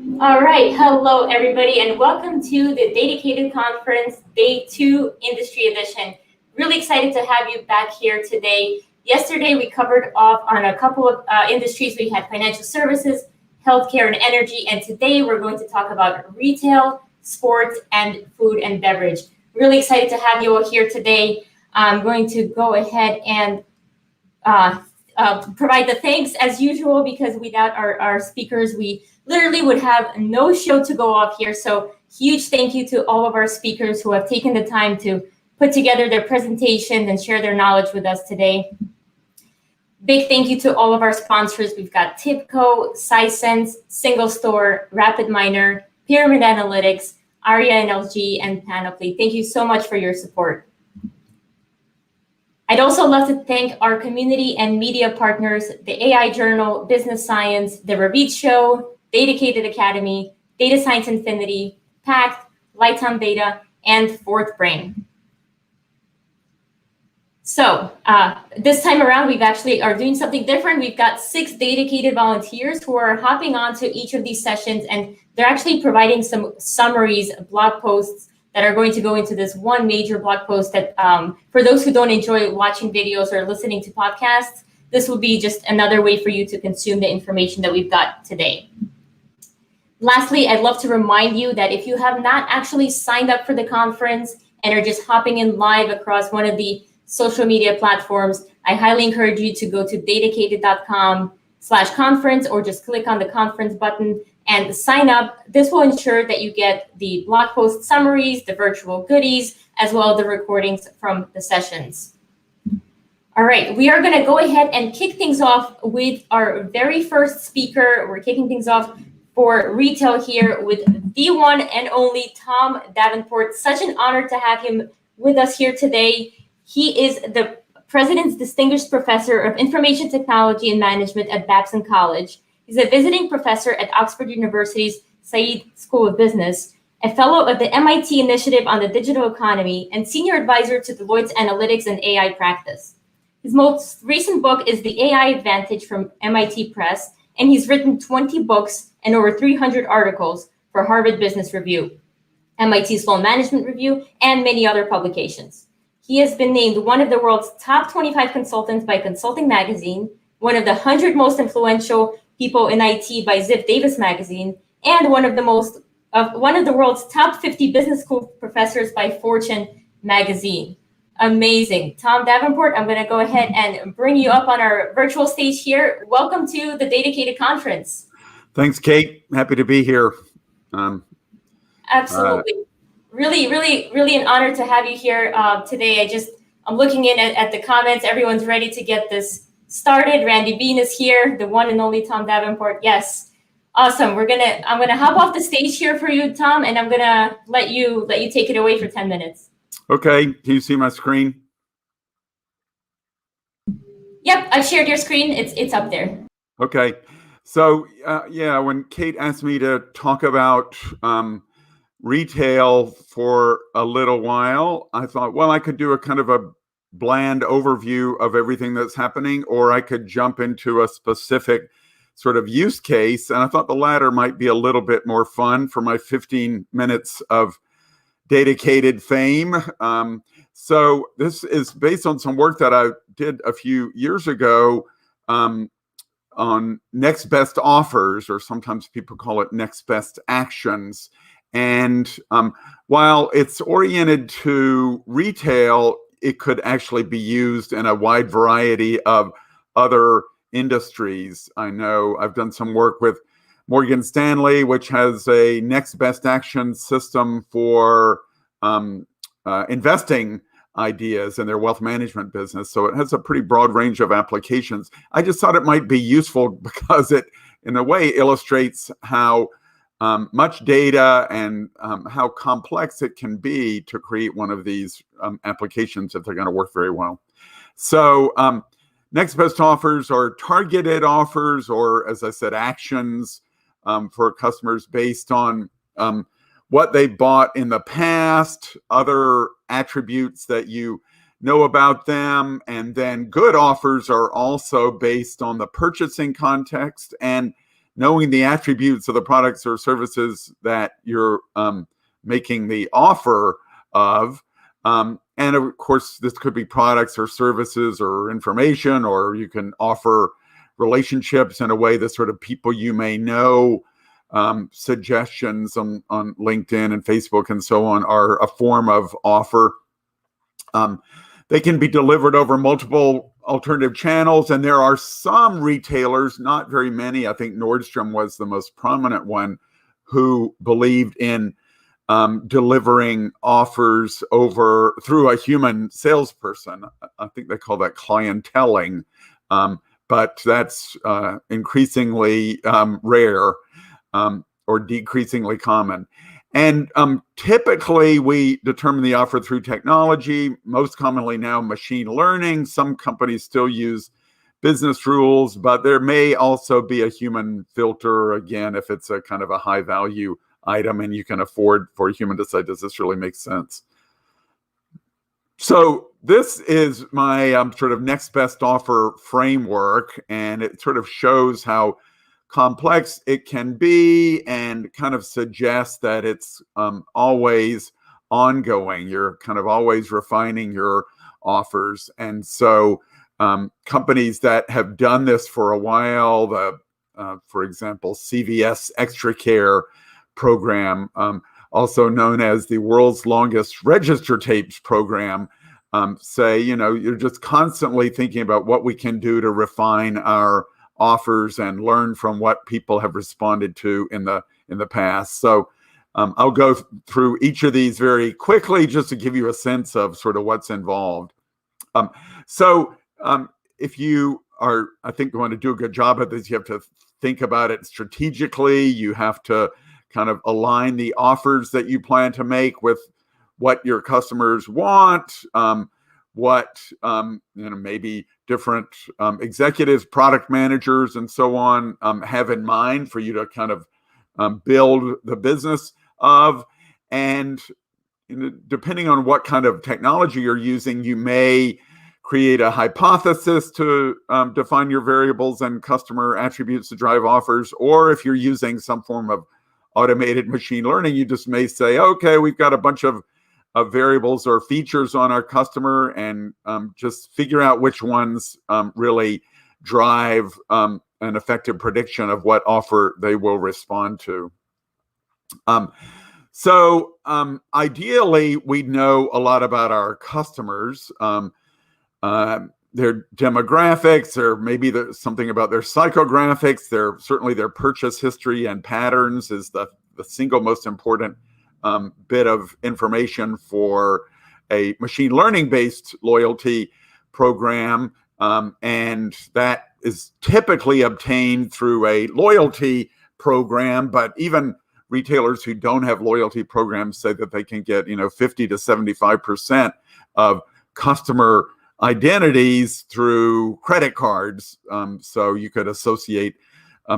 All right, hello everybody, and welcome to the DATAcated Conference Day 2 Industry Edition. Really excited to have you back here today. Yesterday we covered off on a couple of industries. We had financial services, healthcare, and energy, and today we're going to talk about retail, sports, and food and beverage. Really excited to have you all here today. I'm going to go ahead and uh, provide the thanks as usual, because without our speakers, we literally would have no show to go off here. So huge thank you to all of our speakers who have taken the time to put together their presentations and share their knowledge with us today. Big thank you to all of our sponsors. We've got TIBCO, Sisense, Single Store, Rapid Miner, Pyramid Analytics, ARIA NLG, and Panoply. Thank you so much for your support. I'd also love to thank our community and media partners, the AI Journal, Business Science, the Revit Show, DATAcated Academy, Data Science Infinity, PACT, Lights on Data, and Fourth Brain. So this time around, we've actually are doing something different. We've got 6 DATAcated volunteers who are hopping onto each of these sessions, and they're actually providing some summaries, blog posts that are going to go into this one major blog post that for those who don't enjoy watching videos or listening to podcasts, this will be just another way for you to consume the information that we've got today. Lastly, I'd love to remind you that if you have not actually signed up for the conference and are just hopping in live across one of the social media platforms, I highly encourage you to go to datacated.com/conference or just click on the conference button and sign up. This will ensure that you get the blog post summaries, the virtual goodies, as well as the recordings from the sessions. All right, we are going to go ahead and kick things off with our very first speaker. We're kicking things off for retail here with the one and only Tom Davenport. Such an honor to have him with us here today. He is the President's Distinguished Professor of Information Technology and Management at Babson College. He's a visiting professor at Oxford University's Said School of Business, a fellow of the MIT Initiative on the Digital Economy, and senior advisor to Deloitte's Analytics and AI practice. His most recent book is The AI Advantage from MIT Press, and he's written 20 books and over 300 articles for Harvard Business Review, MIT Sloan Management Review, and many other publications. He has been named one of the world's top 25 consultants by Consulting Magazine, one of the 100 most influential people in IT by Ziff Davis Magazine, and one of the world's top 50 business school professors by Fortune Magazine. Amazing. Tom Davenport, I'm going to go ahead and bring you up on our virtual stage here. Welcome to the DATAcated Conference. Thanks, Kate. Happy to be here. Absolutely. Really an honor to have you here today. I'm looking in at the comments. Everyone's ready to get this started. Randy Bean is here, the one and only Tom Davenport. Yes, awesome. I'm gonna hop off the stage here for you, Tom, and I'm gonna let you take it away for 10 minutes. Okay. Can you see my screen? Yep, I've shared your screen. It's up there. Okay. So when Kate asked me to talk about retail for a little while, I thought, well, I could do a kind of a bland overview of everything that's happening, or I could jump into a specific sort of use case. And I thought the latter might be a little bit more fun for my 15 minutes of DATAcated fame. So this is based on some work that I did a few years ago on next best offers, or sometimes people call it next best actions. And while it's oriented to retail, it could actually be used in a wide variety of other industries. I know I've done some work with Morgan Stanley, which has a next best action system for investing ideas in their wealth management business. So it has a pretty broad range of applications. I just thought it might be useful because it, in a way, illustrates how much data and how complex it can be to create one of these applications if they're going to work very well. So next best offers are targeted offers, or as I said, actions for customers based on what they bought in the past, other attributes that you know about them. And then good offers are also based on the purchasing context and knowing the attributes of the products or services that you're making the offer of. And of course, this could be products or services or information, or you can offer relationships in a way that sort of people you may know, suggestions on LinkedIn and Facebook and so on are a form of offer. They can be delivered over multiple alternative channels, and there are some retailers, not very many, I think Nordstrom was the most prominent one, who believed in delivering offers over through a human salesperson. I think they call that clienteling, but that's increasingly rare or decreasingly common. And typically we determine the offer through technology, most commonly now machine learning. Some companies still use business rules, but there may also be a human filter, again, if it's a kind of a high value item and you can afford for a human to say, does this really make sense? So this is my sort of next best offer framework, and it sort of shows how complex it can be and kind of suggests that it's always ongoing. You're kind of always refining your offers. And so companies that have done this for a while, for example, CVS Extra Care program, also known as the world's longest register tapes program, say, you're just constantly thinking about what we can do to refine our offers and learn from what people have responded to in the past. So I'll go through each of these very quickly just to give you a sense of sort of what's involved. If you are, I think, going to do a good job at this, you have to think about it strategically. You have to kind of align the offers that you plan to make with what your customers want, maybe different executives, product managers, and so on have in mind for you to kind of build the business of. And depending on what kind of technology you're using, you may create a hypothesis to define your variables and customer attributes to drive offers. Or if you're using some form of automated machine learning, you just may say, okay, we've got a bunch of variables or features on our customer, and just figure out which ones really drive an effective prediction of what offer they will respond to. Ideally, we know a lot about our customers, their demographics, or maybe something about their psychographics, certainly their purchase history and patterns is the single most important bit of information for a machine learning based loyalty program. And that is typically obtained through a loyalty program, but even retailers who don't have loyalty programs say that they can get 50 to 75% of customer identities through credit cards. So you could associate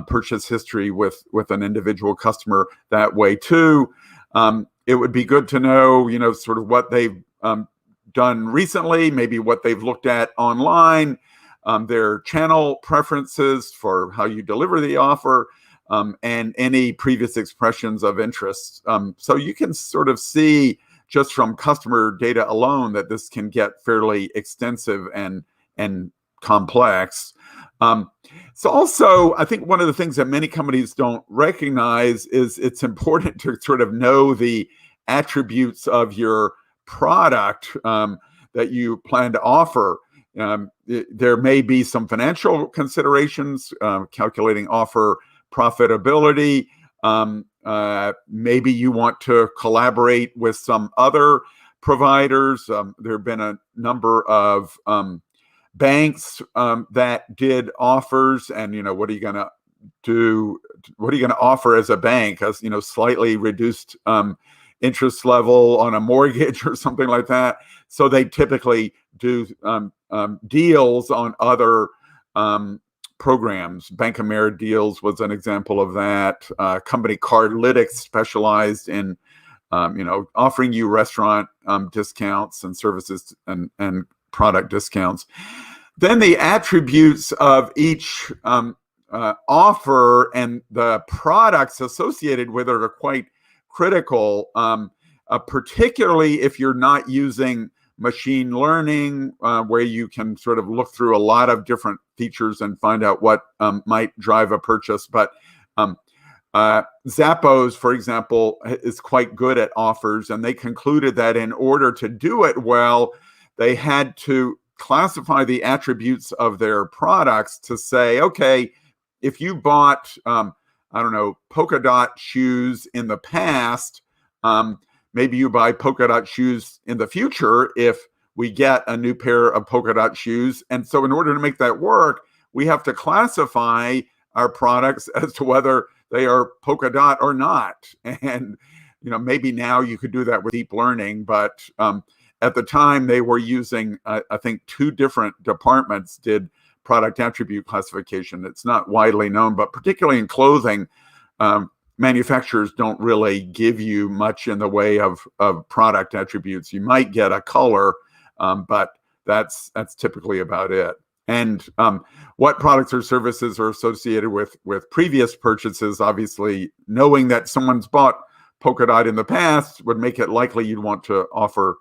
purchase history with an individual customer that way too. It would be good to know, sort of what they've done recently, maybe what they've looked at online, their channel preferences for how you deliver the offer, and any previous expressions of interest. So you can sort of see just from customer data alone that this can get fairly extensive and complex. So also, I think one of the things that many companies don't recognize is it's important to sort of know the attributes of your product that you plan to offer. There may be some financial considerations, calculating offer profitability. Maybe you want to collaborate with some other providers. There have been a number of banks that did offers, and what are you going to do? What are you going to offer as a bank? As slightly reduced interest level on a mortgage or something like that. So they typically do deals on other programs. Bank of America deals was an example of that. Company Cardlytics specialized in offering you restaurant discounts and services and product discounts. Then the attributes of each offer and the products associated with it are quite critical, particularly if you're not using machine learning, where you can sort of look through a lot of different features and find out what might drive a purchase. But Zappos, for example, is quite good at offers, and they concluded that in order to do it well, they had to classify the attributes of their products to say, okay, if you bought, I don't know, polka dot shoes in the past, maybe you buy polka dot shoes in the future if we get a new pair of polka dot shoes. And so in order to make that work, we have to classify our products as to whether they are polka dot or not. And, maybe now you could do that with deep learning, but at the time they were using, I think 2 different departments did product attribute classification. It's not widely known, but particularly in clothing, manufacturers don't really give you much in the way of product attributes. You might get a color, but that's typically about it. And what products or services are associated with previous purchases, obviously knowing that someone's bought polka dot in the past would make it likely you'd want to offer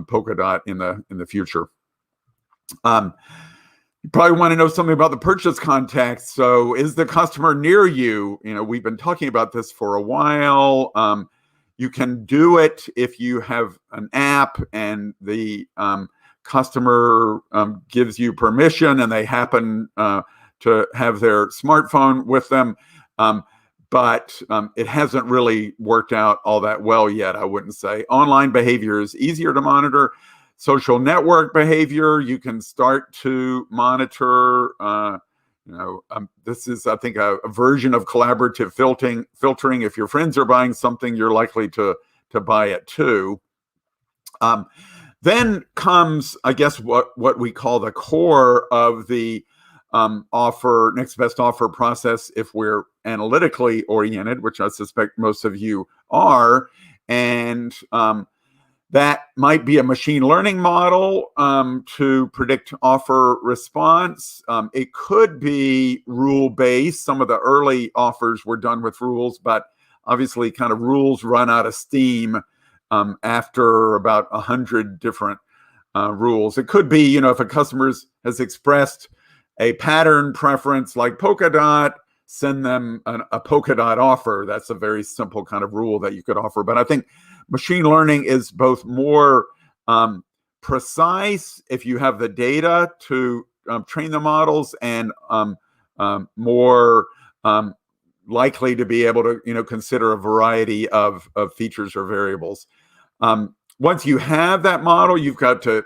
polka dot in the future. You probably want to know something about the purchase context. So is the customer near you? We've been talking about this for a while. You can do it if you have an app and the customer gives you permission and they happen to have their smartphone with them. But it hasn't really worked out all that well yet, I wouldn't say. Online behavior is easier to monitor. Social network behavior, you can start to monitor. This is, I think, a version of collaborative filtering. If your friends are buying something, you're likely to buy it too. Then comes, I guess, what we call the core of the next best offer process if we're analytically oriented, which I suspect most of you are. And that might be a machine learning model to predict offer response. It could be rule-based. Some of the early offers were done with rules, but obviously kind of rules run out of steam after about 100 different rules. It could be, if a customer has expressed a pattern preference like polka dot, send them a polka dot offer. That's a very simple kind of rule that you could offer. But I think machine learning is both more precise if you have the data to train the models, and more likely to be able to consider a variety of features or variables. Once you have that model, you've got to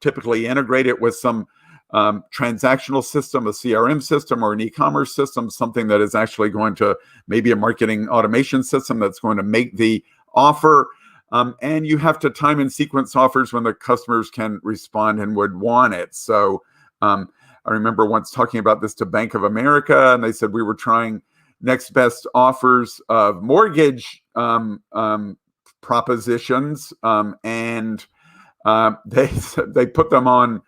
typically integrate it with some transactional system, a CRM system or an e-commerce system, something that is actually going to, maybe a marketing automation system that's going to make the offer. And you have to time and sequence offers when the customers can respond and would want it. So I remember once talking about this to Bank of America, and they said we were trying next best offers of mortgage propositions, and they put them on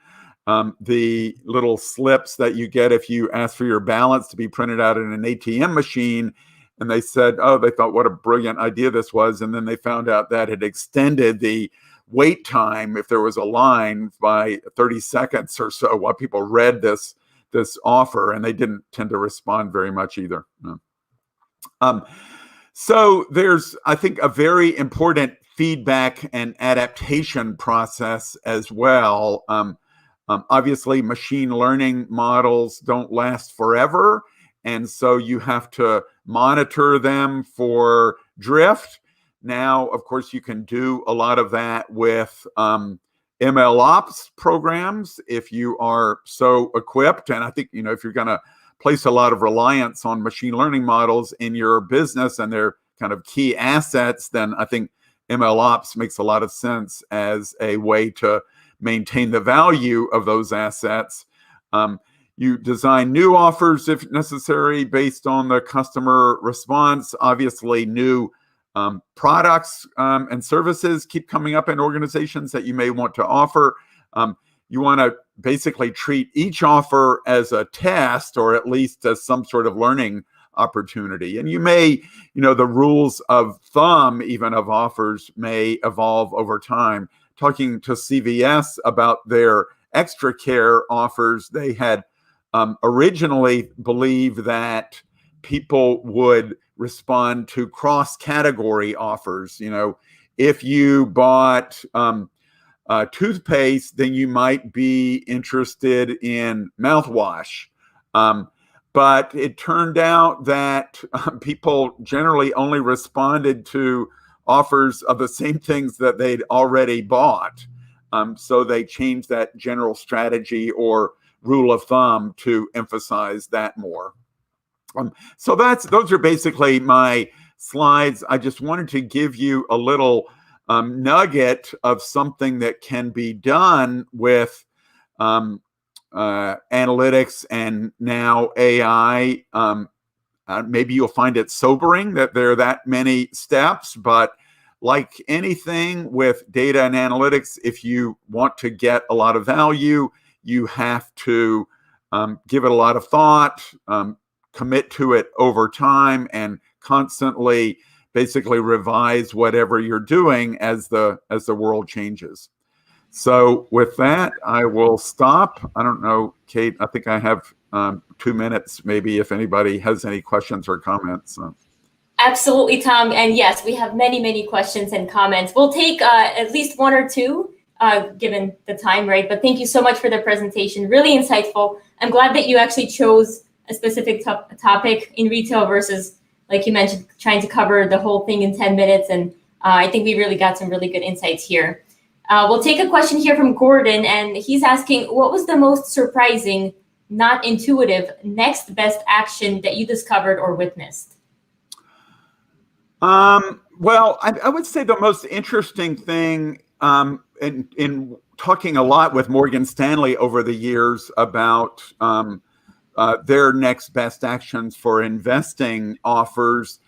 the little slips that you get if you ask for your balance to be printed out in an ATM machine. And they said, they thought what a brilliant idea this was. And then they found out that it extended the wait time, if there was a line, by 30 seconds or so while people read this offer, and they didn't tend to respond very much either. No. So there's, I think, a very important feedback and adaptation process as well. Obviously, machine learning models don't last forever, and so you have to monitor them for drift. Now, of course, you can do a lot of that with ML ops programs if you are so equipped. And I think, if you're going to place a lot of reliance on machine learning models in your business and their kind of key assets, then I think ML ops makes a lot of sense as a way to maintain the value of those assets. You design new offers if necessary based on the customer response. Obviously, new products and services keep coming up in organizations that you may want to offer. You want to basically treat each offer as a test, or at least as some sort of learning opportunity. And you may, the rules of thumb, even of offers, may evolve over time. Talking to CVS about their extra care offers, they had originally believed that people would respond to cross-category offers. If you bought toothpaste, then you might be interested in mouthwash. But it turned out that people generally only responded to offers of the same things that they'd already bought. So they changed that general strategy or rule of thumb to emphasize that more. So those are basically my slides. I just wanted to give you a little nugget of something that can be done with analytics and now AI. Maybe you'll find it sobering that there are that many steps, but like anything with data and analytics, if you want to get a lot of value, you have to give it a lot of thought, commit to it over time, and constantly basically revise whatever you're doing as the world changes. So with that, I will stop. I don't know, Kate, I think I have 2 minutes, maybe, if anybody has any questions or comments. Absolutely, Tom. And yes, we have many, many questions and comments. We'll take at least one or two, given the time, right? But thank you so much for the presentation. Really insightful. I'm glad that you actually chose a specific topic in retail versus, like you mentioned, trying to cover the whole thing in 10 minutes. And I think we really got some really good insights here. We'll take a question here from Gordon, and he's asking, what was the most surprising, not intuitive, next best action that you discovered or witnessed? Well, I would say the most interesting thing in talking a lot with Morgan Stanley over the years about their next best actions for investing offers,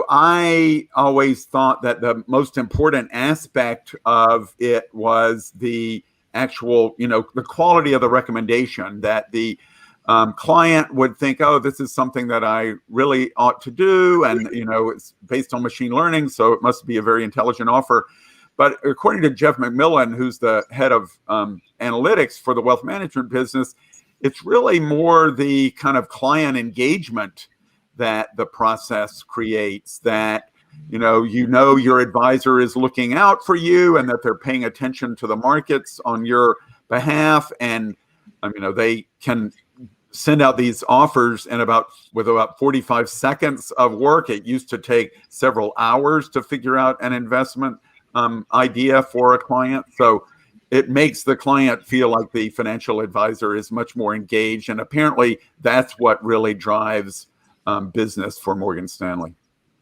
I always thought that the most important aspect of it was the actual, the quality of the recommendation, that the client would think, oh, this is something that I really ought to do. And, it's based on machine learning, so it must be a very intelligent offer. But according to Jeff McMillan, who's the head of analytics for the wealth management business, it's really more the kind of client engagement that the process creates, that, your advisor is looking out for you and that they're paying attention to the markets on your behalf. And, they can send out these offers with about 45 seconds of work. It used to take several hours to figure out an investment idea for a client. So it makes the client feel like the financial advisor is much more engaged. And apparently that's what really drives business for Morgan Stanley.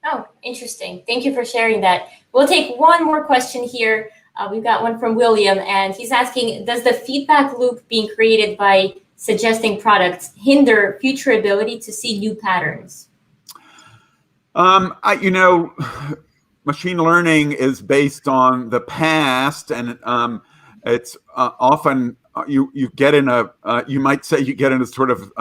Oh, interesting. Thank you for sharing that. We'll take one more question here. We've got one from William, and he's asking, does the feedback loop being created by suggesting products hinder future ability to see new patterns? Machine learning is based on the past, and it's often you get in a you might say you get in a sort of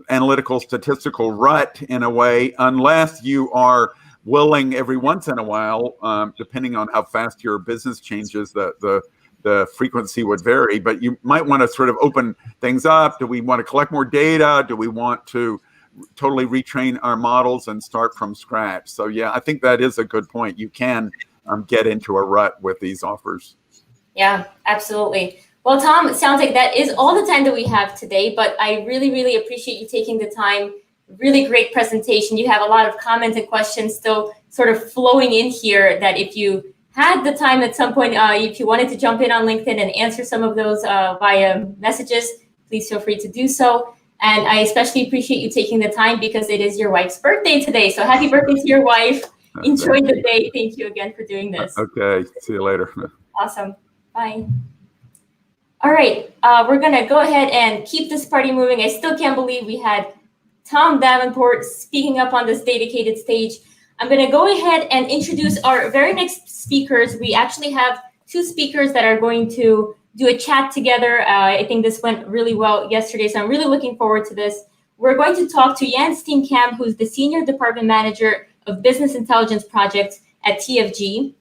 analytical statistical rut in a way, unless you are willing every once in a while, depending on how fast your business changes, the frequency would vary, but you might want to sort of open things up. Do we want to collect more data? Do we want to totally retrain our models and start from scratch? So yeah, I think that is a good point. You can get into a rut with these offers. Yeah, absolutely. Well, Tom, it sounds like that is all the time that we have today, but I really, really appreciate you taking the time. Really great presentation. You have a lot of comments and questions still sort of flowing in here that if you had the time at some point, if you wanted to jump in on LinkedIn and answer some of those via messages, please feel free to do so. And I especially appreciate you taking the time because it is your wife's birthday today. So happy birthday to your wife. Enjoy the day. Thank you again for doing this. Okay. See you later. Awesome. Bye. All right. We're going to go ahead and keep this party moving. I still can't believe we had Tom Davenport speaking up on this DATAcated stage. I'm going to go ahead and introduce our very next speakers. We actually have two speakers that are going to do a chat together. I think this went really well yesterday, so I'm really looking forward to this. We're going to talk to Jan Steenkamp, who's the Senior Department Manager of Business Intelligence Projects at TFG.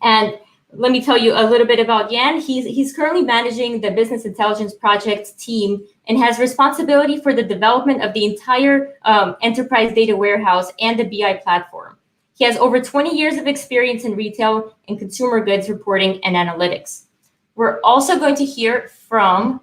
And let me tell you a little bit about Jan. He's currently managing the Business Intelligence Projects team and has responsibility for the development of the entire enterprise data warehouse and the BI platform. He has over 20 years of experience in retail and consumer goods reporting and analytics. We're also going to hear from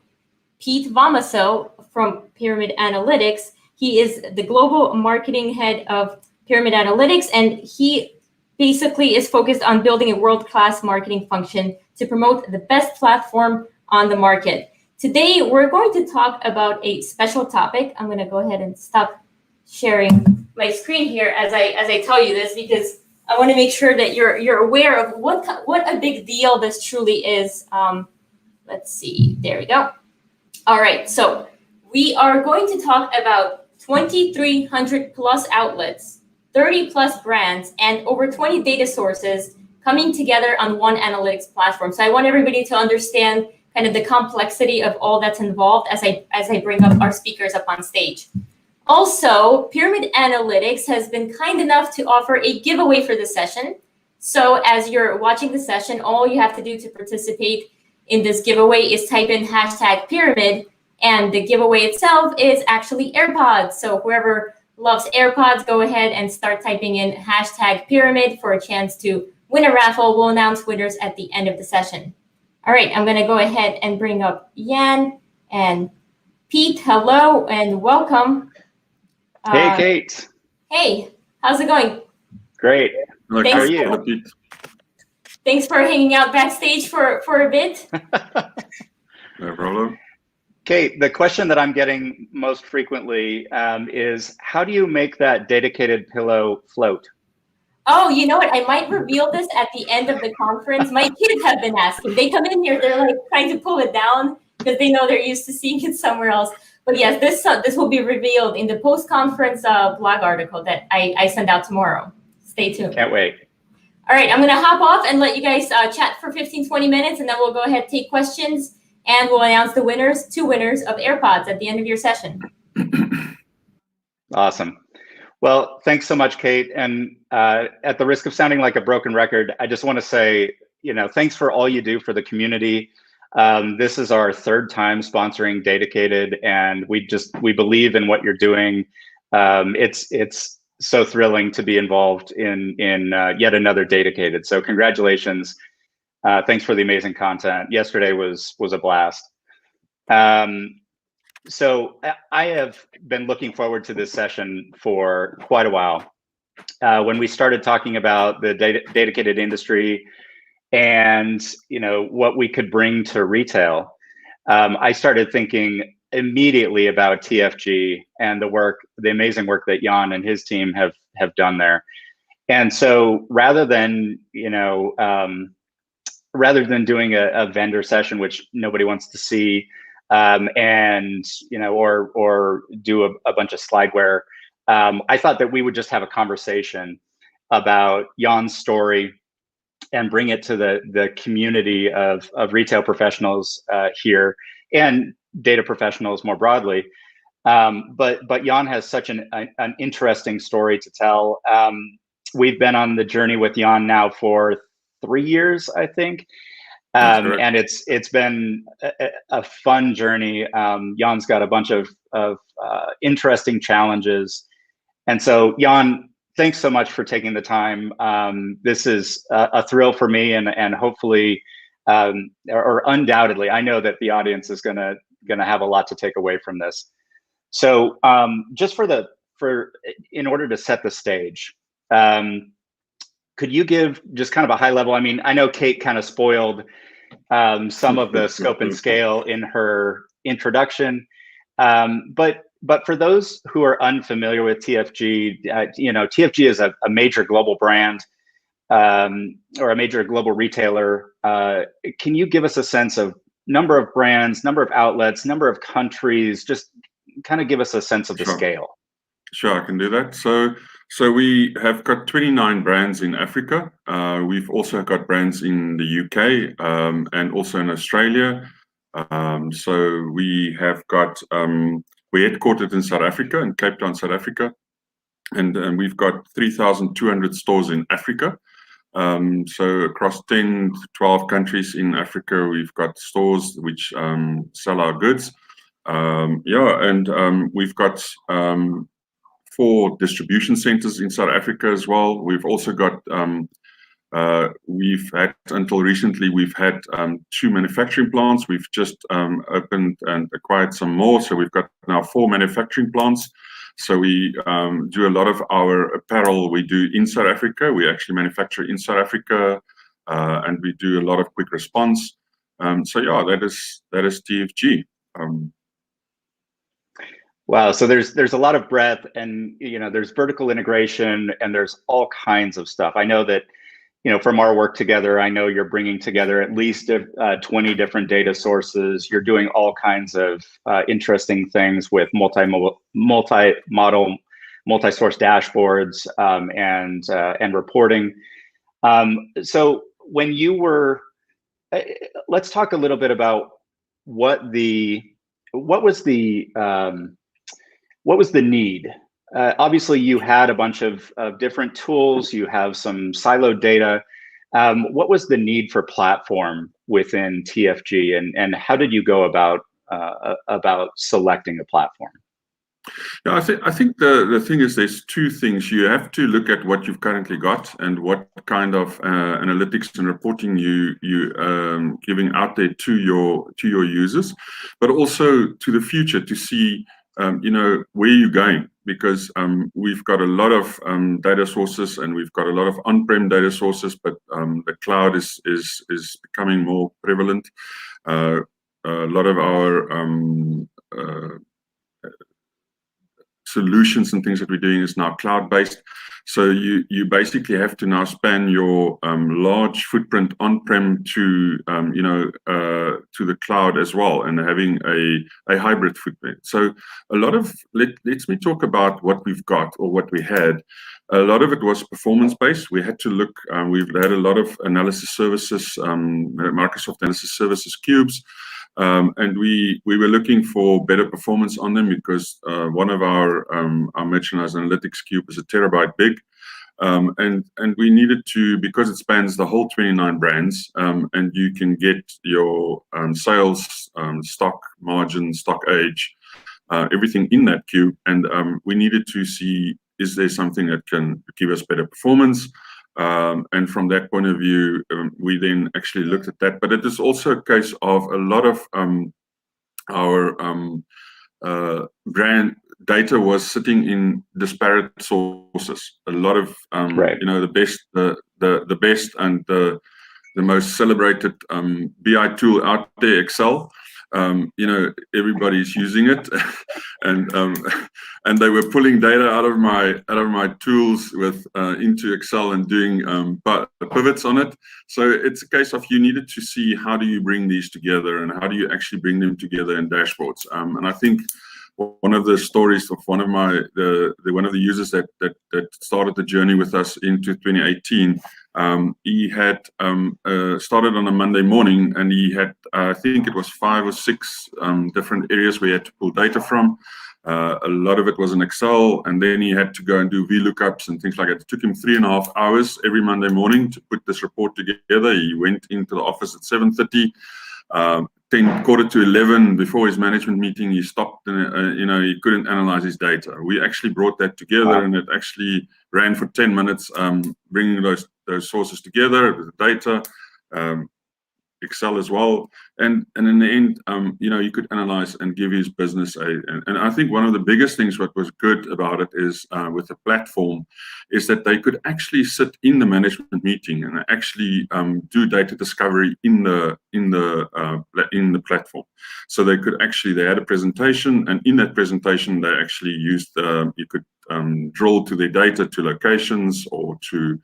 Pete Vamaso from Pyramid Analytics. He is the global marketing head of Pyramid Analytics, and he basically is focused on building a world-class marketing function to promote the best platform on the market. Today, we're going to talk about a special topic. I'm going to go ahead and stop sharing my screen here as I tell you this, because I want to make sure that you're aware of what a big deal this truly is. Let's see. There we go. All right. So we are going to talk about 2,300 plus outlets, 30 plus brands, and over 20 data sources coming together on one analytics platform. So I want everybody to understand kind of the complexity of all that's involved as I bring up our speakers up on stage. Also, Pyramid Analytics has been kind enough to offer a giveaway for the session. So as you're watching the session, all you have to do to participate in this giveaway is type in #pyramid, and the giveaway itself is actually AirPods. So whoever loves AirPods, go ahead and start typing in #pyramid for a chance to win a raffle. We'll announce winners at the end of the session. All right, I'm going to go ahead and bring up Jan and Pete. Hello and welcome. Hey, Kate. Hey, how's it going? Great. How are you? Thanks for hanging out backstage for a bit. No problem. Kate, the question that I'm getting most frequently is, how do you make that DATAcated pillow float? Oh, you know what? I might reveal this at the end of the conference. My kids have been asking. They come in here, they're like trying to pull it down because they know they're used to seeing it somewhere else. But yes, this will be revealed in the post-conference blog article that I send out tomorrow. Stay tuned. Can't wait. All right, I'm going to hop off and let you guys chat for 15, 20 minutes, and then we'll go ahead, take questions, and we'll announce the winners, 2 winners of AirPods at the end of your session. Awesome. Well, thanks so much, Kate. And at the risk of sounding like a broken record, I just want to say, thanks for all you do for the community. This is our 3rd time sponsoring DATAcated, and we believe in what you're doing. It's so thrilling to be involved in yet another DATAcated. So congratulations. Thanks for the amazing content. Yesterday was a blast. So I have been looking forward to this session for quite a while. When we started talking about the DATAcated industry and what we could bring to retail, I started thinking immediately about TFG and the amazing work that Jan and his team have done there. And so rather than doing a vendor session, which nobody wants to see, and or do a bunch of slideware, I thought that we would just have a conversation about Jan's story and bring it to the community of retail professionals here and data professionals more broadly. But Jan has such an interesting story to tell. We've been on the journey with Jan now for 3 years, I think. And it's been a fun journey. Jan's got a bunch of interesting challenges. And so Jan, thanks so much for taking the time. This is a thrill for me, and hopefully, or undoubtedly, I know that the audience is gonna have a lot to take away from this. So just in order to set the stage, could you give just kind of a high level? I mean, I know Kate kind of spoiled some of the scope and scale in her introduction, but for those who are unfamiliar with TFG, TFG is a major global brand or a major global retailer. Can you give us a sense of number of brands, number of outlets, number of countries? Just kind of give us a sense of the scale. Sure, I can do that. So So we have got 29 brands in Africa. We've also got brands in the UK and also in Australia. So we have got, we're headquartered in South Africa, in Cape Town, South Africa. And we've got 3,200 stores in Africa. So across 10 to 12 countries in Africa, we've got stores which sell our goods. We've got 4 distribution centers in South Africa as well. We've also got, we've had, until recently, we've had 2 manufacturing plants. We've just opened and acquired some more. So we've got now 4 manufacturing plants. So we do a lot of our apparel we do in South Africa. We actually manufacture in South Africa, and we do a lot of quick response. That is TFG. Wow, so there's a lot of breadth, and there's vertical integration, and there's all kinds of stuff. I know that from our work together, I know you're bringing together at least 20 different data sources. You're doing all kinds of interesting things with multi-model, multi-source dashboards and reporting. So when you were, let's talk a little bit about what was the need. Obviously, you had a bunch of different tools. You have some siloed data. What was the need for platform within TFG, and how did you go about selecting a platform? Yeah, I think the thing is, there's 2 things. You have to look at what you've currently got and what kind of analytics and reporting you giving out there to your users, but also to the future to see where you're going, because we've got a lot of data sources, and we've got a lot of on-prem data sources, but the cloud is becoming more prevalent. A lot of our solutions and things that we're doing is now cloud-based. So you basically have to now span your large footprint on-prem to the cloud as well, and having a hybrid footprint. So a lot of let me talk about what we've got, or what we had. A lot of it was performance-based. We had to look. We've had a lot of analysis services, Microsoft Analysis Services cubes. And we were looking for better performance on them, because one of our merchandise analytics cube is 1 terabyte big, and we needed to, because it spans the whole 29 brands, and you can get your sales, stock margin, stock age, everything in that cube, and we needed to see, is there something that can give us better performance? And from that point of view, we then actually looked at that. But it is also a case of a lot of our brand data was sitting in disparate sources. A lot of Right. the best and the most celebrated BI tool out there, Excel. Everybody's using it, and they were pulling data out of my tools into Excel and doing pivots on it. So it's a case of, you needed to see, how do you bring these together, and how do you actually bring them together in dashboards. And I think one of the stories of one of the users that started the journey with us into 2018. He had started on a Monday morning, and he had, I think it was 5 or 6 different areas where he had to pull data from. A lot of it was in Excel, and then he had to go and do VLOOKUPs and things like that. It took him 3.5 hours every Monday morning to put this report together. He went into the office at 7:30. 10:45 before his management meeting, he stopped, and he couldn't analyze his data. We actually brought that together. Wow. And it actually ran for 10 minutes, bringing those sources together, the data, Excel as well, and in the end, you could analyze and give his business and I think one of the biggest things what was good about it is, with the platform, is that they could actually sit in the management meeting and actually do data discovery in the platform. So they had a presentation, and in that presentation they actually used you could drill to their data, to locations, or to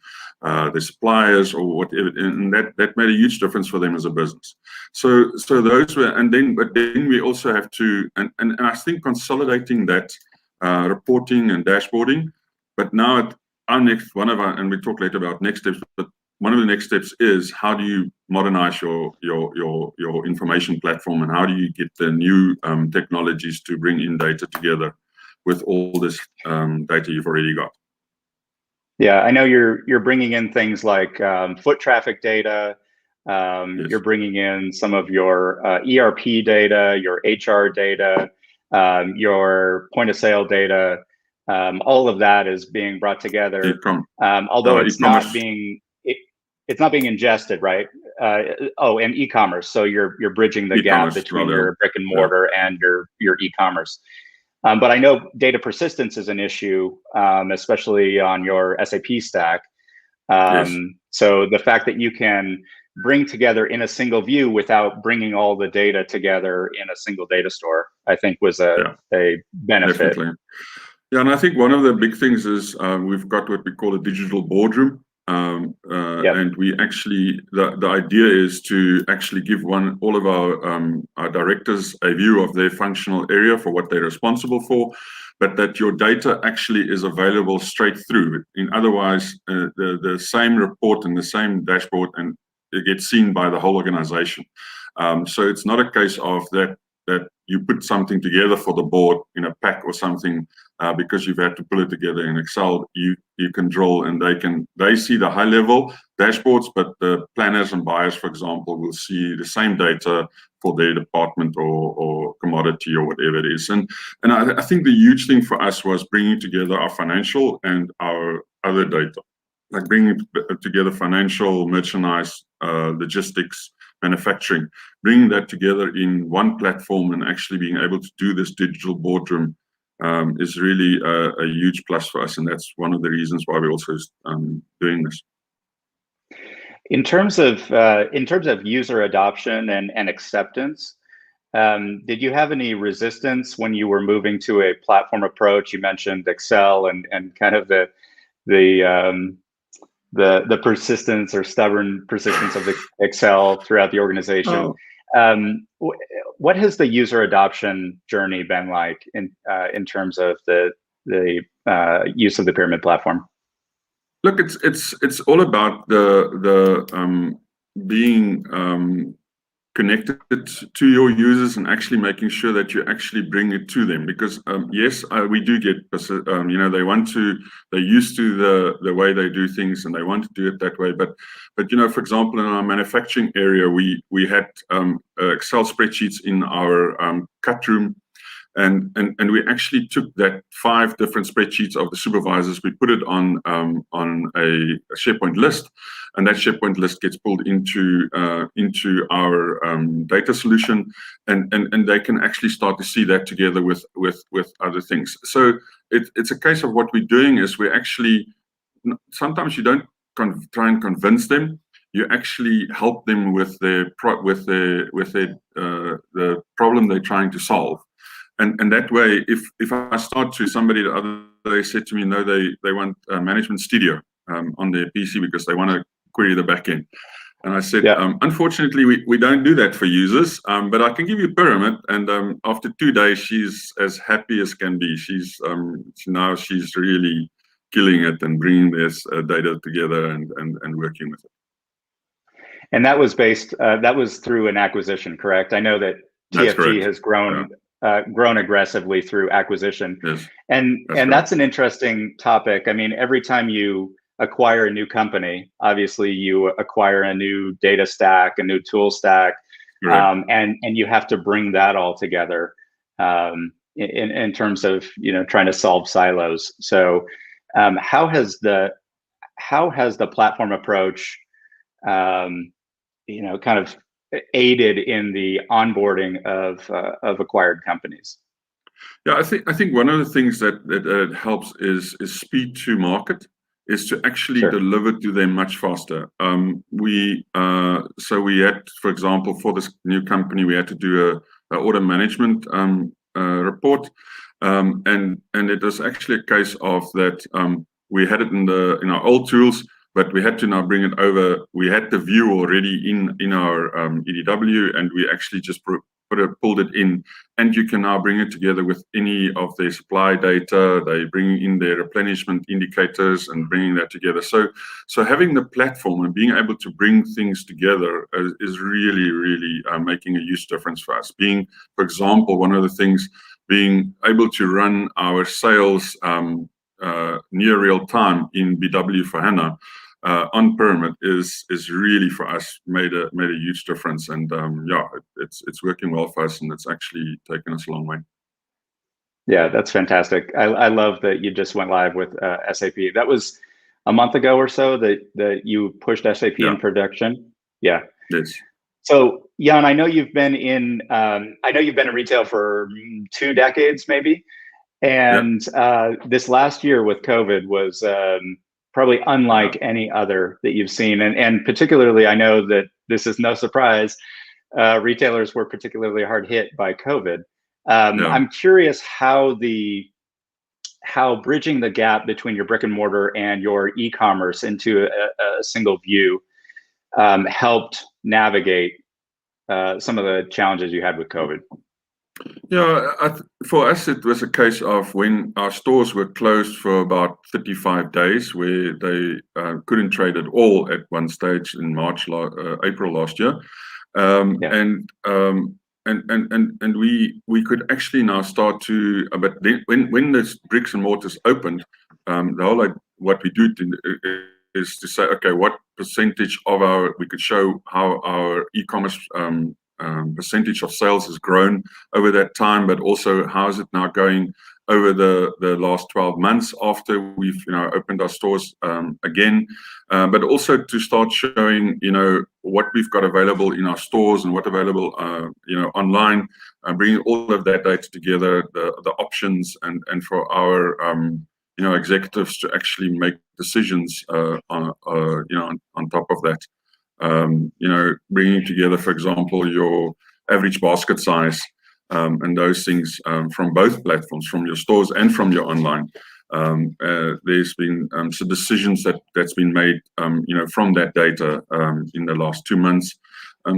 the suppliers, or whatever, and that made a huge difference for them as a business. So those were, but then we also have to, and I think consolidating that reporting and dashboarding, But now and we talk later about next steps, but one of the next steps is how do you modernize your information platform, and how do you get the new technologies to bring in data together with all this data you've already got. Yeah, I know you're bringing in things like foot traffic data. Yes. You're bringing in some of your ERP data, your HR data, your point of sale data. All of that is being brought together. Although it's not being ingested, right? And e-commerce. So you're bridging the gap between your brick and mortar and your e-commerce. But I know data persistence is an issue, especially on your SAP stack. Yes. So the fact that you can bring together in a single view without bringing all the data together in a single data store, I think was a benefit. Definitely. Yeah, and I think one of the big things is we've got what we call a digital boardroom. And we actually, the idea is to actually give all of our directors a view of their functional area for what they're responsible for, but that your data actually is available straight through. Otherwise, the same report and the same dashboard, and it gets seen by the whole organization. So it's not a case of that you put something together for the board in a pack or something because you've had to pull it together in Excel. You can drill, and they see the high level dashboards, but the planners and buyers, for example, will see the same data for their department or commodity or whatever it is. And I think the huge thing for us was bringing together our financial and our other data, like bringing together financial, merchandise, logistics, manufacturing, bringing that together in one platform and actually being able to do this digital boardroom is really a huge plus for us, and that's one of the reasons why we're also doing this. In terms of user adoption and acceptance, did you have any resistance when you were moving to a platform approach? You mentioned Excel and kind of the persistence or stubborn persistence of the Excel throughout the organization. What has the user adoption journey been like in terms of the use of the Pyramid platform? Look, it's all about the being connected to your users and actually making sure that you actually bring it to them, because yes, we do get they're used to the way they do things and they want to do it that way, but for example, in our manufacturing area, we had Excel spreadsheets in our cut room, and we actually took that 5 different spreadsheets of the supervisors, we put it on a SharePoint list, and that SharePoint list gets pulled into our data solution, and they can actually start to see that together with other things. So it's a case of what we're doing is we're actually, sometimes you don't try and convince them, you actually help them with the problem they're trying to solve. And that way, if I start to, somebody the other day said to me, no, they want Management Studio on their PC because they want to query the backend. And I said, unfortunately, we don't do that for users, but I can give you Pyramid. And after 2 days, she's as happy as can be. She's really killing it and bringing this data together and working with it. And that was through an acquisition, correct? I know that TFG has grown aggressively through acquisition. Yes, and that's an interesting topic. I mean, every time you acquire a new company, obviously you acquire a new data stack, a new tool stack, and you have to bring that all together in terms of trying to solve silos. So how has the platform think of aided in the onboarding of acquired companies? Yeah, I think one of the things that helps is speed to market, is to actually deliver to them much faster. We had, for example, for this new company, we had to do a order management report, and it was actually a case of that we had it in our old tools, but we had to now bring it over. We had the view already in our EDW, and we actually just pulled it in, and you can now bring it together with any of their supply data. They bring in their replenishment indicators and bringing that together. So having the platform and being able to bring things together is really, really making a huge difference for us. Being, for example, one of the things, being able to run our sales near real time in BW for HANA on permit is really for us made a huge difference, and yeah, it's working well for us, and it's actually taken us a long way. Yeah, that's fantastic. I love that you just went live with SAP. That was a month ago or so that you pushed SAP in production. Yeah. Yes. So Jan, I know you've been in retail for 2 decades maybe, and this last year with COVID was probably unlike any other that you've seen, and particularly I know that this is no surprise. Retailers were particularly hard hit by COVID. I'm curious how bridging the gap between your brick and mortar and your e-commerce into a single view helped navigate some of the challenges you had with COVID. Yeah, for us, it was a case of when our stores were closed for about 35 days, where they couldn't trade at all at one stage in April last year, and we could actually now start to. But then when the bricks and mortars opened, the whole what we do is to say, okay, what percentage of we could show how our e-commerce percentage of sales has grown over that time, but also how is it now going over the last 12 months after we've opened our stores again, but also to start showing what we've got available in our stores and what available online, bringing all of that data together, the options, and for our executives to actually make decisions on top of that. Bringing together, for example, your average basket size and those things from both platforms, from your stores and from your online. There's been some decisions that's been made, from that data in the last 2 months.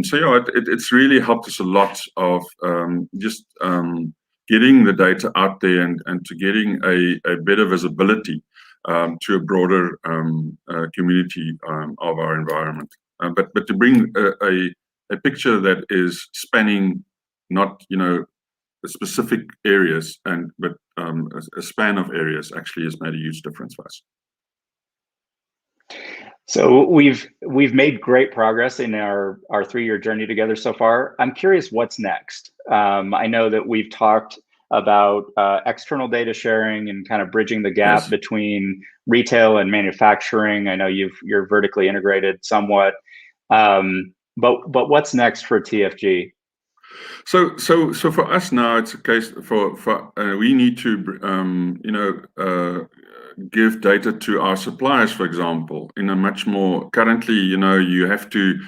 So yeah, it's really helped us a lot of just getting the data out there and to getting a better visibility to a broader community of our environment. But to bring a picture that is spanning not specific areas but a span of areas actually has made a huge difference for us. So we've made great progress in our 3-year journey together so far. I'm curious what's next. I know that we've talked about external data sharing and kind of bridging the gap between retail and manufacturing. I know you're vertically integrated somewhat. But what's next for TFG? So for us now, it's a case for we need to give data to our suppliers, for example, in a much more currently. You have to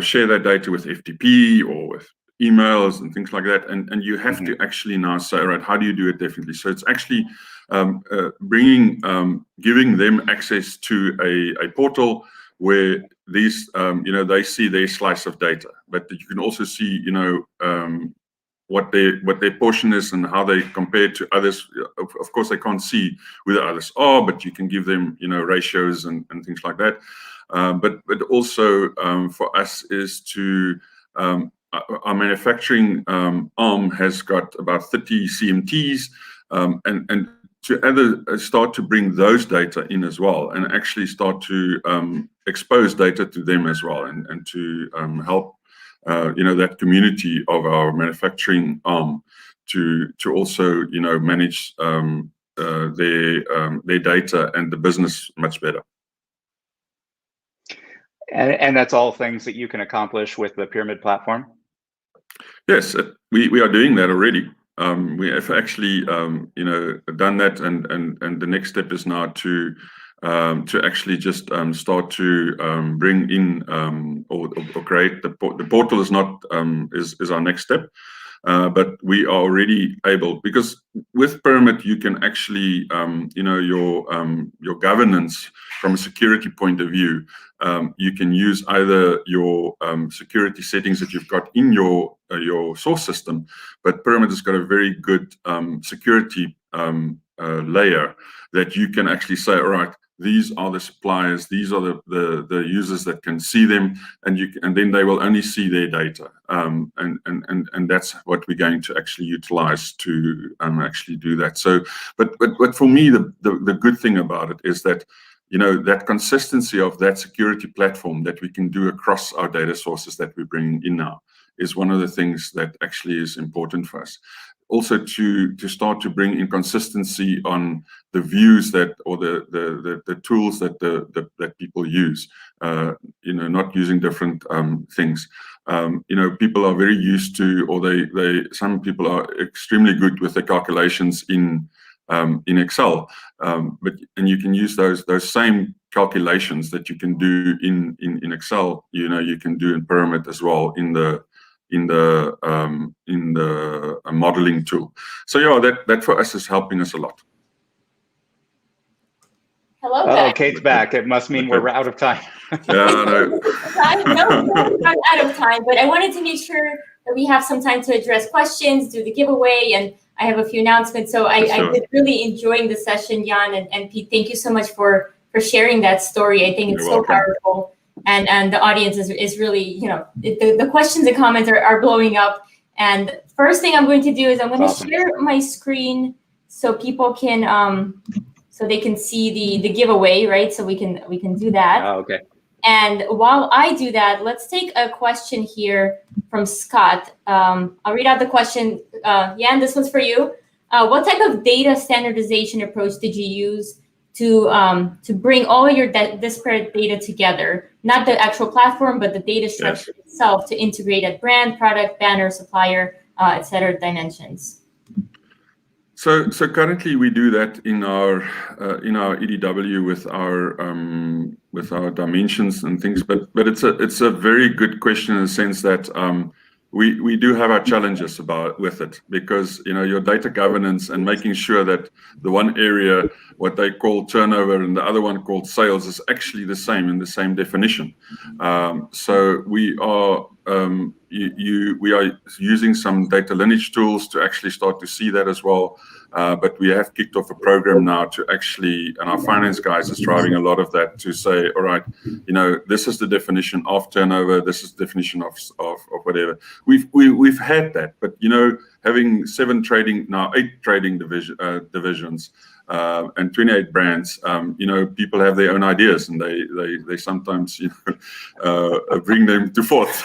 share that data with FTP or with emails and things like that, and you have to actually now say, all right, how do you do it differently? So it's actually giving them access to a portal where these, they see their slice of data, but you can also see, what their portion is and how they compare to others. Of course, they can't see who the others are, but you can give them, ratios and things like that. But also for us is to our manufacturing arm has got about 30 CMTs, and to start to bring those data in as well, and actually start to expose data to them as well, and to help that community of our manufacturing arm to also manage their data and the business much better. And that's all things that you can accomplish with the Pyramid platform? Yes, we are doing that already. We have actually done that, and the next step is now to actually just start to bring in or create the portal is not is our next step, but we are already able, because with Pyramid, you can actually, your governance from a security point of view, you can use either your security settings that you've got in your source system, but Pyramid has got a very good security layer that you can actually say, all right, these are the suppliers, these are the users that can see them, and then they will only see their data, and that's what we're going to actually utilize to actually do that. So, but for me, the good thing about it is that, that consistency of that security platform that we can do across our data sources that we're bringing in now is one of the things that actually is important for us. Also, to start to bring in consistency on the views or the tools that people use, not using different things. People are very used to, or some people are extremely good with the calculations in Excel, and you can use those same calculations that you can do in Excel. You can do in Pyramid as well in the modeling tool. So yeah, that for us is helping us a lot. Hello, oh, Kate's back. It must mean we're out of time. Yeah, no. No, we're not out of time, but I wanted to make sure that we have some time to address questions, do the giveaway, and I have a few announcements. So I did really enjoying the session, Jan and Pete. Thank you so much for sharing that story. I think it's so powerful. And the audience is really, the questions and comments are blowing up. And first thing I'm going to do is I'm going to share my screen so people can, so they can see the giveaway, right? So we can do that. Oh, okay. And while I do that, let's take a question here from Scott. I'll read out the question. Jan, this one's for you. What type of data standardization approach did you use to bring all your disparate data together? Not the actual platform, but the data structure itself, to integrate at brand, product, banner, supplier, etc. dimensions. So currently we do that in our EDW with our dimensions and things, but it's a very good question in the sense that we do have our challenges with it, because your data governance and making sure that the one area, what they call turnover, and the other one called sales, is actually the same in the same definition. So we are we are using some data lineage tools to actually start to see that as well. But we have kicked off a program now to actually, and our finance guys is driving a lot of that, to say, all right, this is the definition of turnover, this is the definition of whatever. We've had that, but having 8 trading divisions, and 28 brands, people have their own ideas, and they sometimes bring them to forth.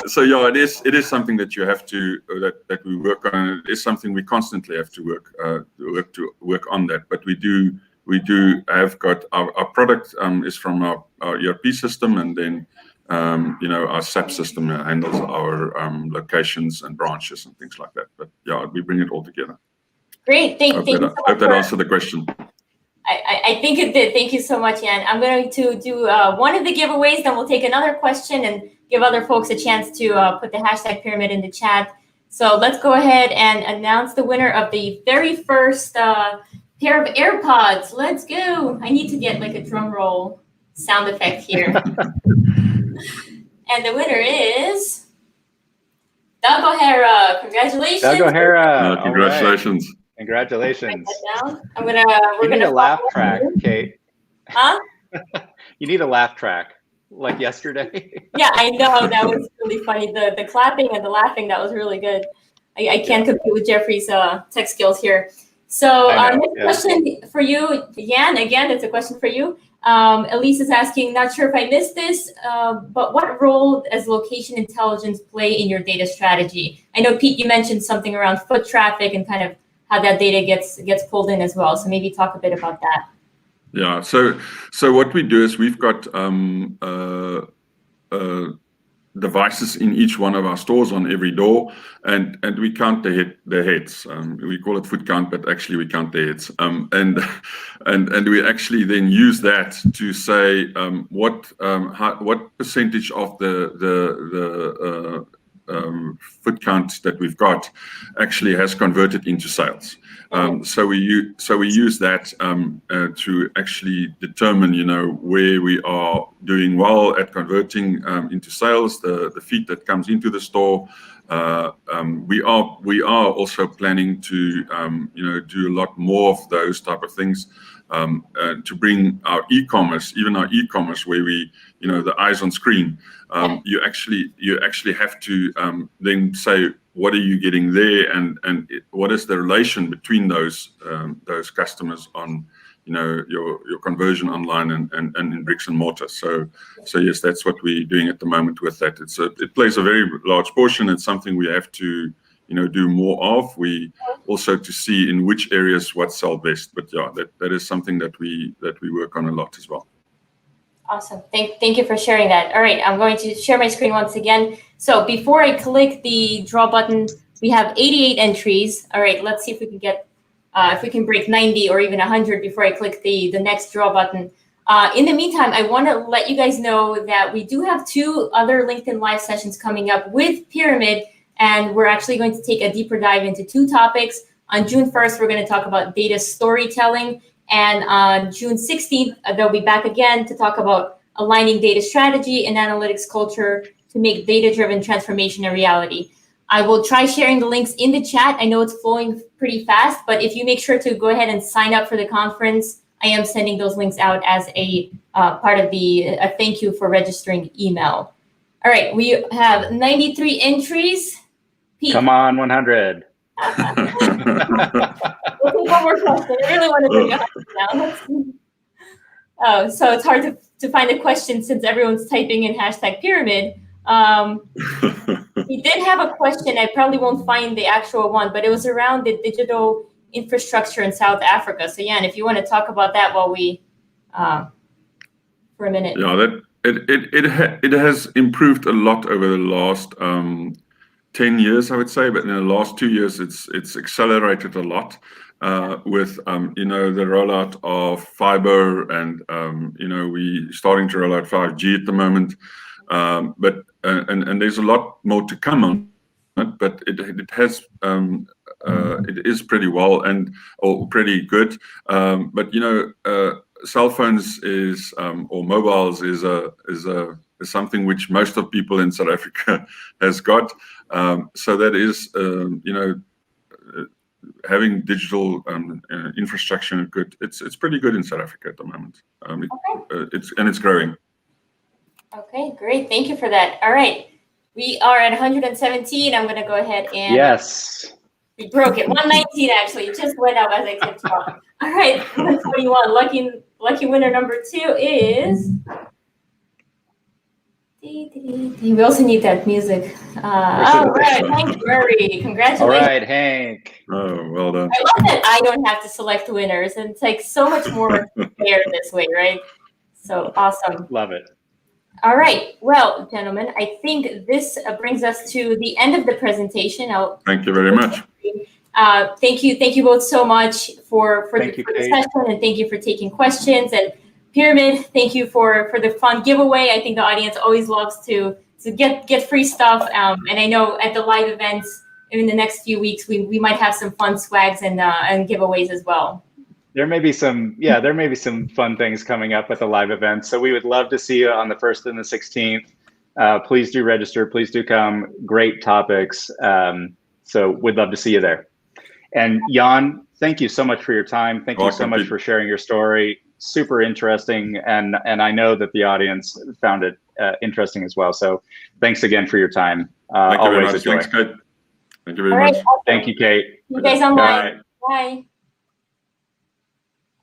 So yeah, it is something that you have to that we work on. It is something we constantly have to work on that. But we do have got our product is from our ERP system, and then our SAP system handles our locations and branches and things like that. But yeah, we bring it all together. Great, thank you so much. I hope that answered the question. I think it did. Thank you so much, Jan. I'm going to do one of the giveaways, then we'll take another question and give other folks a chance to put the hashtag pyramid in the chat. So let's go ahead and announce the winner of the very first pair of AirPods. Let's go. I need to get like a drum roll sound effect here. And the winner is Doug O'Hara. Congratulations. Doug O'Hara. Congratulations. Right. Congratulations. We're gonna need a laugh track, Kate. Huh? You need a laugh track, like yesterday. Yeah, I know, that was really funny. The clapping and the laughing, that was really good. I can't compete with Jeffrey's tech skills here. So next question for you, Jan. Again, it's a question for you. Elise is asking, not sure if I missed this, but what role does location intelligence play in your data strategy? I know, Pete, you mentioned something around foot traffic and kind of how that data gets pulled in as well. So maybe talk a bit about that. Yeah. So what we do is we've got devices in each one of our stores on every door, and we count the heads. We call it foot count, but actually we count the heads. And we actually then use that to say what percentage of the foot count that we've got actually has converted into sales. So we use that to actually determine, where we are doing well at converting into sales, the feet that comes into the store. We are also planning to do a lot more of those type of things, to bring our e-commerce, even our e-commerce, where we, the eyes on screen. You actually have to then say, what are you getting there, and what is the relation between those customers on your conversion online and in bricks and mortar. So yes, that's what we're doing at the moment with that. It plays a very large portion. It's something we have to do more of. We also to see in which areas what sell best. But yeah, that is something that we work on a lot as well. Awesome. Thank you for sharing that. All right, I'm going to share my screen once again. So before I click the draw button, we have 88 entries. All right, let's see if we can get if we can break 90 or even 100 before I click the next draw button. In the meantime, I want to let you guys know that we do have 2 other LinkedIn Live sessions coming up with Pyramid, and we're actually going to take a deeper dive into 2 topics. On June 1st, we're going to talk about data storytelling, and on June 16th, they'll be back again to talk about aligning data strategy and analytics culture to make data-driven transformation a reality. I will try sharing the links in the chat. I know it's flowing pretty fast, but if you make sure to go ahead and sign up for the conference, I am sending those links out as a part of a thank you for registering email. All right, we have 93 entries. Pete. Come on, 100. We'll take one more question. I really want to bring 100 now. Oh, so it's hard to find a question since everyone's typing in #pyramid. He did have a question. I probably won't find the actual one, but it was around the digital infrastructure in South Africa. So, Jan, if you want to talk about that while we, for a minute. Yeah, it has improved a lot over the last 10 years, I would say, but in the last 2 years, it's accelerated a lot with the rollout of fiber, and we starting to roll out 5G at the moment. But there's a lot more to come on it, but it has it is pretty well or pretty good. But cell phones is or mobiles is something which most of people in South Africa has got. So that is having digital infrastructure good. It's pretty good in South Africa at the moment. It's growing. Okay, great. Thank you for that. All right, we are at 117. I'm going to go ahead and yes, we broke it. 119 actually. It just went up as I clicked off. All right, 141. Lucky winner number 2 is. We also need that music. All right, Hank Murray. Congratulations. All right, Hank. Oh, well done. I love that I don't have to select winners, and it's like so much more fair this way, right? So awesome. Love it. All right. Well, gentlemen, I think this brings us to the end of the presentation. Thank you very much. Thank you both so much for the session, and thank you for taking questions. And Pyramid, thank you for the fun giveaway. I think the audience always loves to get free stuff. And I know at the live events in the next few weeks, we might have some fun swags and giveaways as well. There may be some fun things coming up at the live event. So we would love to see you on the 1st and the 16th. Please do register. Please do come. Great topics. So we'd love to see you there. And Jan, thank you so much for your time. Thank you so much for sharing your story. Super interesting. And I know that the audience found it interesting as well. So thanks again for your time. Thank you very much. Thanks, Kate. Thank you very much. Awesome. Thank you, Kate. You guys online. Bye.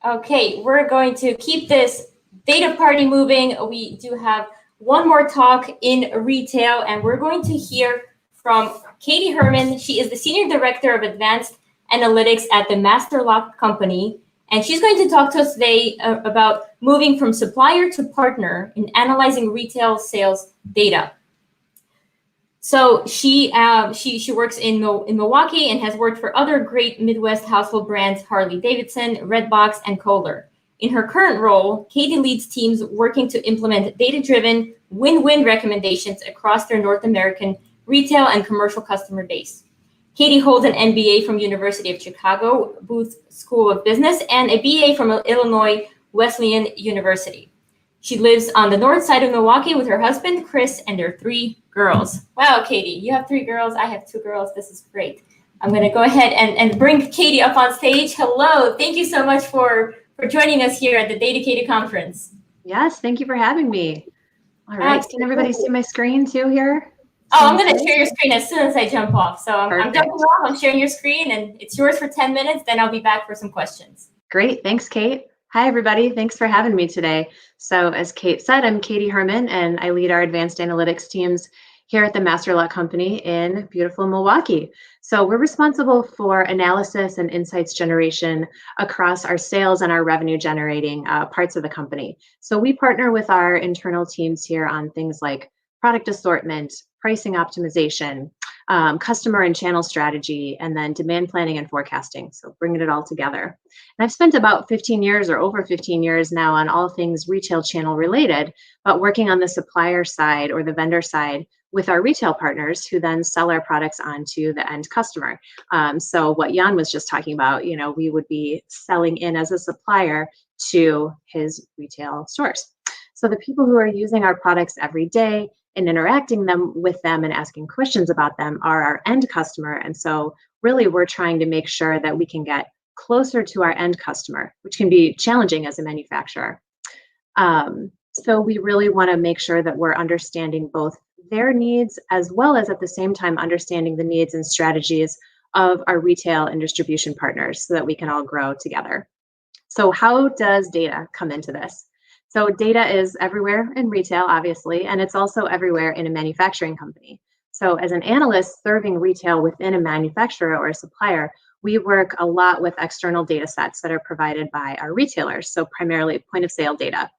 Okay, we're going to keep this data party moving. We do have one more talk in retail, and we're going to hear from Katie Herman. She is the Senior Director of Advanced Analytics at the Master Lock Company, and she's going to talk to us today about moving from supplier to partner in analyzing retail sales data. So she works in Milwaukee and has worked for other great Midwest household brands, Harley-Davidson, Redbox, and Kohler. In her current role, Katie leads teams working to implement data-driven win-win recommendations across their North American retail and commercial customer base. Katie holds an MBA from University of Chicago Booth School of Business and a BA from Illinois Wesleyan University. She lives on the north side of Milwaukee with her husband, Chris, and their 3 girls. Wow, Katie, you have 3 girls. I have 2 girls. This is great. I'm going to go ahead and bring Katie up on stage. Hello. Thank you so much for joining us here at the DATAcated Conference. Yes, thank you for having me. All right, can everybody see my screen too here? Oh, I'm going to share your screen as soon as I jump off. So I'm jumping off, I'm sharing your screen, and it's yours for 10 minutes. Then I'll be back for some questions. Great, thanks, Kate. Hi, everybody. Thanks for having me today. So as Kate said, I'm Katie Herman, and I lead our advanced analytics teams here at the Master Lock Company in beautiful Milwaukee. So we're responsible for analysis and insights generation across our sales and our revenue generating parts of the company. So we partner with our internal teams here on things like product assortment, pricing optimization, customer and channel strategy, and then demand planning and forecasting. So bringing it all together. And I've spent about 15 years or over 15 years now on all things retail channel related, but working on the supplier side or the vendor side with our retail partners who then sell our products onto the end customer. So what Jan was just talking about, you know, we would be selling in as a supplier to his retail stores. So the people who are using our products every day and interacting with them and asking questions about them are our end customer. And so really we're trying to make sure that we can get closer to our end customer, which can be challenging as a manufacturer. So we really want to make sure that we're understanding both their needs as well as at the same time understanding the needs and strategies of our retail and distribution partners so that we can all grow together. So how does data come into this? So data is everywhere in retail, obviously, and it's also everywhere in a manufacturing company. So as an analyst serving retail within a manufacturer or a supplier, we work a lot with external data sets that are provided by our retailers, so primarily point of sale data.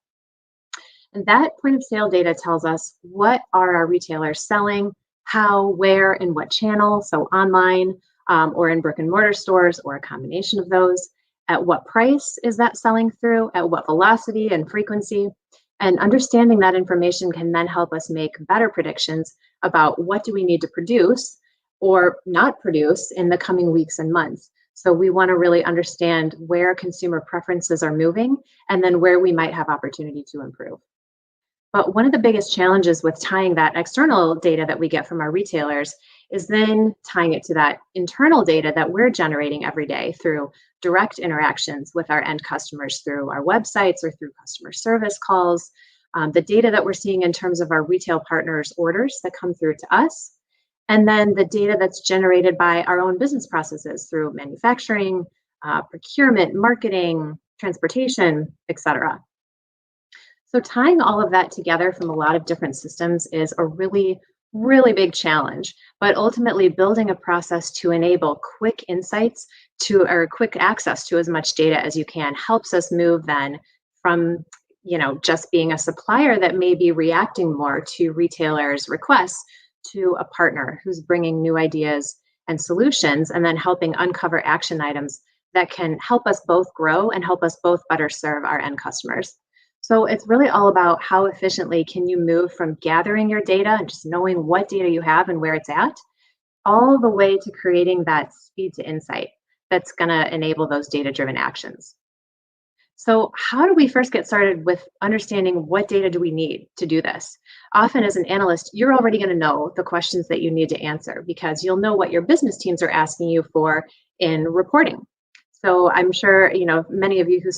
And that point of sale data tells us what are our retailers selling, how, where, in what channel, so online or in brick and mortar stores or a combination of those. At what price is that selling through, at what velocity and frequency, and understanding that information can then help us make better predictions about what do we need to produce or not produce in the coming weeks and months. So we want to really understand where consumer preferences are moving and then where we might have opportunity to improve. But one of the biggest challenges with tying that external data that we get from our retailers is then tying it to that internal data that we're generating every day through direct interactions with our end customers through our websites or through customer service calls, the data that we're seeing in terms of our retail partners' orders that come through to us, and then the data that's generated by our own business processes through manufacturing, procurement, marketing, transportation, etc. So tying all of that together from a lot of different systems is a really big challenge, but ultimately building a process to enable quick insights to or quick access to as much data as you can helps us move then from, you know, just being a supplier that may be reacting more to retailers' requests to a partner who's bringing new ideas and solutions and then helping uncover action items that can help us both grow and help us both better serve our end customers. So it's really all about how efficiently can you move from gathering your data and just knowing what data you have and where it's at, all the way to creating that speed to insight that's going to enable those data-driven actions. So how do we first get started with understanding what data do we need to do this? Often as an analyst, you're already going to know the questions that you need to answer because you'll know what your business teams are asking you for in reporting. So I'm sure, you know, many of you who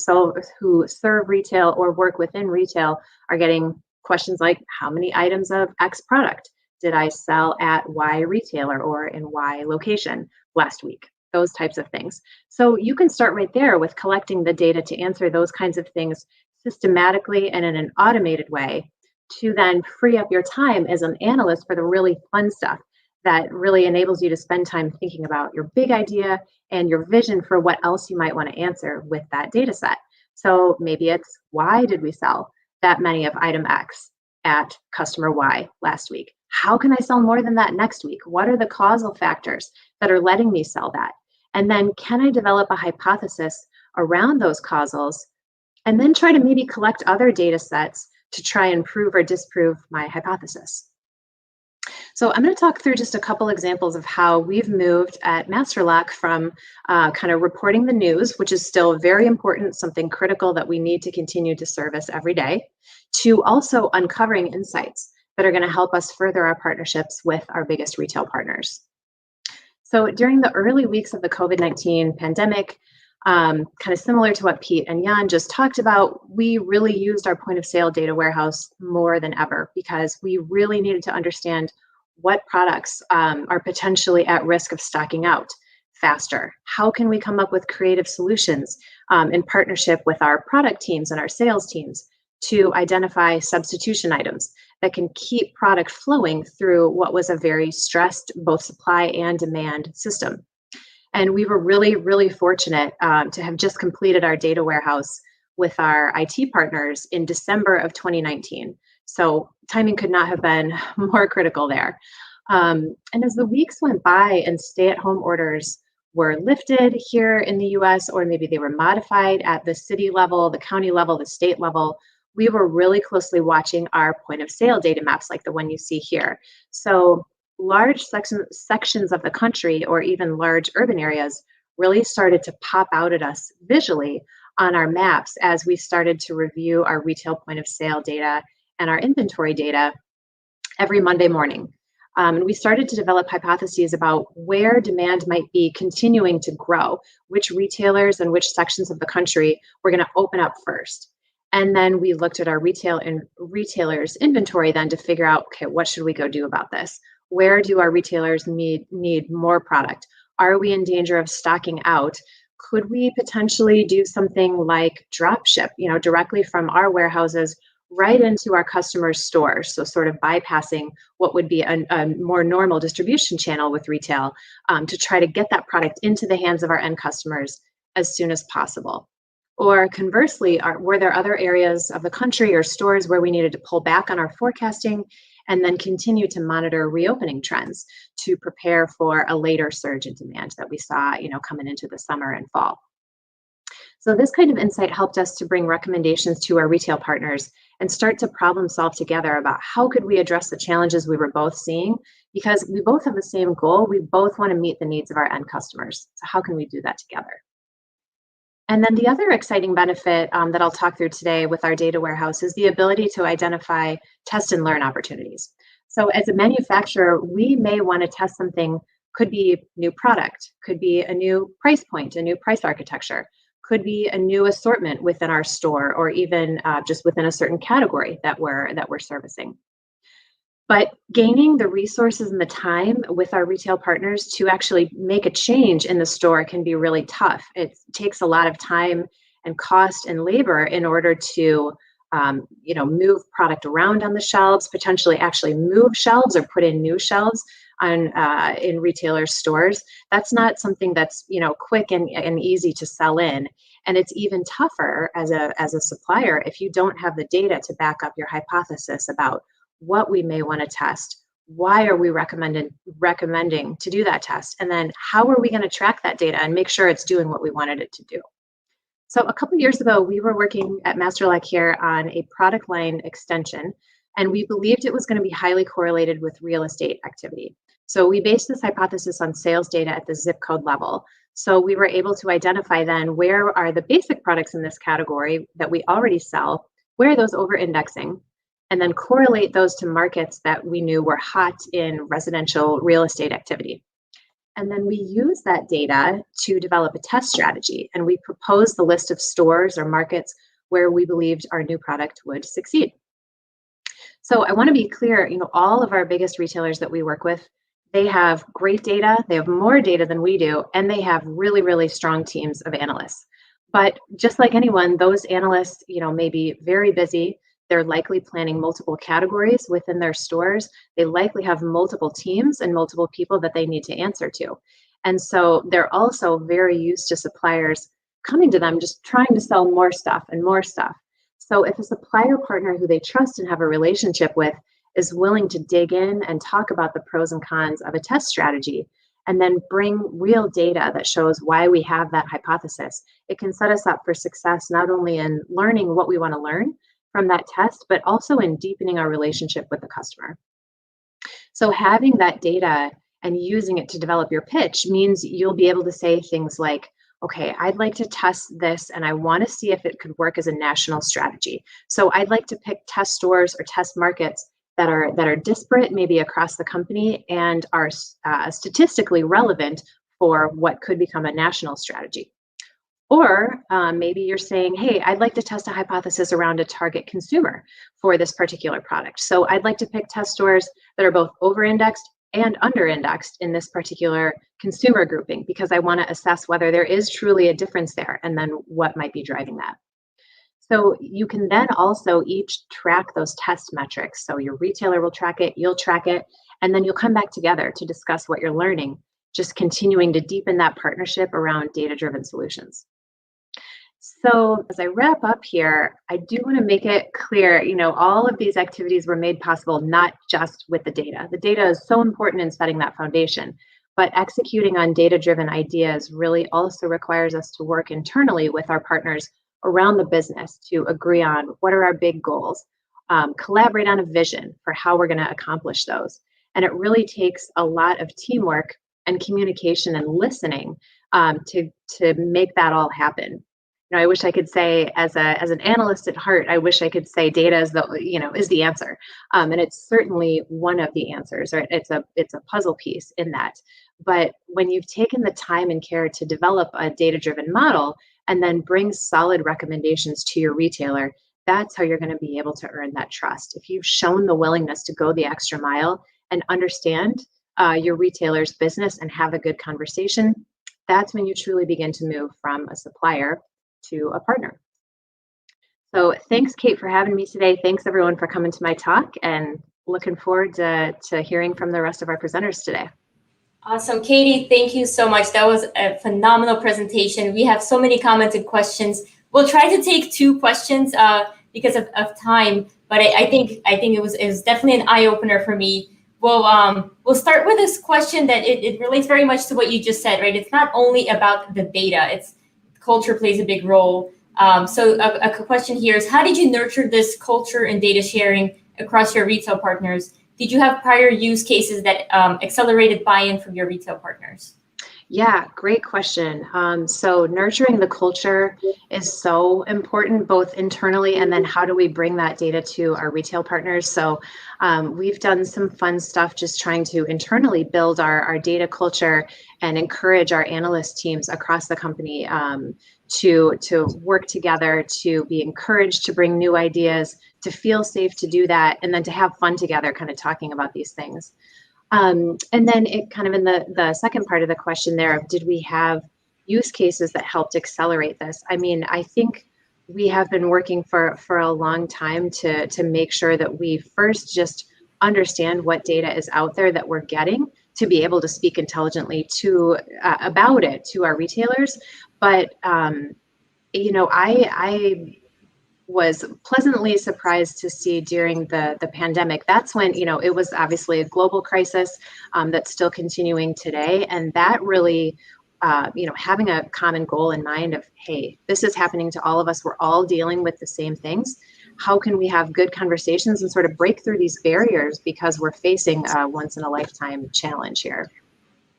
serve retail or work within retail are getting questions like, how many items of X product did I sell at Y retailer or in Y location last week? Those types of things. So you can start right there with collecting the data to answer those kinds of things systematically and in an automated way to then free up your time as an analyst for the really fun stuff that really enables you to spend time thinking about your big idea and your vision for what else you might want to answer with that data set. So maybe it's, why did we sell that many of item X at customer Y last week? How can I sell more than that next week? What are the causal factors that are letting me sell that? And then can I develop a hypothesis around those causals and then try to maybe collect other data sets to try and prove or disprove my hypothesis? So I'm going to talk through just a couple examples of how we've moved at MasterLock from kind of reporting the news, which is still very important, something critical that we need to continue to service every day, to also uncovering insights that are going to help us further our partnerships with our biggest retail partners. So during the early weeks of the COVID-19 pandemic, kind of similar to what Pete and Jan just talked about, we really used our point of sale data warehouse more than ever because we really needed to understand what products are potentially at risk of stocking out faster. How can we come up with creative solutions in partnership with our product teams and our sales teams to identify substitution items that can keep product flowing through what was a very stressed both supply and demand system. And we were really, really fortunate to have just completed our data warehouse with our IT partners in December of 2019. So timing could not have been more critical there. And as the weeks went by and stay-at-home orders were lifted here in the US, or maybe they were modified at the city level, the county level, the state level, we were really closely watching our point of sale data maps like the one you see here. So large sections of the country or even large urban areas really started to pop out at us visually on our maps as we started to review our retail point of sale data and our inventory data every Monday morning. And we started to develop hypotheses about where demand might be continuing to grow, which retailers and which sections of the country were going to open up first. And then we looked at our retailers' inventory then to figure out, okay, what should we go do about this? Where do our retailers need more product? Are we in danger of stocking out? Could we potentially do something like drop ship, directly from our warehouses right into our customers' stores? So sort of bypassing what would be a more normal distribution channel with retail to try to get that product into the hands of our end customers as soon as possible. Or conversely, were there other areas of the country or stores where we needed to pull back on our forecasting and then continue to monitor reopening trends to prepare for a later surge in demand that we saw, coming into the summer and fall? So this kind of insight helped us to bring recommendations to our retail partners and start to problem solve together about how could we address the challenges we were both seeing, because we both have the same goal. We both want to meet the needs of our end customers. So how can we do that together? And then the other exciting benefit that I'll talk through today with our data warehouse is the ability to identify test and learn opportunities. So as a manufacturer, we may want to test something, could be new product, could be a new price point, a new price architecture, could be a new assortment within our store, or even just within a certain category that we're servicing. But gaining the resources and the time with our retail partners to actually make a change in the store can be really tough. It takes a lot of time and cost and labor in order to move product around on the shelves, potentially actually move shelves or put in new shelves in retailer stores. That's not something that's quick and easy to sell in. And it's even tougher as a supplier if you don't have the data to back up your hypothesis about what we may want to test. Why are we recommending to do that test? And then how are we going to track that data and make sure it's doing what we wanted it to do? So a couple of years ago, we were working at MasterLock here on a product line extension, and we believed it was going to be highly correlated with real estate activity. So we based this hypothesis on sales data at the zip code level. So we were able to identify then where are the basic products in this category that we already sell, where are those over-indexing, and then correlate those to markets that we knew were hot in residential real estate activity. And then we use that data to develop a test strategy, and we proposed the list of stores or markets where we believed our new product would succeed. So I want to be clear, all of our biggest retailers that we work with, they have great data, they have more data than we do, and they have really, really strong teams of analysts. But just like anyone, those analysts, may be very busy. They're likely planning multiple categories within their stores. They likely have multiple teams and multiple people that they need to answer to. And so they're also very used to suppliers coming to them just trying to sell more stuff and more stuff. So if a supplier partner who they trust and have a relationship with is willing to dig in and talk about the pros and cons of a test strategy, and then bring real data that shows why we have that hypothesis, it can set us up for success, not only in learning what we want to learn from that test, but also in deepening our relationship with the customer. So having that data and using it to develop your pitch means you'll be able to say things like, okay, I'd like to test this and I want to see if it could work as a national strategy. So I'd like to pick test stores or test markets that are disparate, maybe across the company, and are statistically relevant for what could become a national strategy. Or maybe you're saying, hey, I'd like to test a hypothesis around a target consumer for this particular product. So I'd like to pick test stores that are both over-indexed and under-indexed in this particular consumer grouping, because I want to assess whether there is truly a difference there and then what might be driving that. So you can then also each track those test metrics. So your retailer will track it, you'll track it, and then you'll come back together to discuss what you're learning, just continuing to deepen that partnership around data-driven solutions. So as I wrap up here, I do want to make it clear, all of these activities were made possible not just with the data. The data is so important in setting that foundation, but executing on data-driven ideas really also requires us to work internally with our partners around the business to agree on what are our big goals, collaborate on a vision for how we're going to accomplish those. And it really takes a lot of teamwork and communication and listening to make that all happen. I wish I could say, as an analyst at heart, I wish I could say data is the answer, and it's certainly one of the answers, or it's a puzzle piece in that. But when you've taken the time and care to develop a data-driven model and then bring solid recommendations to your retailer, that's how you're going to be able to earn that trust. If you've shown the willingness to go the extra mile and understand your retailer's business and have a good conversation, that's when you truly begin to move from a supplier to a partner. So thanks, Kate, for having me today. Thanks, everyone, for coming to my talk, and looking forward to hearing from the rest of our presenters today. Awesome. Katie, thank you so much. That was a phenomenal presentation. We have so many comments and questions. We'll try to take 2 questions because of time, but I think it was definitely an eye-opener for me. We'll start with this question that it relates very much to what you just said, right? It's not only about the data, it's culture plays a big role. So a question here is, how did you nurture this culture and data sharing across your retail partners? Did you have prior use cases that accelerated buy-in from your retail partners? Yeah, great question. So nurturing the culture is so important, both internally and then how do we bring that data to our retail partners? So we've done some fun stuff just trying to internally build our data culture and encourage our analyst teams across the company to work together, to be encouraged to bring new ideas, to feel safe to do that, and then to have fun together kind of talking about these things. And then it kind of in the second part of the question there of, did we have use cases that helped accelerate this? I mean, I think we have been working for a long time to make sure that we first just understand what data is out there that we're getting to be able to speak intelligently about it to our retailers. But, I was pleasantly surprised to see during the pandemic. That's when, it was obviously a global crisis that's still continuing today. And that really, having a common goal in mind of, hey, this is happening to all of us. We're all dealing with the same things. How can we have good conversations and sort of break through these barriers, because we're facing a once in a lifetime challenge here.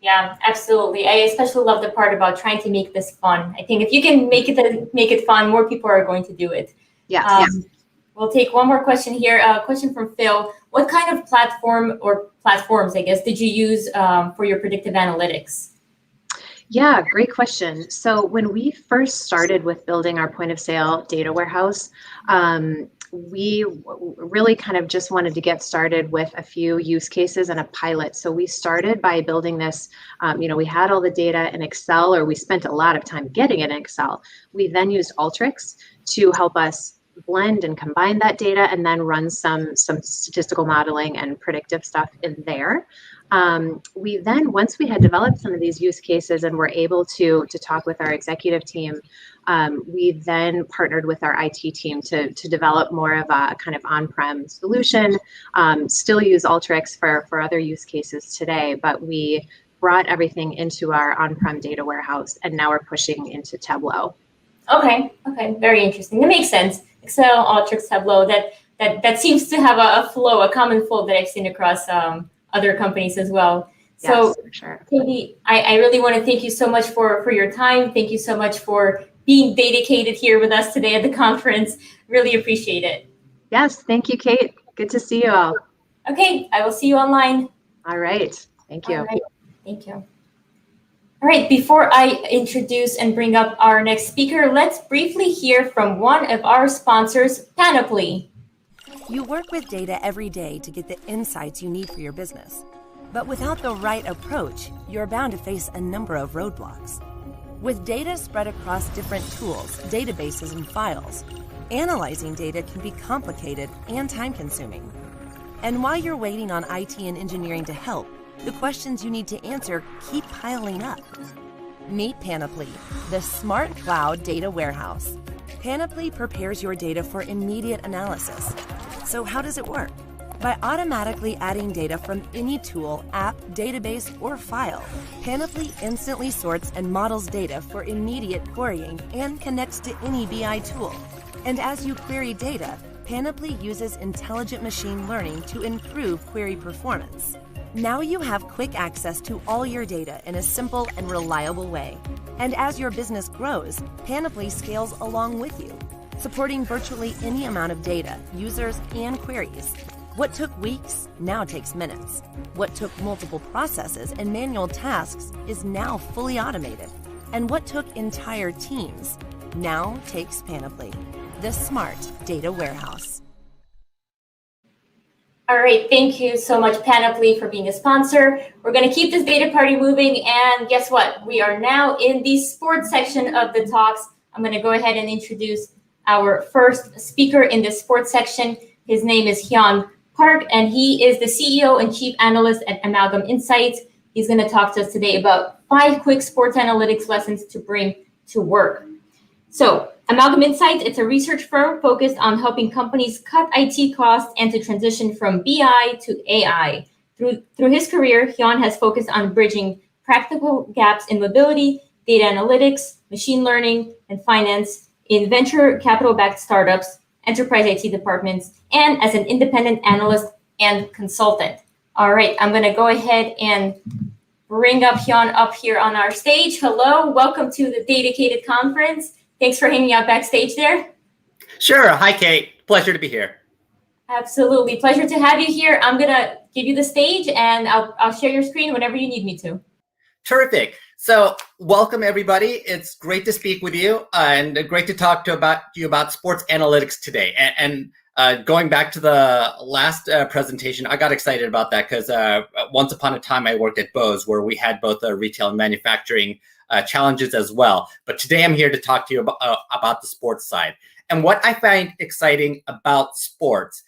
Yeah, absolutely. I especially love the part about trying to make this fun. I think if you can make it fun, more people are going to do it. Yeah. We'll take one more question here. A question from Phil. What kind of platform or platforms, I guess, did you use for your predictive analytics? Yeah, great question. So when we first started with building our point of sale data warehouse, we really kind of just wanted to get started with a few use cases and a pilot. So we started by building this, we had all the data in Excel, or we spent a lot of time getting it in Excel. We then used Alteryx to help us blend and combine that data and then run some statistical modeling and predictive stuff in there. We then, once we had developed some of these use cases and were able to talk with our executive team, we then partnered with our IT team to develop more of a kind of on-prem solution, still use Alteryx for other use cases today, but we brought everything into our on-prem data warehouse, and now we're pushing into Tableau. Okay, very interesting. That makes sense. Excel, Alteryx, Tableau, that seems to have a common flow that I've seen across other companies as well. So, Yes, for sure. Katie, I really want to thank you so much for your time. Thank you so much for being DATAcated here with us today at the conference. Really appreciate it. Yes, thank you, Kate. Good to see you all. Okay, I will see you online. All right. Thank you. All right, thank you. All right, before I introduce and bring up our next speaker, let's briefly hear from one of our sponsors, Panoply. You work with data every day to get the insights you need for your business. But without the right approach, you're bound to face a number of roadblocks. With data spread across different tools, databases, and files, analyzing data can be complicated and time-consuming. And while you're waiting on IT and engineering to help, the questions you need to answer keep piling up. Meet Panoply, the smart cloud data warehouse. Panoply prepares your data for immediate analysis. So how does it work? By automatically adding data from any tool, app, database, or file, Panoply instantly sorts and models data for immediate querying and connects to any BI tool. And as you query data, Panoply uses intelligent machine learning to improve query performance. Now you have quick access to all your data in a simple and reliable way. And as your business grows, Panoply scales along with you, supporting virtually any amount of data, users, and queries. What took weeks now takes minutes. What took multiple processes and manual tasks is now fully automated. And what took entire teams now takes Panoply, the smart data warehouse. All right, thank you so much, Panoply, for being a sponsor. We're going to keep this data party moving, and guess what? We are now in the sports section of the talks. I'm going to go ahead and introduce our first speaker in the sports section. His name is Hyun Park, and he is the CEO and Chief Analyst at Amalgam Insights. He's going to talk to us today about 5 quick sports analytics lessons to bring to work. So, Amalgam Insights, it's a research firm focused on helping companies cut IT costs and to transition from BI to AI. Through his career, Hyun has focused on bridging practical gaps in mobility, data analytics, machine learning, and finance in venture capital-backed startups, enterprise IT departments, and as an independent analyst and consultant. All right, I'm going to go ahead and bring up Hyun up here on our stage. Hello, welcome to the DATAcated Conference. Thanks for hanging out backstage there. Sure. Hi, Kate. Pleasure to be here. Absolutely. Pleasure to have you here. I'm going to give you the stage, and I'll share your screen whenever you need me to. Terrific. So welcome, everybody. It's great to speak with you and great to talk to you about sports analytics today. And going back to the last presentation, I got excited about that because once upon a time, I worked at Bose, where we had both retail and manufacturing challenges as well. But today I'm here to talk to you about the sports side. And what I find exciting about sports,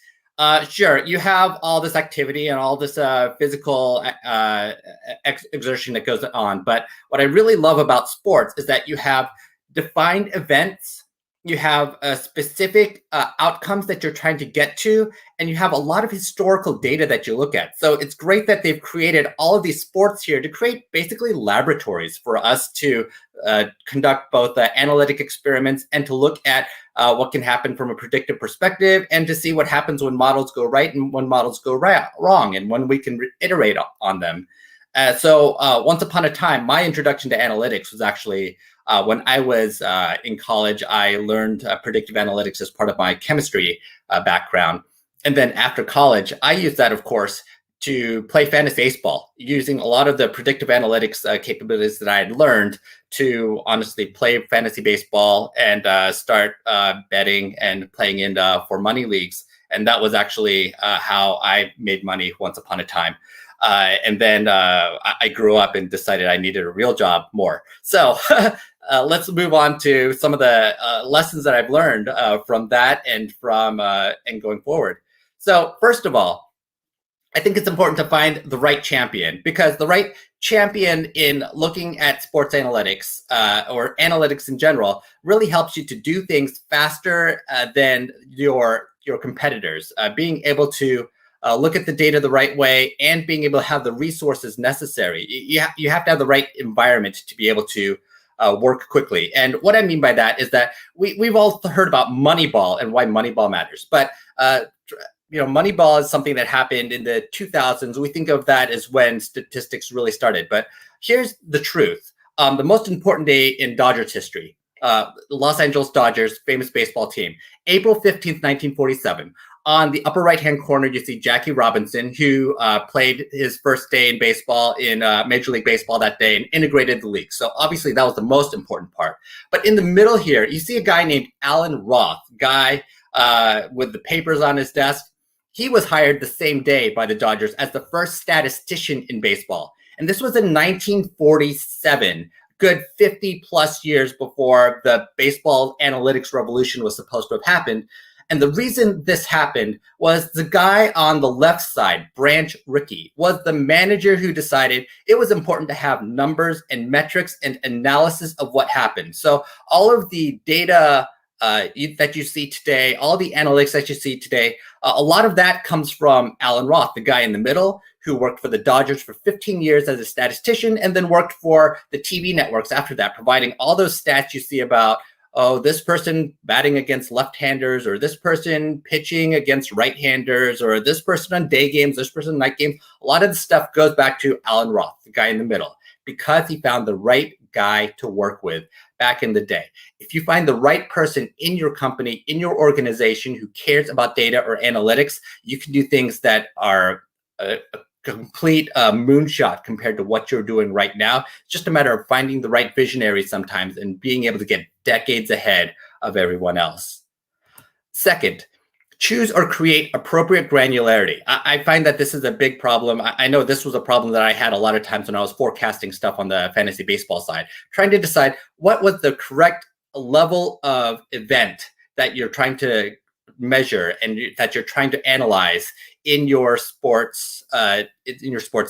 sure, you have all this activity and all this physical exertion that goes on. But what I really love about sports is that you have defined events, you have specific outcomes that you're trying to get to, and you have a lot of historical data that you look at. So it's great that they've created all of these sports here to create basically laboratories for us to conduct both analytic experiments and to look at what can happen from a predictive perspective and to see what happens when models go right and when models go wrong and when we can iterate on them. So once upon a time, my introduction to analytics was actually when I was in college. I learned predictive analytics as part of my chemistry background. And then after college, I used that, of course, to play fantasy baseball, using a lot of the predictive analytics capabilities that I had learned to honestly play fantasy baseball and start betting and playing in for money leagues. And that was actually how I made money once upon a time. And then I grew up and decided I needed a real job more. So let's move on to some of the lessons that I've learned from that and from and going forward. So first of all, I think it's important to find the right champion, because the right champion in looking at sports analytics or analytics in general really helps you to do things faster than your competitors. Being able to look at the data the right way and being able to have the resources necessary. You have to have the right environment to be able to work quickly. And what I mean by that is that we've all heard about Moneyball and why Moneyball matters. But Moneyball is something that happened in the 2000s. We think of that as when statistics really started. But here's the truth. The most important day in Dodgers history, the Los Angeles Dodgers, famous baseball team, April 15th, 1947. On the upper right-hand corner, you see Jackie Robinson, who played his first day in baseball in Major League Baseball that day and integrated the league. So obviously that was the most important part. But in the middle here, you see a guy named Alan Roth, guy with the papers on his desk. He was hired the same day by the Dodgers as the first statistician in baseball. And this was in 1947, good 50 plus years before the baseball analytics revolution was supposed to have happened. And the reason this happened was the guy on the left side, Branch Rickey, was the manager who decided it was important to have numbers and metrics and analysis of what happened. So all of the data that you see today, all the analytics that you see today, a lot of that comes from Alan Roth, the guy in the middle, who worked for the Dodgers for 15 years as a statistician and then worked for the TV networks after that, providing all those stats you see about, oh, this person batting against left-handers, or this person pitching against right-handers, or this person on day games, this person on night games. A lot of the stuff goes back to Alan Roth, the guy in the middle, because he found the right guy to work with back in the day. If you find the right person in your company, in your organization who cares about data or analytics, you can do things that are a complete moonshot compared to what you're doing right now. It's just a matter of finding the right visionary sometimes and being able to get decades ahead of everyone else. Second, choose or create appropriate granularity. I find that this is a big problem. I know this was a problem that I had a lot of times when I was forecasting stuff on the fantasy baseball side, trying to decide what was the correct level of event that you're trying to measure and that you're trying to analyze in your sports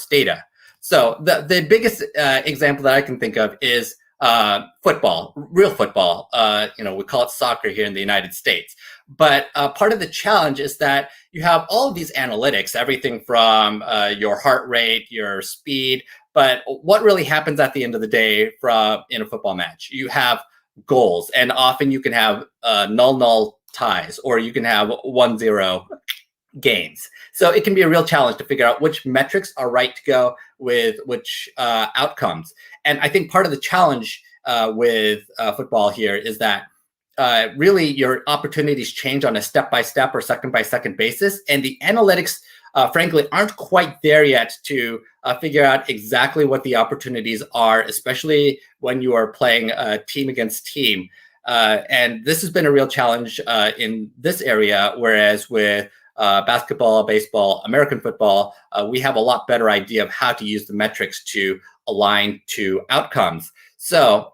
data. So the biggest example that I can think of is football, real football. We call it soccer here in the United States. But part of the challenge is that you have all of these analytics, everything from your heart rate, your speed. But what really happens at the end of the day in a football match? You have goals, and often you can have null ties, or you can have 1-0 games. So it can be a real challenge to figure out which metrics are right to go with which outcomes. And I think part of the challenge with football here is that really your opportunities change on a step-by-step or second-by-second basis. And the analytics, frankly, aren't quite there yet to figure out exactly what the opportunities are, especially when you are playing team against team. And this has been a real challenge in this area, whereas with basketball, baseball, American football, we have a lot better idea of how to use the metrics to align to outcomes. So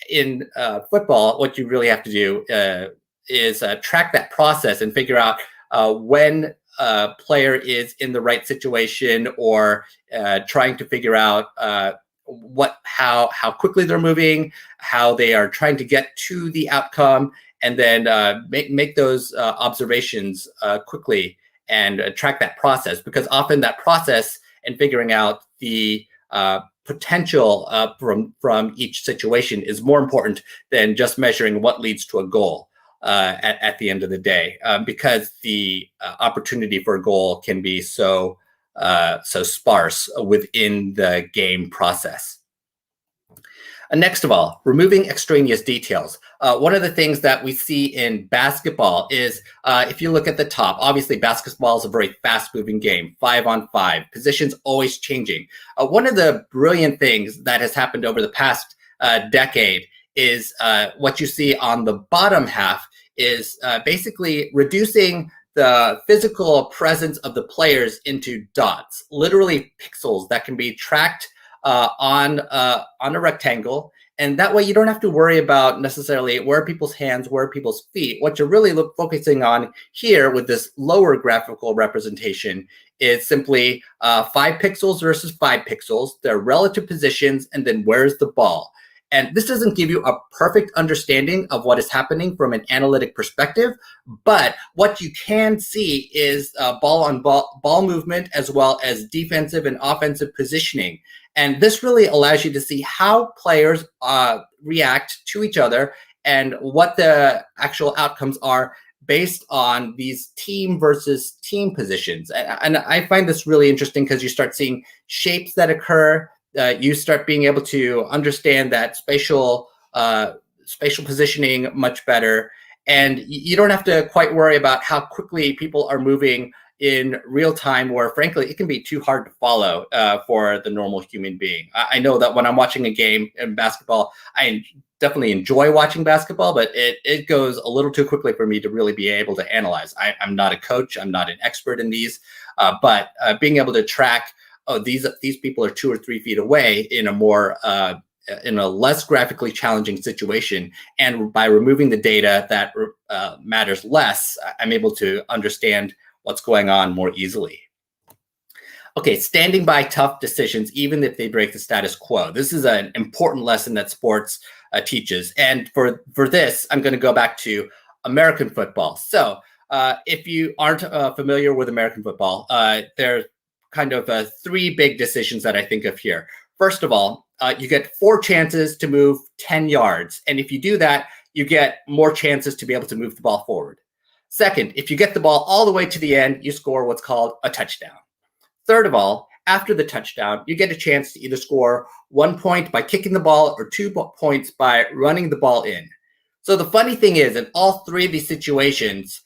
in football, what you really have to do is track that process and figure out when a player is in the right situation, or trying to figure out how quickly they're moving, how they are trying to get to the outcome, and then make those observations quickly and track that process, because often that process and figuring out the potential from each situation is more important than just measuring what leads to a goal at the end of the day, because the opportunity for a goal can be so sparse within the game process. Next of all, removing extraneous details. One of the things that we see in basketball is, if you look at the top, obviously basketball is a very fast-moving game, 5-on-5, positions always changing. One of the brilliant things that has happened over the past decade is what you see on the bottom half is basically reducing the physical presence of the players into dots, literally pixels that can be tracked on a rectangle. And that way you don't have to worry about necessarily where are people's hands, where are people's feet. What you're really focusing on here with this lower graphical representation is simply 5 pixels versus 5 pixels, their relative positions, and then where's the ball. And this doesn't give you a perfect understanding of what is happening from an analytic perspective, but what you can see is ball movement, as well as defensive and offensive positioning. And this really allows you to see how players react to each other and what the actual outcomes are based on these team versus team positions. And I find this really interesting because you start seeing shapes that occur. You start being able to understand that spatial positioning much better. And you don't have to quite worry about how quickly people are moving in real time, where frankly, it can be too hard to follow for the normal human being. I know that when I'm watching a game in basketball, I definitely enjoy watching basketball, but it goes a little too quickly for me to really be able to analyze. I'm not a coach. I'm not an expert in these, but being able to track, oh, these people are 2 or 3 feet away in a more in a less graphically challenging situation, and by removing the data that matters less, I'm able to understand what's going on more easily. Okay, standing by tough decisions, even if they break the status quo. This is an important lesson that sports teaches. And for this, I'm going to go back to American football. So if you aren't familiar with American football, there are kind of 3 big decisions that I think of here. First of all, you get 4 chances to move 10 yards. And if you do that, you get more chances to be able to move the ball forward. Second, if you get the ball all the way to the end, you score what's called a touchdown. Third of all, after the touchdown, you get a chance to either score 1 point by kicking the ball or 2 points by running the ball in. So the funny thing is, in all 3 of these situations,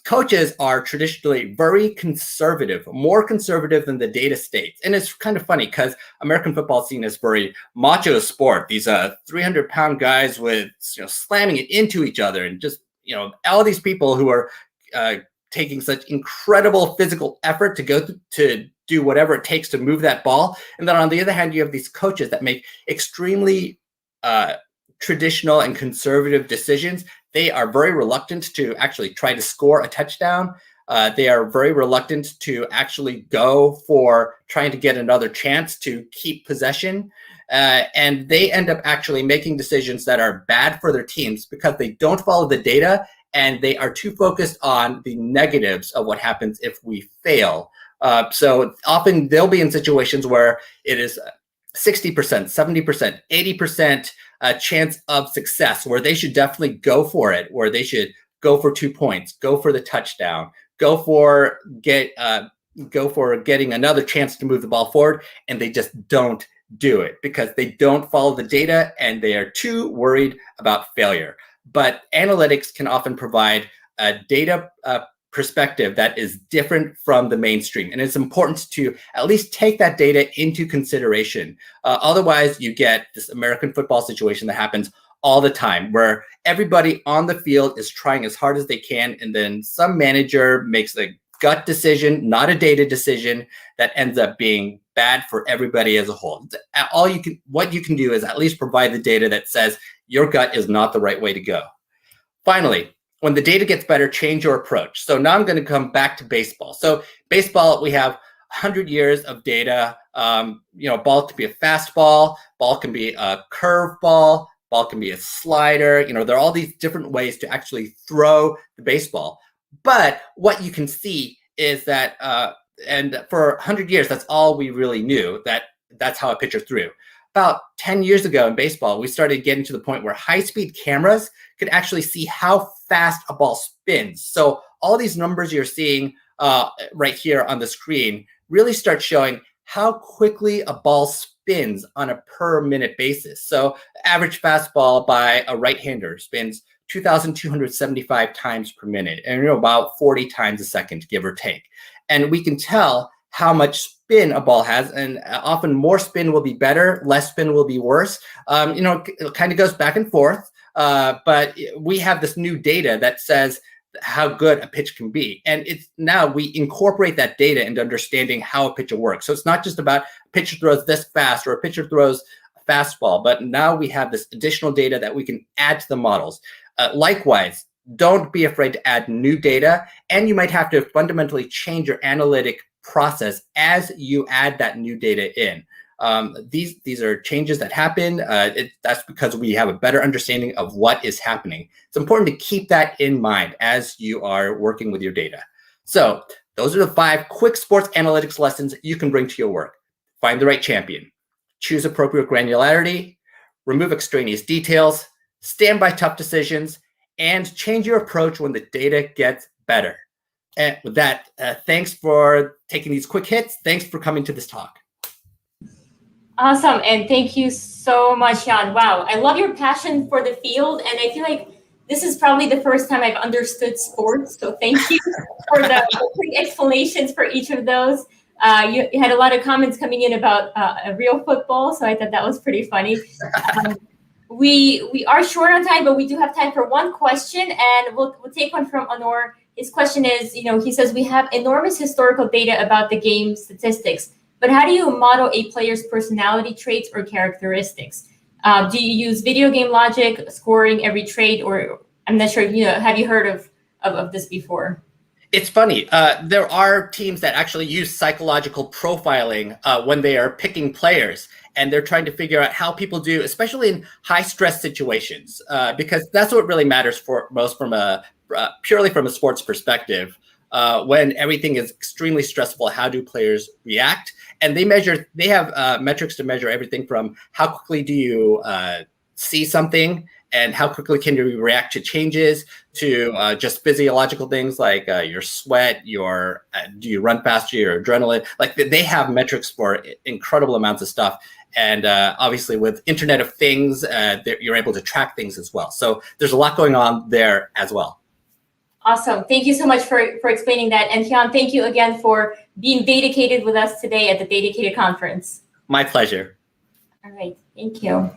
coaches are traditionally very conservative, more conservative than the data states. And it's kind of funny because American football is seen as very macho sport. These 300-pound guys with slamming it into each other, and just all these people who are taking such incredible physical effort to go to do whatever it takes to move that ball. And then on the other hand, you have these coaches that make extremely traditional and conservative decisions. They are very reluctant to actually try to score a touchdown. They are very reluctant to actually go for trying to get another chance to keep possession. And they end up actually making decisions that are bad for their teams because they don't follow the data and they are too focused on the negatives of what happens if we fail. So often they'll be in situations where it is 60%, 70%, 80% chance of success, where they should definitely go for it, where they should go for 2 points, go for the touchdown, go for getting another chance to move the ball forward, and they just don't do it because they don't follow the data and they are too worried about failure. But analytics can often provide a data perspective that is different from the mainstream. And it's important to at least take that data into consideration. Otherwise, you get this American football situation that happens all the time, where everybody on the field is trying as hard as they can, and then some manager makes a gut decision, not a data decision, that ends up being bad for everybody as a whole. What you can do is at least provide the data that says your gut is not the right way to go. Finally, when the data gets better, change your approach. So now I'm going to come back to baseball. So baseball, we have 100 years of data. Ball can be a fastball, ball can be a curveball, ball can be a slider. There are all these different ways to actually throw the baseball. But what you can see is that, and for 100 years, that's all we really knew, that's how a pitcher threw. About 10 years ago in baseball, we started getting to the point where high-speed cameras could actually see how fast a ball spins. So all these numbers you're seeing right here on the screen really start showing how quickly a ball spins on a per minute basis. So average fastball by a right-hander spins 2,275 times per minute, and about 40 times a second, give or take. And we can tell how much spin a ball has, and often more spin will be better, less spin will be worse. It kind of goes back and forth, but we have this new data that says how good a pitch can be. And it's now we incorporate that data into understanding how a pitcher works. So it's not just about a pitcher throws this fast or a pitcher throws a fastball, but now we have this additional data that we can add to the models. Likewise, don't be afraid to add new data, and you might have to fundamentally change your analytic process as you add that new data in. These are changes that happen. That's because we have a better understanding of what is happening. It's important to keep that in mind as you are working with your data. So those are the 5 quick sports analytics lessons you can bring to your work. Find the right champion, choose appropriate granularity, remove extraneous details, stand by tough decisions, and change your approach when the data gets better. And with that, thanks for taking these quick hits. Thanks for coming to this talk. Awesome, and thank you so much, Jan. Wow, I love your passion for the field, and I feel like this is probably the first time I've understood sports, so thank you for the quick explanations for each of those. You had a lot of comments coming in about real football, so I thought that was pretty funny. We are short on time, but we do have time for one question, and we'll take one from Honor. His question is, he says, we have enormous historical data about the game statistics, but how do you model a player's personality traits or characteristics? Do you use video game logic, scoring every trait, or I'm not sure, have you heard of this before? It's funny. There are teams that actually use psychological profiling when they are picking players, and they're trying to figure out how people do, especially in high stress situations, because that's what really matters for most from purely from a sports perspective. When everything is extremely stressful, how do players react? And they have metrics to measure everything from how quickly do you see something and how quickly can you react to changes, to just physiological things like your sweat, do you run faster, your adrenaline. Like they have metrics for incredible amounts of stuff. And obviously with Internet of Things, you're able to track things as well. So there's a lot going on there as well. Awesome. Thank you so much for explaining that. And Hyun, thank you again for being DATAcated with us today at the DATAcated Conference. My pleasure. All right. Thank you.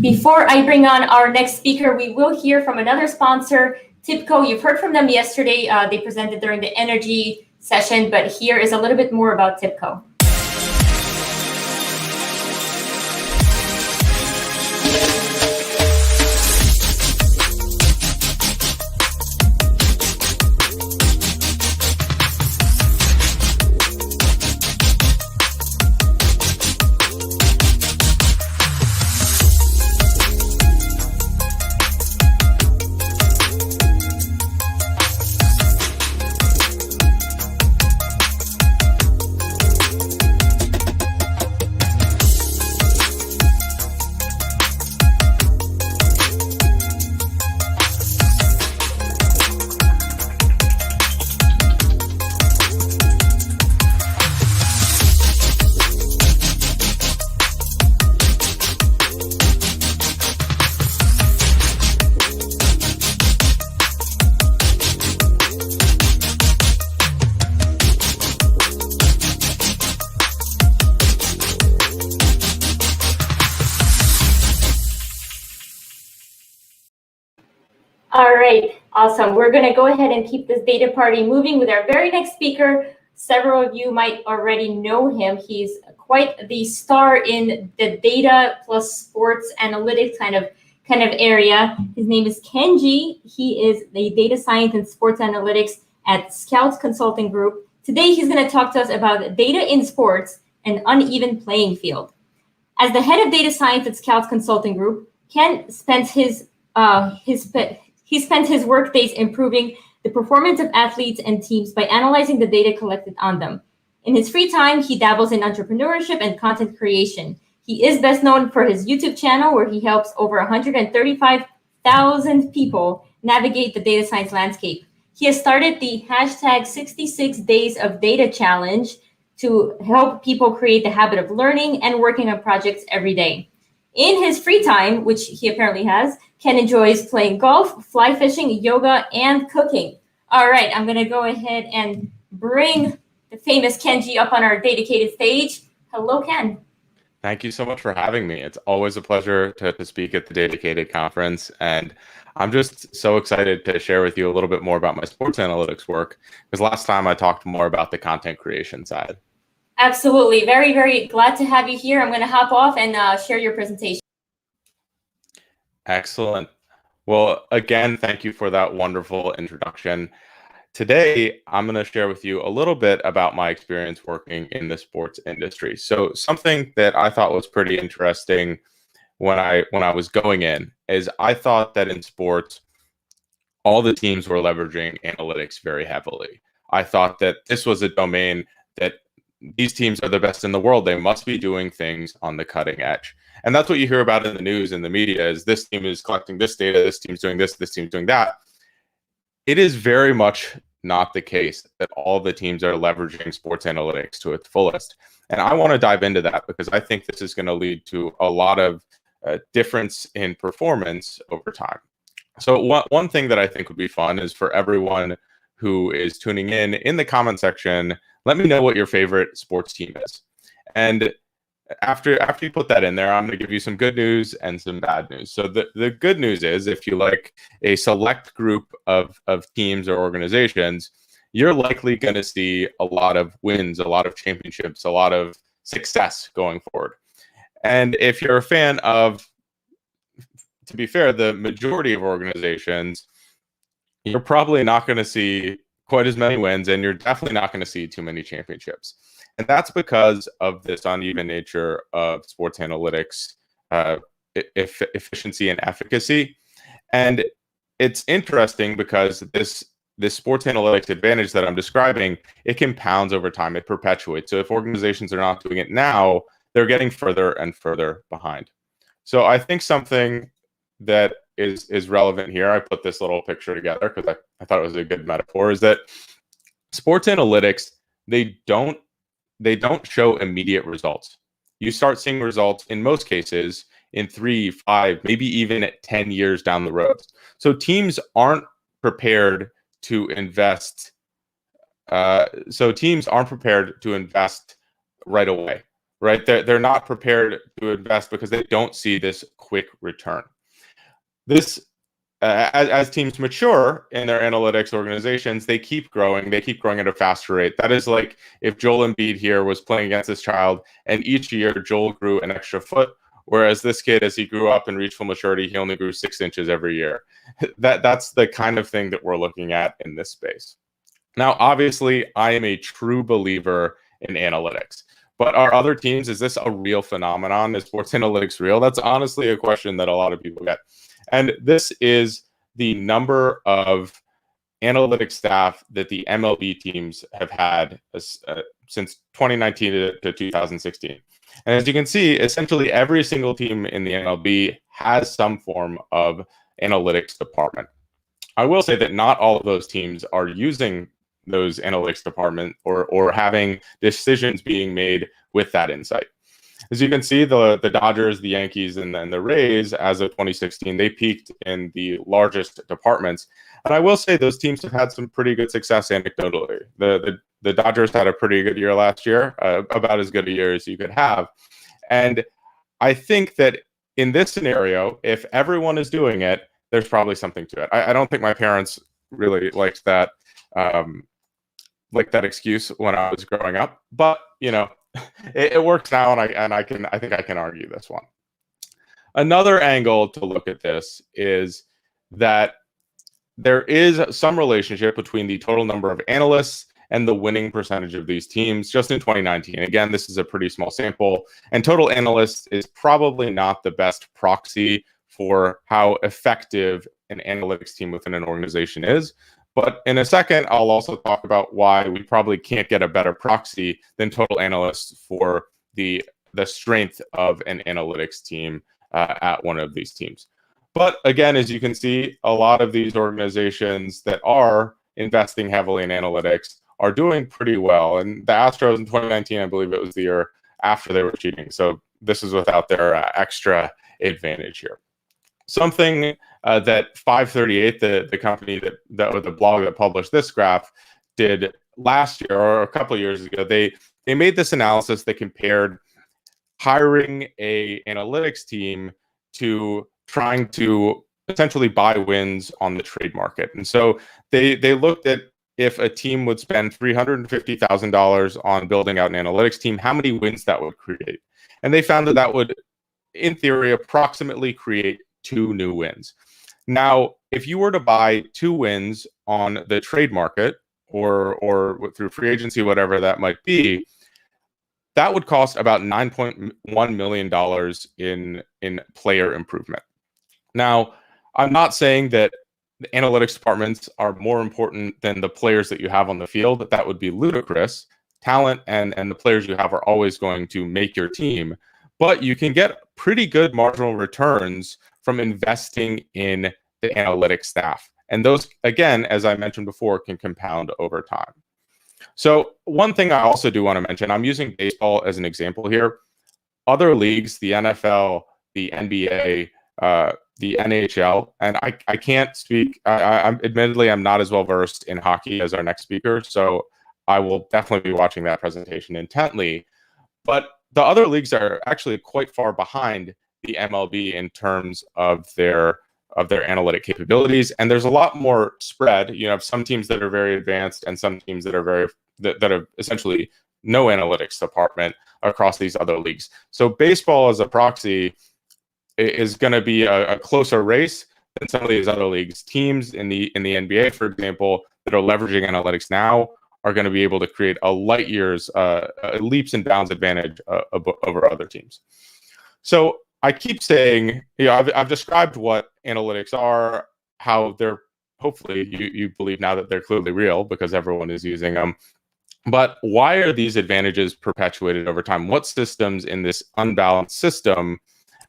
Before I bring on our next speaker, we will hear from another sponsor, TIBCO. You've heard from them yesterday. They presented during the energy session, but here is a little bit more about TIBCO. All right, awesome. We're going to go ahead and keep this data party moving with our very next speaker. Several of you might already know him. He's quite the star in the data plus sports analytics kind of area. His name is Kenji. He is the data science and sports analytics at Scouts Consulting Group. Today, he's going to talk to us about data in sports and uneven playing field. As the head of data science at Scouts Consulting Group, Ken spends he spent his work days improving the performance of athletes and teams by analyzing the data collected on them. In his free time, he dabbles in entrepreneurship and content creation. He is best known for his YouTube channel, where he helps over 135,000 people navigate the data science landscape. He has started the hashtag 66 Days of Data Challenge to help people create the habit of learning and working on projects every day. In his free time, which he apparently has, Ken enjoys playing golf, fly fishing, yoga, and cooking. All right, I'm going to go ahead and bring the famous Kenji up on our DATAcated stage. Hello, Ken. Thank you so much for having me. It's always a pleasure to speak at the DATAcated Conference, and I'm just so excited to share with you a little bit more about my sports analytics work, because last time I talked more about the content creation side. Absolutely. Very, very glad to have you here. I'm going to hop off and share your presentation. Excellent. Well, again, thank you for that wonderful introduction. Today, I'm going to share with you a little bit about my experience working in the sports industry. So something that I thought was pretty interesting when I was going in is I thought that in sports, all the teams were leveraging analytics very heavily. I thought that this was a domain that these teams are the best in the world. They must be doing things on the cutting edge. And that's what you hear about in the news and the media is this team is collecting this data, this team's doing this team's doing that. It is very much not the case that all the teams are leveraging sports analytics to its fullest. And I want to dive into that because I think this is going to lead to a lot of difference in performance over time. So one thing that I think would be fun is for everyone who is tuning in the comment section, let me know what your favorite sports team is. And after you put that in there, I'm going to give you some good news and some bad news. So the good news is if you like a select group of teams or organizations, you're likely going to see a lot of wins, a lot of championships, a lot of success going forward. And if you're a fan of, to be fair, the majority of organizations, you're probably not going to see quite as many wins, and you're definitely not going to see too many championships. And that's because of this uneven nature of sports analytics, efficiency and efficacy. And it's interesting because this sports analytics advantage that I'm describing, it compounds over time, it perpetuates. So if organizations are not doing it now, they're getting further and further behind. So I think something that is relevant here, I put this little picture together because I thought it was a good metaphor, is that sports analytics, they don't show immediate results. You start seeing results in most cases in 3, 5, maybe even 10 years down the road. So teams aren't prepared to invest. Teams aren't prepared to invest right away, right? They're not prepared to invest because they don't see this quick return. This, as teams mature in their analytics organizations, they keep growing. They keep growing at a faster rate. That is like if Joel Embiid here was playing against this child, and each year Joel grew an extra foot, whereas this kid, as he grew up and reached full maturity, he only grew 6 inches every year. That's the kind of thing that we're looking at in this space. Now, obviously, I am a true believer in analytics. But are other teams, is this a real phenomenon? Is sports analytics real? That's honestly a question that a lot of people get. And this is the number of analytics staff that the MLB teams have had since 2019 to 2016. And as you can see, essentially every single team in the MLB has some form of analytics department. I will say that not all of those teams are using those analytics department or having decisions being made with that insight. As you can see, the Dodgers, the Yankees, and then the Rays, as of 2016, they peaked in the largest departments. And I will say those teams have had some pretty good success anecdotally. The Dodgers had a pretty good year last year, about as good a year as you could have. And I think that in this scenario, if everyone is doing it, there's probably something to it. I don't think my parents really liked that excuse when I was growing up, but you know, it works now, and I think I can argue this one. Another angle to look at this is that there is some relationship between the total number of analysts and the winning percentage of these teams just in 2019. Again, this is a pretty small sample, and total analysts is probably not the best proxy for how effective an analytics team within an organization is. But in a second, I'll also talk about why we probably can't get a better proxy than total analysts for the strength of an analytics team at one of these teams. But again, as you can see, a lot of these organizations that are investing heavily in analytics are doing pretty well. And the Astros in 2019, I believe it was the year after they were cheating. So this is without their extra advantage here. Something that 538, the company that was the blog that published this graph, did last year or a couple of years ago, they made this analysis that compared hiring a analytics team to trying to essentially buy wins on the trade market. And so they looked at if a team would spend $350,000 on building out an analytics team, how many wins that would create. And they found that would, in theory, approximately create 2 new wins. Now, if you were to buy 2 wins on the trade market or through free agency, whatever that might be, that would cost about $9.1 million in player improvement. Now, I'm not saying that the analytics departments are more important than the players that you have on the field. That would be ludicrous. talent and the players you have are always going to make your team, but you can get pretty good marginal returns from investing in the analytics staff. And those, again, as I mentioned before, can compound over time. So one thing I also do want to mention, I'm using baseball as an example here. Other leagues, the NFL, the NBA, the NHL, and I can't speak, I'm admittedly, I'm not as well versed in hockey as our next speaker, so I will definitely be watching that presentation intently. But the other leagues are actually quite far behind the MLB in terms of their analytic capabilities, and there's a lot more spread. You have some teams that are very advanced and some teams that are that have essentially no analytics department across these other leagues. So baseball as a proxy is going to be a closer race than some of these other leagues. Teams in the NBA, for example, that are leveraging analytics now are going to be able to create a light years, leaps and bounds advantage over other teams. So I keep saying, I've described what analytics are, how they're, hopefully you believe now that they're clearly real because everyone is using them. But why are these advantages perpetuated over time? What systems in this unbalanced system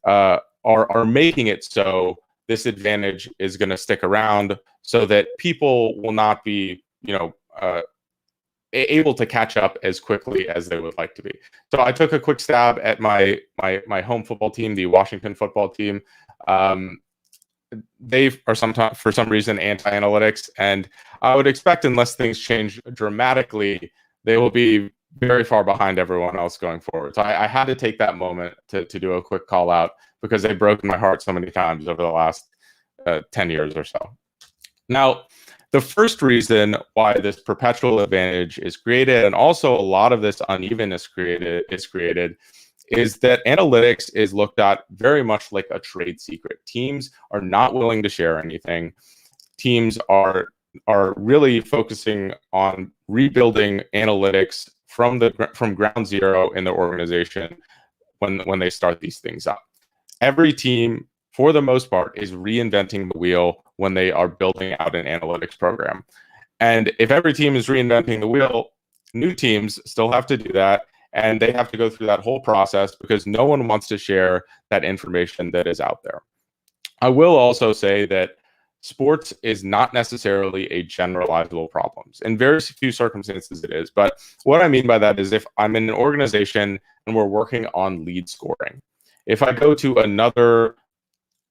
are making it so this advantage is going to stick around, so that people will not be, able to catch up as quickly as they would like to be? So I took a quick stab at my home football team, the Washington football team. They are sometimes, for some reason, anti-analytics, and I would expect, unless things change dramatically, they will be very far behind everyone else going forward. So I had to take that moment to do a quick call out, because they've broken my heart so many times over the last 10 years or so. Now, the first reason why this perpetual advantage is created, and also a lot of this unevenness is created, is that analytics is looked at very much like a trade secret. Teams are not willing to share anything. Teams are really focusing on rebuilding analytics from ground zero in their organization when they start these things up. Every team, for the most part, is reinventing the wheel when they are building out an analytics program. And if every team is reinventing the wheel, new teams still have to do that, and they have to go through that whole process because no one wants to share that information that is out there. I will also say that sports is not necessarily a generalizable problem. In very few circumstances it is. But what I mean by that is, if I'm in an organization and we're working on lead scoring, if I go to another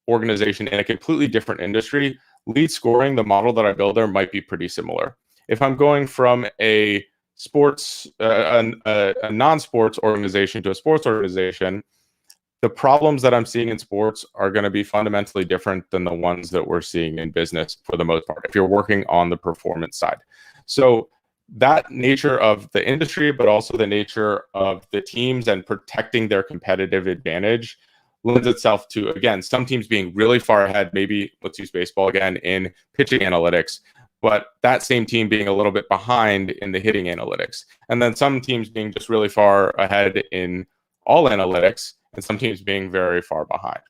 organization in a completely different industry, lead scoring, the model that I build there might be pretty similar. If I'm going from a sports, a non-sports organization to a sports organization, the problems that I'm seeing in sports are going to be fundamentally different than the ones that we're seeing in business for the most part, if you're working on the performance side. So that nature of the industry, but also the nature of the teams and protecting their competitive advantage, lends itself to, again, some teams being really far ahead, maybe, let's use baseball again, in pitching analytics, but that same team being a little bit behind in the hitting analytics. And then some teams being just really far ahead in all analytics, and some teams being very far behind.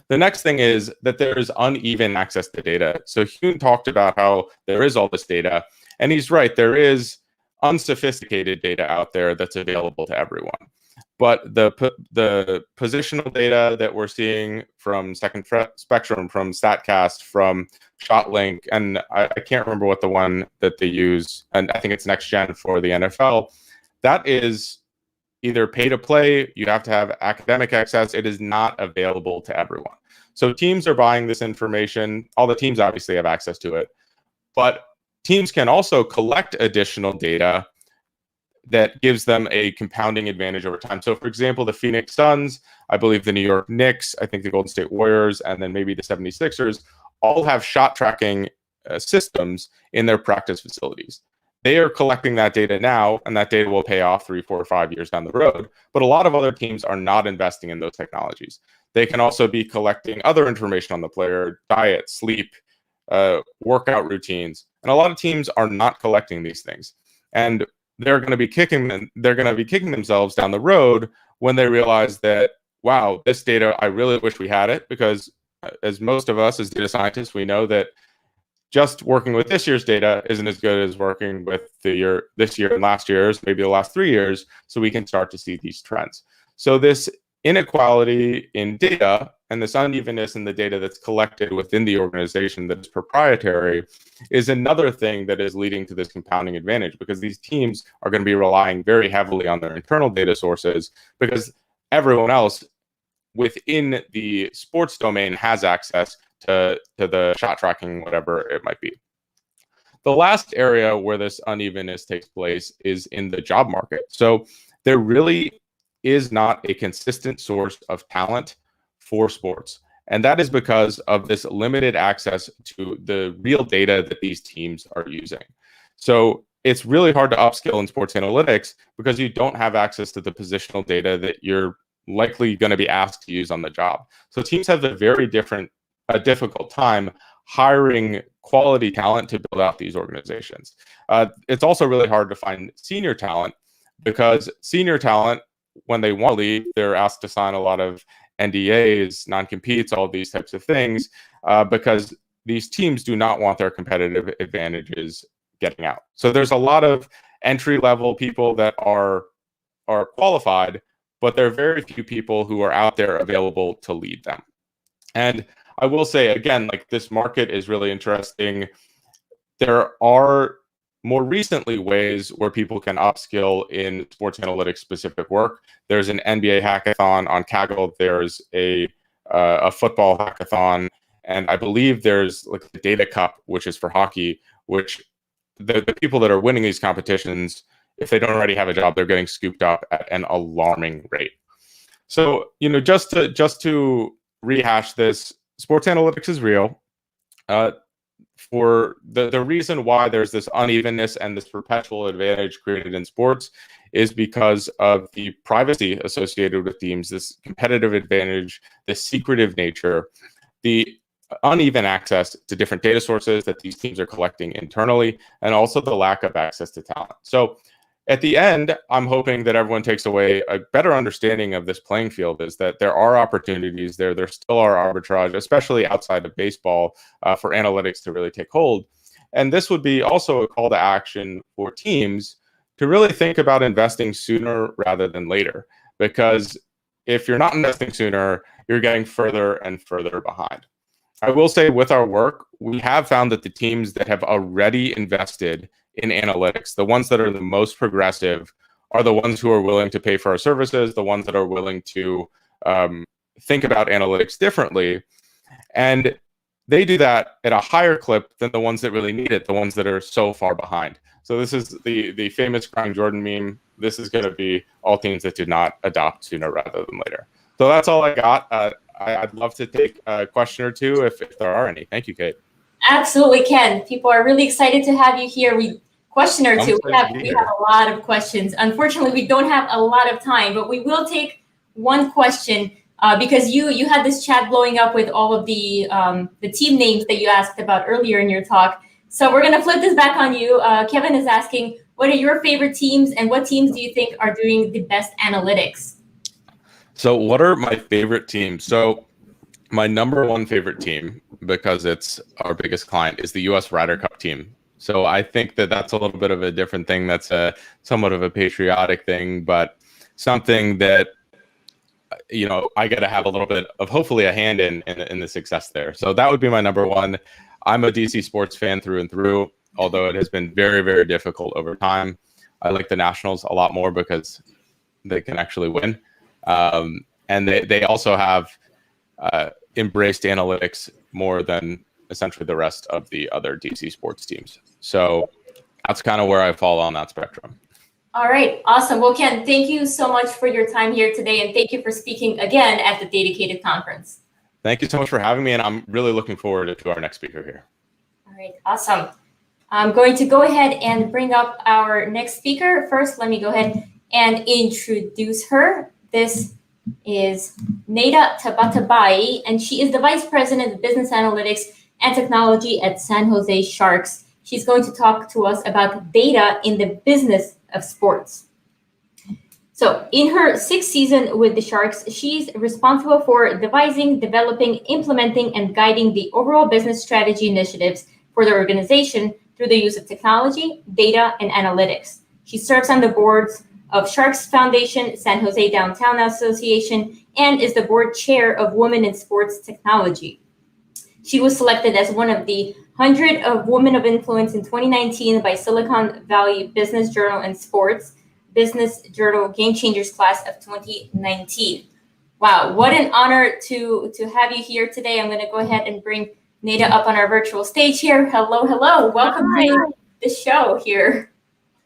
The next thing is that there is uneven access to data. So Hyun talked about how there is all this data, and he's right, there is unsophisticated data out there that's available to everyone. But the positional data that we're seeing from Second Spectrum, from StatCast, from ShotLink, and I can't remember what the one that they use, and I think it's NextGen for the NFL, that is either pay to play, you have to have academic access, it is not available to everyone. So teams are buying this information, all the teams obviously have access to it, but teams can also collect additional data that gives them a compounding advantage over time. So for example, the Phoenix Suns, I believe the New York Knicks, I think the Golden State Warriors, and then maybe the 76ers all have shot tracking systems in their practice facilities. They are collecting that data now, and that data will pay off 3, 4, or 5 years down the road. But a lot of other teams are not investing in those technologies. They can also be collecting other information on the player, diet, sleep, workout routines. And a lot of teams are not collecting these things. And they're going to be kicking themselves down the road when they realize that, wow, this data, I really wish we had it, because as most of us as data scientists, we know that just working with this year's data isn't as good as working with this year and last year's, maybe the last 3 years, so we can start to see these trends. So this inequality in data and this unevenness in the data that's collected within the organization that is proprietary is another thing that is leading to this compounding advantage, because these teams are going to be relying very heavily on their internal data sources, because everyone else within the sports domain has access to the shot tracking, whatever it might be. The last area where this unevenness takes place is in the job market. So there really is not a consistent source of talent for sports. And that is because of this limited access to the real data that these teams are using. So it's really hard to upskill in sports analytics because you don't have access to the positional data that you're likely going to be asked to use on the job. So teams have a very difficult time hiring quality talent to build out these organizations. It's also really hard to find senior talent, because senior talent, when they want to leave, they're asked to sign a lot of NDAs, non-competes, all these types of things, because these teams do not want their competitive advantages getting out. So there's a lot of entry-level people that are qualified, but there are very few people who are out there available to lead them. And I will say, again, like, this market is really interesting. There are more recently ways where people can upskill in sports analytics specific work. There's an NBA hackathon on Kaggle. There's a football hackathon. And I believe there's like the Data Cup, which is for hockey, which the people that are winning these competitions, if they don't already have a job, they're getting scooped up at an alarming rate. So, just to rehash this, sports analytics is real. For the reason why there's this unevenness and this perpetual advantage created in sports is because of the privacy associated with teams, this competitive advantage, the secretive nature, the uneven access to different data sources that these teams are collecting internally, and also the lack of access to talent. So at the end, I'm hoping that everyone takes away a better understanding of this playing field, is that there are opportunities there. There still are arbitrage, especially outside of baseball, for analytics to really take hold. And this would be also a call to action for teams to really think about investing sooner rather than later. Because if you're not investing sooner, you're getting further and further behind. I will say, with our work, we have found that the teams that have already invested in analytics, the ones that are the most progressive, are the ones who are willing to pay for our services, the ones that are willing to think about analytics differently. And they do that at a higher clip than the ones that really need it, the ones that are so far behind. So this is the famous Crying Jordan meme. This is going to be all teams that did not adopt sooner rather than later. So that's all I got. I'd love to take a question or two if there are any. Thank you, Kate. Absolutely, Ken. People are really excited to have you here. Question or two. We have a lot of questions. Unfortunately, we don't have a lot of time, but we will take one question because you had this chat blowing up with all of the team names that you asked about earlier in your talk. So we're going to flip this back on you. Kevin is asking, what are your favorite teams, and what teams do you think are doing the best analytics? So what are my favorite teams? So my number one favorite team, because it's our biggest client, is the US Ryder Cup team. So I think that that's a little bit of a different thing. That's somewhat of a patriotic thing, but something that, I got to have a little bit of, hopefully, a hand in the success there. So that would be my number one. I'm a DC sports fan through and through, although it has been very, very difficult over time. I like the Nationals a lot more because they can actually win. And they also have embraced analytics more than essentially the rest of the other DC sports teams. So that's kind of where I fall on that spectrum. All right, awesome. Well, Ken, thank you so much for your time here today, and thank you for speaking again at the DATAcated Conference. Thank you so much for having me, and I'm really looking forward to our next speaker here. All right, awesome. I'm going to go ahead and bring up our next speaker. First, let me go ahead and introduce her. This is Neda Tabatabay, and she is the Vice President of Business Analytics and Technology at San Jose Sharks. She's going to talk to us about data in the business of sports. So in her 6th season with the Sharks, she's responsible for devising, developing, implementing, and guiding the overall business strategy initiatives for the organization through the use of technology, data, and analytics. She serves on the boards of Sharks Foundation, San Jose Downtown Association, and is the board chair of Women in Sports Technology. She was selected as one of the 100 of Women of Influence in 2019 by Silicon Valley Business Journal and Sports Business Journal Game Changers class of 2019. Wow, what an honor to have you here today. I'm going to go ahead and bring Neda up on our virtual stage here. Hello, hello. Welcome to the show here.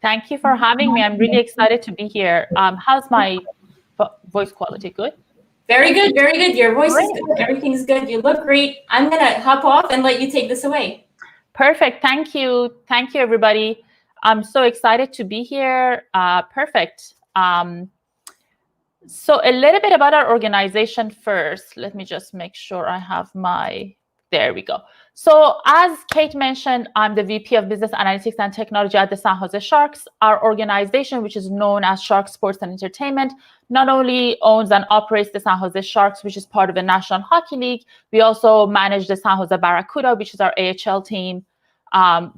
Thank you for having me. I'm really excited to be here. How's my voice quality? Good? Very good, very good. Your voice is good. Everything's good. You look great. I'm going to hop off and let you take this away. Perfect. Thank you. Thank you, everybody. I'm so excited to be here. Perfect. So a little bit about our organization first. Let me just make sure I have there we go. So as Kate mentioned, I'm the VP of Business Analytics and Technology at the San Jose Sharks. Our organization, which is known as Sharks Sports and Entertainment, not only owns and operates the San Jose Sharks, which is part of the National Hockey League, we also manage the San Jose Barracuda, which is our AHL team.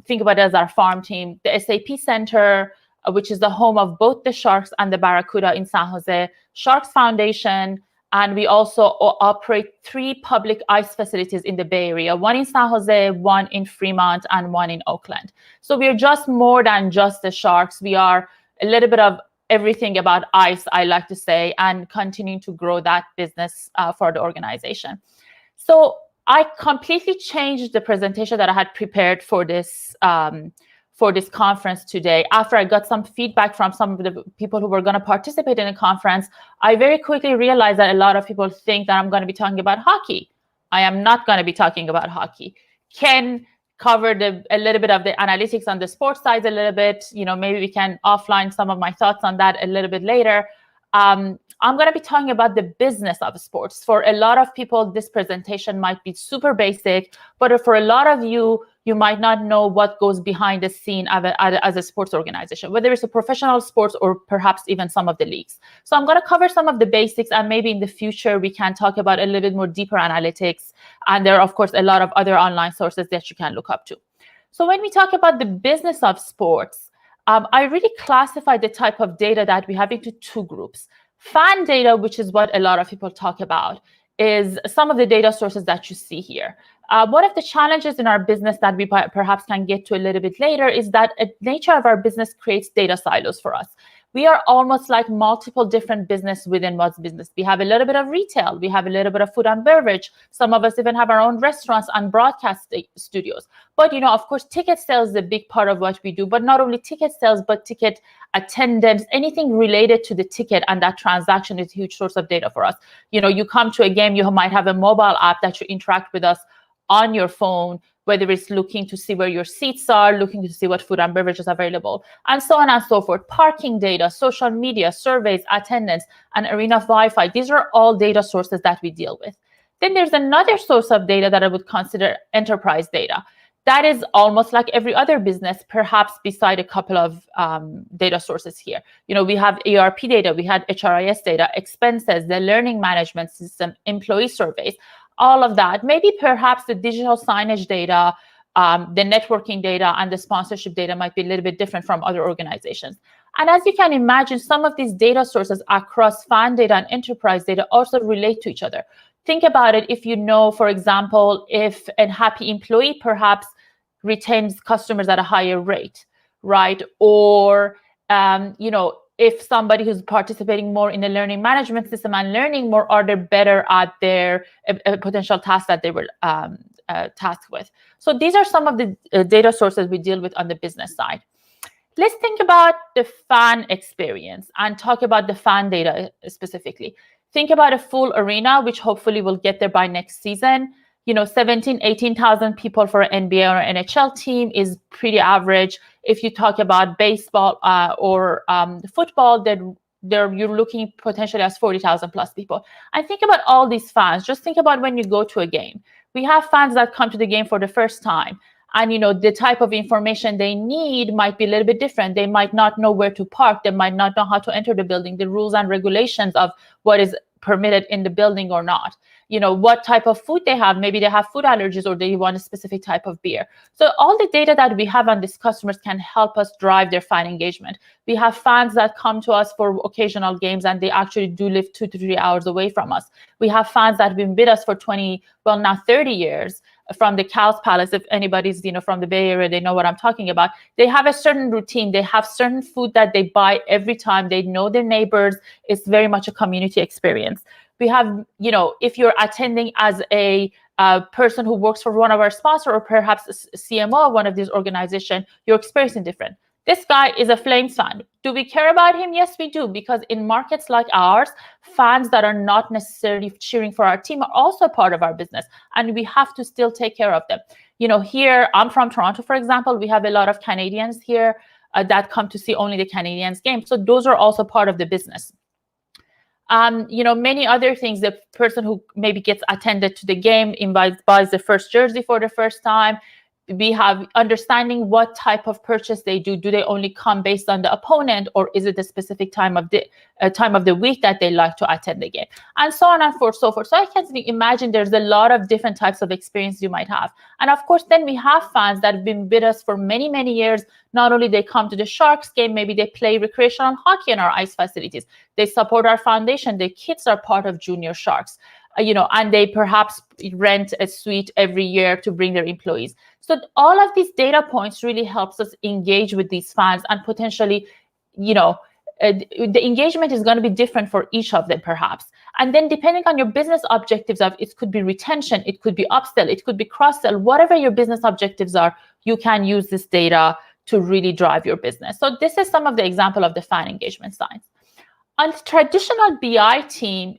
Think about it as our farm team. The SAP Center, which is the home of both the Sharks and the Barracuda in San Jose, Sharks Foundation, and we also operate 3 public ice facilities in the Bay Area, one in San Jose, one in Fremont, and one in Oakland. So we're just more than just the Sharks. We are a little bit of everything about ice, I like to say, and continuing to grow that business for the organization. So I completely changed the presentation that I had prepared for this conference today. After I got some feedback from some of the people who were going to participate in the conference, I very quickly realized that a lot of people think that I'm going to be talking about hockey. I am not going to be talking about hockey. Ken covered a little bit of the analytics on the sports side a little bit. Maybe we can offline some of my thoughts on that a little bit later. I'm going to be talking about the business of sports. For a lot of people, this presentation might be super basic, but for a lot of you, you might not know what goes behind the scene as a sports organization, whether it's a professional sports or perhaps even some of the leagues. So I'm going to cover some of the basics, and maybe in the future, we can talk about a little bit more deeper analytics. And there are, of course, a lot of other online sources that you can look up to. So when we talk about the business of sports, I really classify the type of data that we have into 2 groups. Fan data, which is what a lot of people talk about, is some of the data sources that you see here. One of the challenges in our business that we perhaps can get to a little bit later is that the nature of our business creates data silos for us. We are almost like multiple different business within what's business. We have a little bit of retail. We have a little bit of food and beverage. Some of us even have our own restaurants and broadcast studios. But, of course, ticket sales is a big part of what we do. But not only ticket sales, but ticket attendance, anything related to the ticket and that transaction is a huge source of data for us. You come to a game, you might have a mobile app that you interact with us on your phone, whether it's looking to see where your seats are, looking to see what food and beverages are available, and so on and so forth. Parking data, social media, surveys, attendance, and arena Wi-Fi. These are all data sources that we deal with. Then there's another source of data that I would consider enterprise data. That is almost like every other business, perhaps beside a couple of data sources here. We have ERP data, we had HRIS data, expenses, the learning management system, employee surveys, all of that. Maybe perhaps the digital signage data, the networking data, and the sponsorship data might be a little bit different from other organizations. And as you can imagine, some of these data sources across fan data and enterprise data also relate to each other. Think about it. If for example, if a happy employee perhaps retains customers at a higher rate, right? Or, if somebody who's participating more in the learning management system and learning more, are they better at their potential task that they were tasked with? So these are some of the data sources we deal with on the business side. Let's think about the fan experience and talk about the fan data specifically. Think about a full arena, which hopefully will get there by next season. 17, 18,000 people for an NBA or an NHL team is pretty average. If you talk about baseball or football, then you're looking potentially as 40,000 plus people. And think about all these fans. Just think about when you go to a game. We have fans that come to the game for the first time. And, the type of information they need might be a little bit different. They might not know where to park. They might not know how to enter the building, the rules and regulations of what is permitted in the building or not. What type of food they have. Maybe they have food allergies or they want a specific type of beer. So all the data that we have on these customers can help us drive their fan engagement. We have fans that come to us for occasional games and they actually do live 2 to 3 hours away from us. We have fans that have been with us for 30 years from the Cows Palace. If anybody's from the Bay Area, they know what I'm talking about. They have a certain routine. They have certain food that they buy every time. They know their neighbors. It's very much a community experience. We have, if you're attending as a person who works for one of our sponsors or perhaps a CMO of one of these organizations, you're experiencing different. This guy is a Flames fan. Do we care about him? Yes, we do, because in markets like ours, fans that are not necessarily cheering for our team are also part of our business, and we have to still take care of them. Here, I'm from Toronto, for example. We have a lot of Canadians here that come to see only the Canadians game. So those are also part of the business. Many other things. The person who maybe gets attended to the game buys the first jersey for the first time. We have understanding what type of purchase they do. Do they only come based on the opponent, or is it a specific time of the week that they like to attend the game, and so on and so forth. So I can imagine there's a lot of different types of experience you might have. And of course, then we have fans that have been with us for many, many years. Not only they come to the Sharks game, maybe they play recreational hockey in our ice facilities. They support our foundation. Their kids are part of Junior Sharks. And they perhaps rent a suite every year to bring their employees. So all of these data points really helps us engage with these fans, and potentially, the engagement is going to be different for each of them perhaps. And then depending on your business objectives it could be retention, it could be upsell, it could be cross-sell, whatever your business objectives are, you can use this data to really drive your business. So this is some of the example of the fan engagement science. On the traditional BI team,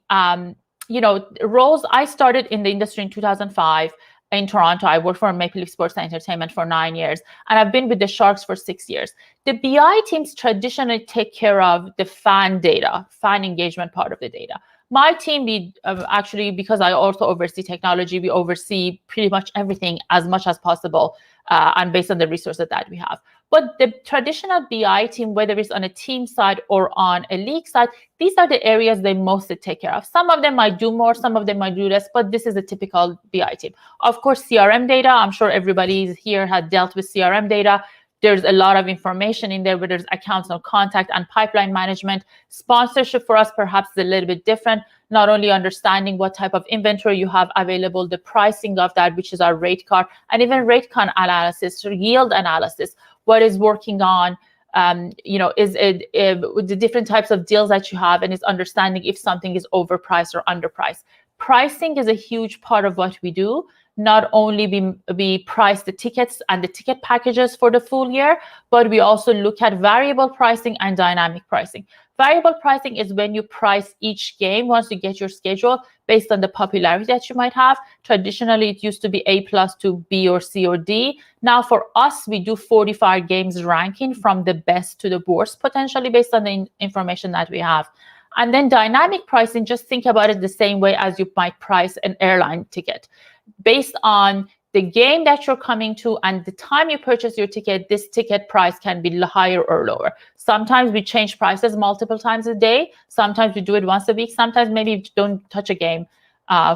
roles, I started in the industry in 2005 in Toronto. I worked for Maple Leaf Sports and Entertainment for 9 years, and I've been with the Sharks for 6 years. The BI teams traditionally take care of the fan data, fan engagement part of the data. My team, we actually, because I also oversee technology, we oversee pretty much everything as much as possible, and based on the resources that we have. But the traditional BI team, whether it's on a team side or on a league side, these are the areas they mostly take care of. Some of them might do more, some of them might do less, but this is a typical BI team. Of course, CRM data, I'm sure everybody here has dealt with CRM data. There's a lot of information in there, where there's accounts of contact and pipeline management. Sponsorship for us perhaps is a little bit different. Not only understanding what type of inventory you have available, the pricing of that, which is our rate card, and even rate card analysis or yield analysis. What is working on, is it the different types of deals that you have, and is understanding if something is overpriced or underpriced. Pricing is a huge part of what we do. Not only we price the tickets and the ticket packages for the full year, but we also look at variable pricing and dynamic pricing. Variable pricing is when you price each game once you get your schedule based on the popularity that you might have. Traditionally, it used to be A+ to B or C or D. Now for us, we do 45 games ranking from the best to the worst, potentially based on the information that we have. And then dynamic pricing, just think about it the same way as you might price an airline ticket. Based on the game that you're coming to and the time you purchase your ticket, this ticket price can be higher or lower. Sometimes we change prices multiple times a day. Sometimes we do it once a week. Sometimes maybe we don't touch a game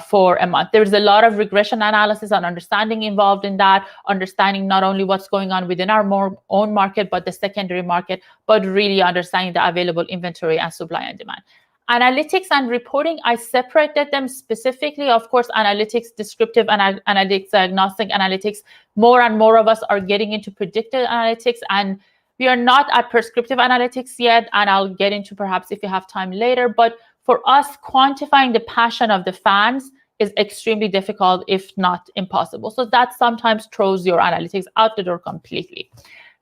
for a month. There's a lot of regression analysis and understanding involved in that, understanding not only what's going on within our own market, but the secondary market, but really understanding the available inventory and supply and demand. Analytics and reporting, I separated them specifically. Of course, analytics, descriptive analytics, diagnostic analytics. More and more of us are getting into predictive analytics, and we are not at prescriptive analytics yet. And I'll get into perhaps if you have time later. But for us, quantifying the passion of the fans is extremely difficult, if not impossible. So that sometimes throws your analytics out the door completely.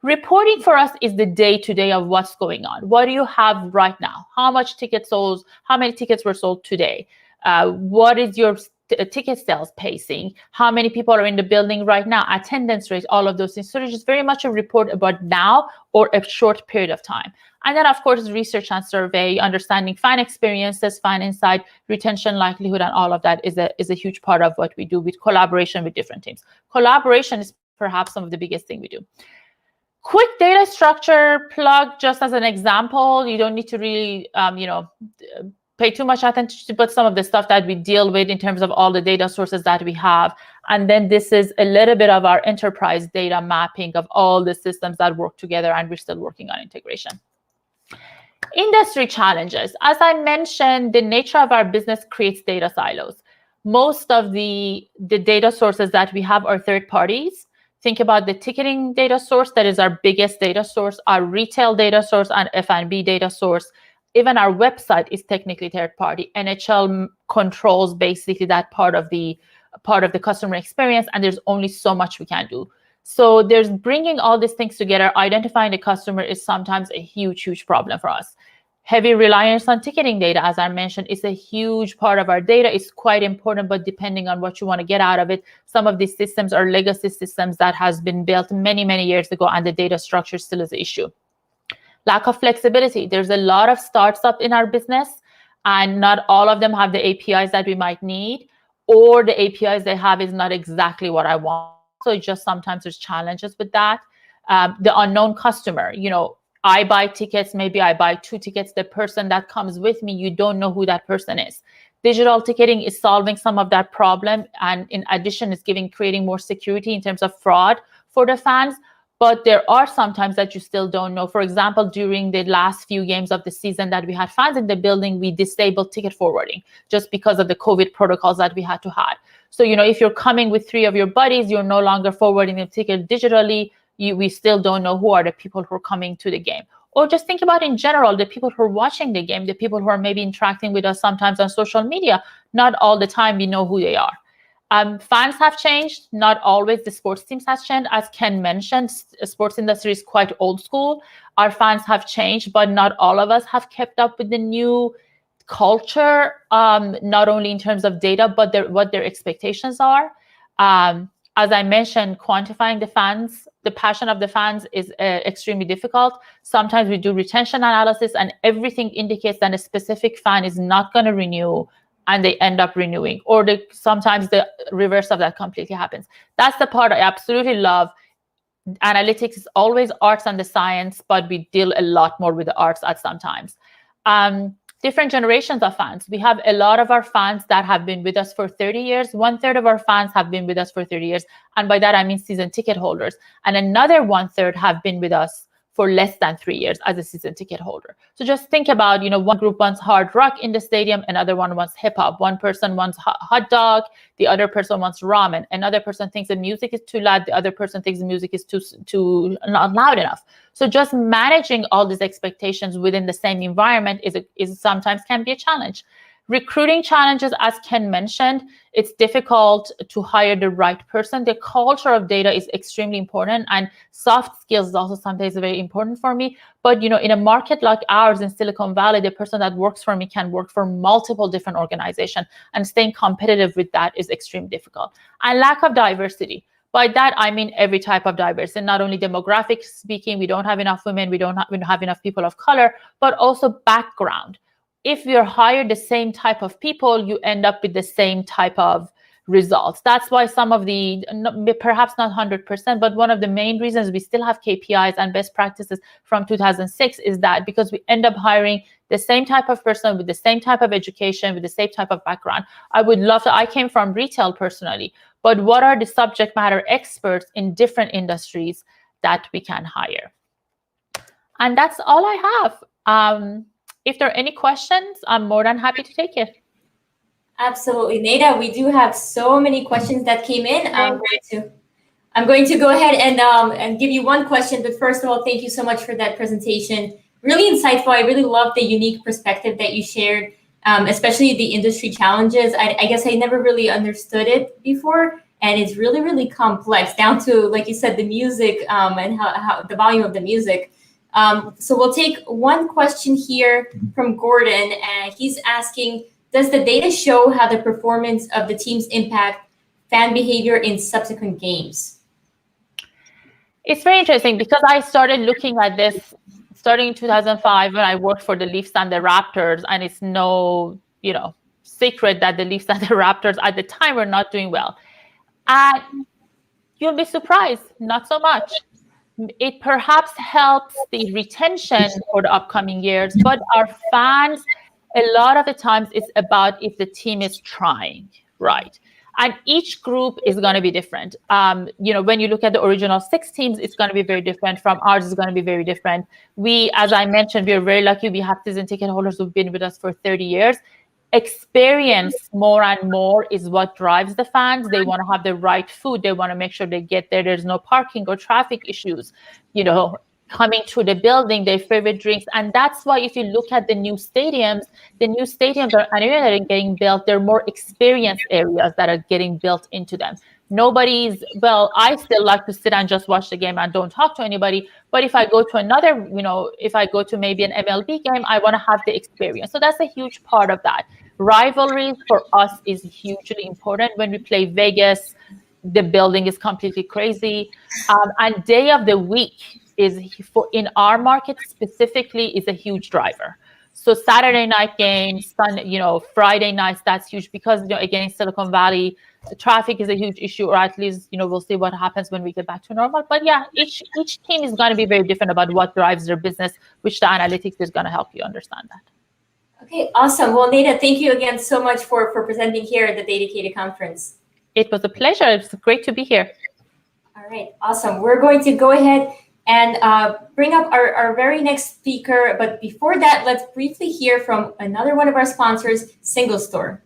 Reporting for us is the day-to-day of what's going on. What do you have right now? How much tickets sold? How many tickets were sold today? What is your ticket sales pacing? How many people are in the building right now? Attendance rate, all of those things. So it's just very much a report about now or a short period of time. And then, of course, research and survey, understanding fan experiences, fan insight, retention likelihood, and all of that is a huge part of what we do with collaboration with different teams. Collaboration is perhaps some of the biggest thing we do. Quick data structure plug, just as an example. You don't need to really, pay too much attention, but some of the stuff that we deal with in terms of all the data sources that we have. And then this is a little bit of our enterprise data mapping of all the systems that work together, and we're still working on integration. Industry challenges. As I mentioned, the nature of our business creates data silos. Most of the data sources that we have are third parties. Think about the ticketing data source, that is our biggest data source, our retail data source, and F&B data source. Even our website is technically third party. NHL controls basically that part of the customer experience, and there's only so much we can do. So there's bringing all these things together. Identifying the customer is sometimes a huge problem for us. Heavy reliance on ticketing data, as I mentioned, is a huge part of our data. It's quite important, but depending on what you want to get out of it, some of these systems are legacy systems that has been built many years ago, and the data structure still is an issue. Lack of flexibility. There's a lot of startups in our business, and not all of them have the APIs that we might need, or the APIs they have is not exactly what I want. So just sometimes there's challenges with that. The unknown customer, I buy tickets, maybe I buy 2 tickets. The person that comes with me, you don't know who that person is. Digital ticketing is solving some of that problem. And in addition, it's creating more security in terms of fraud for the fans. But there are sometimes that you still don't know. For example, during the last few games of the season that we had fans in the building, we disabled ticket forwarding just because of the COVID protocols that we had to have. So, if you're coming with 3 of your buddies, you're no longer forwarding the ticket digitally. We still don't know who are the people who are coming to the game. Or just think about in general, the people who are watching the game, the people who are maybe interacting with us sometimes on social media. Not all the time we know who they are. Fans have changed. Not always the sports teams has changed. As Ken mentioned, sports industry is quite old school. Our fans have changed, but not all of us have kept up with the new culture, not only in terms of data, but what their expectations are. As I mentioned, quantifying the passion of the fans is extremely difficult. Sometimes we do retention analysis, and everything indicates that a specific fan is not going to renew, and they end up renewing. Or sometimes the reverse of that completely happens. That's the part I absolutely love. Analytics is always arts and the science, but we deal a lot more with the arts at sometimes. Different generations of fans. We have a lot of our fans that have been with us for 30 years. 1/3 of our fans have been with us for 30 years. And by that, I mean season ticket holders. And another 1/3 have been with us for less than 3 years as a season ticket holder. So just think about, one group wants hard rock in the stadium, another one wants hip hop. One person wants hot dog, the other person wants ramen. Another person thinks the music is too loud, the other person thinks the music is too not loud enough. So just managing all these expectations within the same environment is sometimes can be a challenge. Recruiting challenges, as Ken mentioned, it's difficult to hire the right person. The culture of data is extremely important, and soft skills is also sometimes very important for me. But, in a market like ours in Silicon Valley, the person that works for me can work for multiple different organizations, and staying competitive with that is extremely difficult. And lack of diversity. By that, I mean every type of diversity, not only demographic speaking, we don't have enough women, we don't have enough people of color, but also background. If you're hired the same type of people, you end up with the same type of results. That's why some of the, perhaps not 100%, but one of the main reasons we still have KPIs and best practices from 2006 is that because we end up hiring the same type of person with the same type of education, with the same type of background. I came from retail personally, but what are the subject matter experts in different industries that we can hire? And that's all I have. If there are any questions, I'm more than happy to take it. Absolutely. Neda, we do have so many questions that came in. I'm going to go ahead and give you one question. But first of all, thank you so much for that presentation. Really insightful. I really love the unique perspective that you shared, especially the industry challenges. I guess I never really understood it before. And it's really, really complex down to, like you said, the music and how the volume of the music. So we'll take one question here from Gordon, and he's asking, does the data show how the performance of the teams impact fan behavior in subsequent games? It's very interesting because I started looking at this starting in 2005 when I worked for the Leafs and the Raptors, and it's no, secret that the Leafs and the Raptors at the time were not doing well. And you'll be surprised, not so much. It perhaps helps the retention for the upcoming years, but our fans, A lot of the times it's about if the team is trying, right? And each group is going to be different. When you look at the original 6 teams, it's going to be very different from ours. Is going to be very different. We, as I mentioned, we are very lucky. We have season ticket holders who've been with us for 30 years. Experience more and more is what drives the fans. They want to have the right food. They want to make sure they get there. There's no parking or traffic issues. Coming to the building, their favorite drinks. And that's why if you look at the new stadiums are areas that are getting built. They're more experienced areas that are getting built into them. I still like to sit and just watch the game and don't talk to anybody. But if I go to if I go to maybe an MLB game, I want to have the experience. So that's a huge part of that. Rivalries for us is hugely important. When we play Vegas, the building is completely crazy. And day of the week in our market specifically is a huge driver. So Saturday night games, Friday nights, that's huge because, again, in Silicon Valley, the traffic is a huge issue, or at least, we'll see what happens when we get back to normal. But yeah, each team is going to be very different about what drives their business, which the analytics is going to help you understand that. Okay, awesome. Well, Neda, thank you again so much for presenting here at the DATAcated Conference. It was a pleasure. It's great to be here. All right, awesome. We're going to go ahead and bring up our very next speaker. But before that, let's briefly hear from another one of our sponsors, Single Store.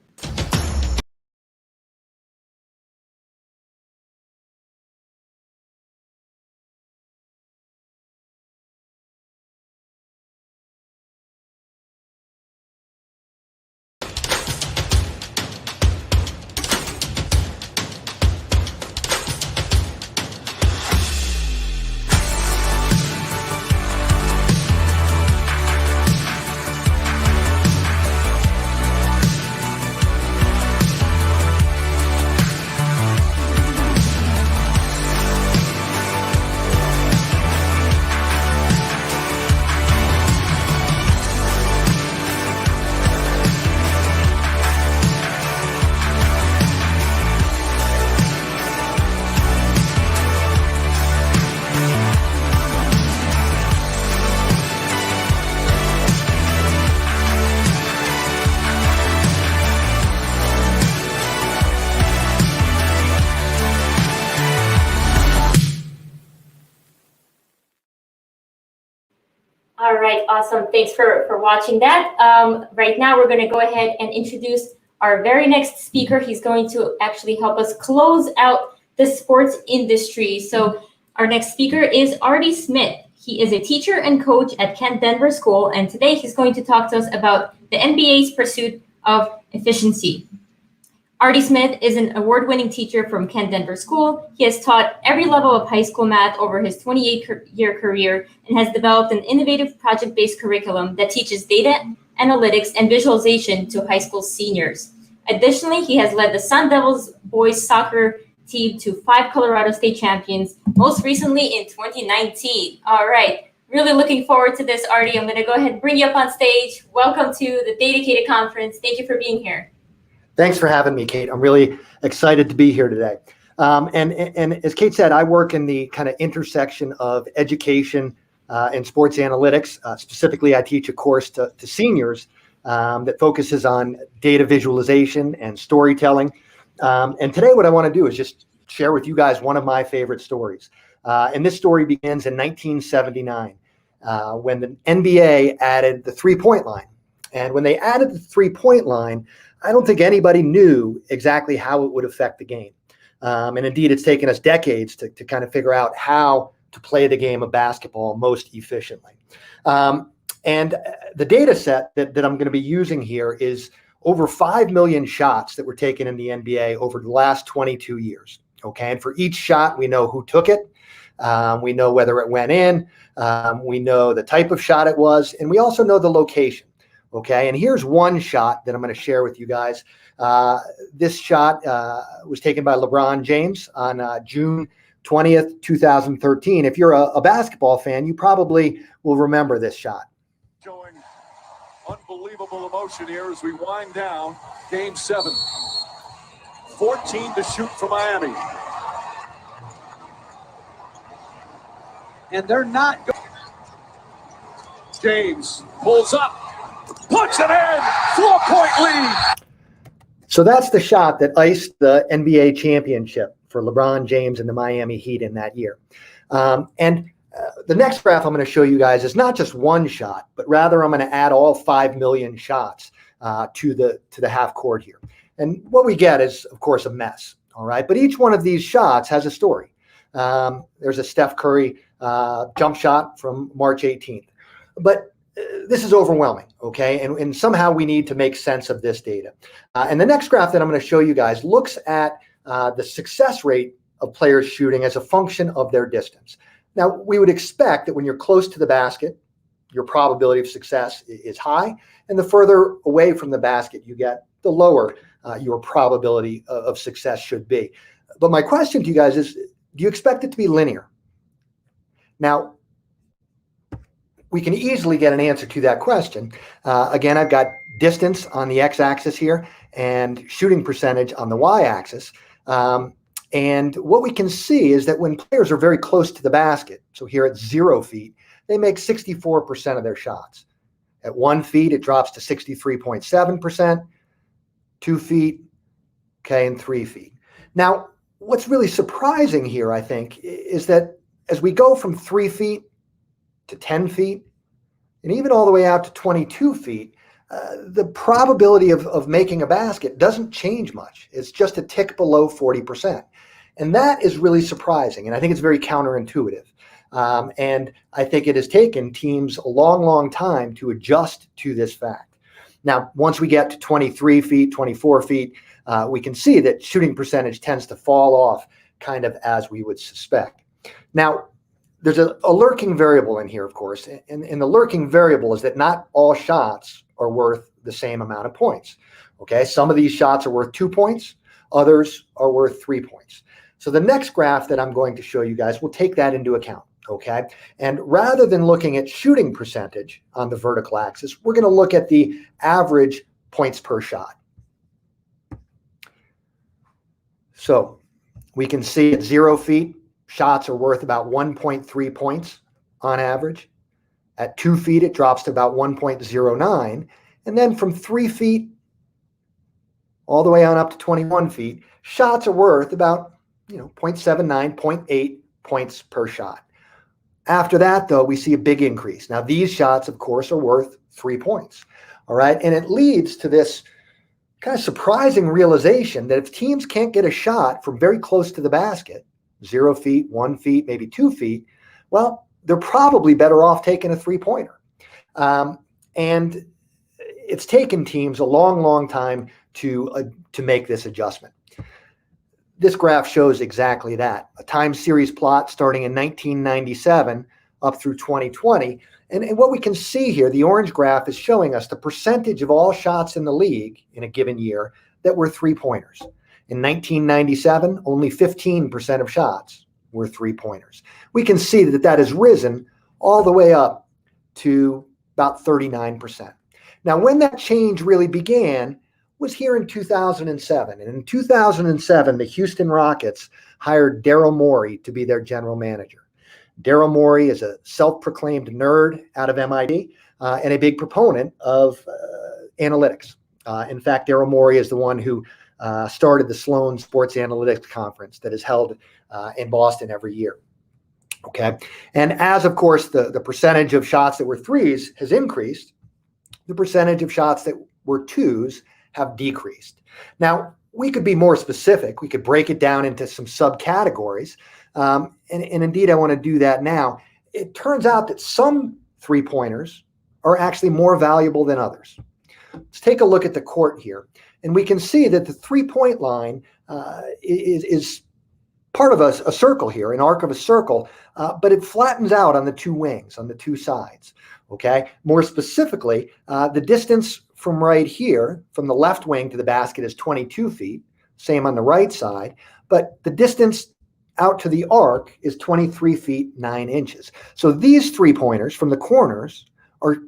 All right, awesome. Thanks for watching that. Right now, we're going to go ahead and introduce our very next speaker. He's going to actually help us close out the sports industry. So our next speaker is Artie Smith. He is a teacher and coach at Kent Denver School, and today he's going to talk to us about the NBA's pursuit of efficiency. Artie Smith is an award-winning teacher from Kent Denver School. He has taught every level of high school math over his 28-year career and has developed an innovative project-based curriculum that teaches data, analytics, and visualization to high school seniors. Additionally, he has led the Sun Devils boys soccer team to 5 Colorado State champions, most recently in 2019. All right, really looking forward to this, Artie. I'm going to go ahead and bring you up on stage. Welcome to the DATAcated Conference. Thank you for being here. Thanks for having me, Kate. I'm really excited to be here today. And as Kate said, I work in the kind of intersection of education and sports analytics. Specifically, I teach a course to seniors that focuses on data visualization and storytelling. And today what I want to do is just share with you guys one of my favorite stories. And this story begins in 1979 when the NBA added the three-point line. And when they added the three-point line, I don't think anybody knew exactly how it would affect the game. And indeed, it's taken us decades to kind of figure out how to play the game of basketball most efficiently. And the data set that I'm going to be using here is over 5 million shots that were taken in the NBA over the last 22 years. Okay, and for each shot, we know who took it. We know whether it went in. We know the type of shot it was. And we also know the location. Okay, and here's one shot that I'm going to share with you guys. This shot was taken by LeBron James on June 20th, 2013. If you're a basketball fan, you probably will remember this shot. Showing unbelievable emotion here as we wind down Game 7. 14 to shoot for Miami. And they're not going. James pulls up. Push! puts it in. 4-point lead. So that's the shot that iced the NBA championship for LeBron James and the Miami Heat in that year. The next graph I'm going to show you guys is not just one shot, but rather I'm going to add all 5 million shots to the half court here. And what we get is, of course, a mess. All right. But each one of these shots has a story. There's a Steph Curry jump shot from March 18th. But this is overwhelming. Okay. And somehow we need to make sense of this data. And the next graph that I'm going to show you guys looks at the success rate of players shooting as a function of their distance. Now, we would expect that when you're close to the basket, your probability of success is high. And the further away from the basket you get, the lower your probability of success should be. But my question to you guys is, do you expect it to be linear? Now, we can easily get an answer to that question. Again, I've got distance on the x-axis here and shooting percentage on the y-axis. And what we can see is that when players are very close to the basket, so here at 0 feet, they make 64% of their shots. At 1 feet, it drops to 63.7%, 2 feet, okay, and 3 feet. Now, what's really surprising here, I think, is that as we go from 3 feet to 10 feet, and even all the way out to 22 feet, the probability of making a basket doesn't change much. It's just a tick below 40%. And that is really surprising. And I think it's very counterintuitive. And I think it has taken teams a long, long time to adjust to this fact. Now, once we get to 23 feet, 24 feet, we can see that shooting percentage tends to fall off kind of as we would suspect. Now, there's a lurking variable in here, of course. And the lurking variable is that not all shots are worth the same amount of points. Okay, some of these shots are worth 2 points. Others are worth 3 points. So the next graph that I'm going to show you guys will take that into account. Okay, and rather than looking at shooting percentage on the vertical axis, we're going to look at the average points per shot. So we can see at 0 feet, shots are worth about 1.3 points on average. At 2 feet, it drops to about 1.09. And then from 3 feet all the way on up to 21 feet, shots are worth about 0.79, 0.8 points per shot. After that, though, we see a big increase. Now, these shots, of course, are worth 3 points. All right. And it leads to this kind of surprising realization that if teams can't get a shot from very close to the basket, 0 feet, 1 feet, maybe 2 feet, well, they're probably better off taking a three-pointer. And it's taken teams a long, long time to make this adjustment. This graph shows exactly that. A time series plot starting in 1997 up through 2020. And what we can see here, the orange graph is showing us the percentage of all shots in the league in a given year that were three-pointers. In 1997, only 15% of shots were three-pointers. We can see that that has risen all the way up to about 39%. Now, when that change really began was here in 2007. And in 2007, the Houston Rockets hired Daryl Morey to be their general manager. Daryl Morey is a self-proclaimed nerd out of MIT and a big proponent of analytics. In fact, Daryl Morey is the one who started the Sloan Sports Analytics Conference that is held in Boston every year. Okay. And as, of course, the percentage of shots that were threes has increased, the percentage of shots that were twos have decreased. Now, we could be more specific. We could break it down into some subcategories. And indeed, I want to do that now. It turns out that some three-pointers are actually more valuable than others. Let's take a look at the court here. And we can see that the three-point line is part of a circle here, an arc of a circle, but it flattens out on the two wings, on the two sides. Okay. More specifically, the distance from right here, from the left wing to the basket is 22 feet, same on the right side, but the distance out to the arc is 23 feet, 9 inches. So these three-pointers from the corners are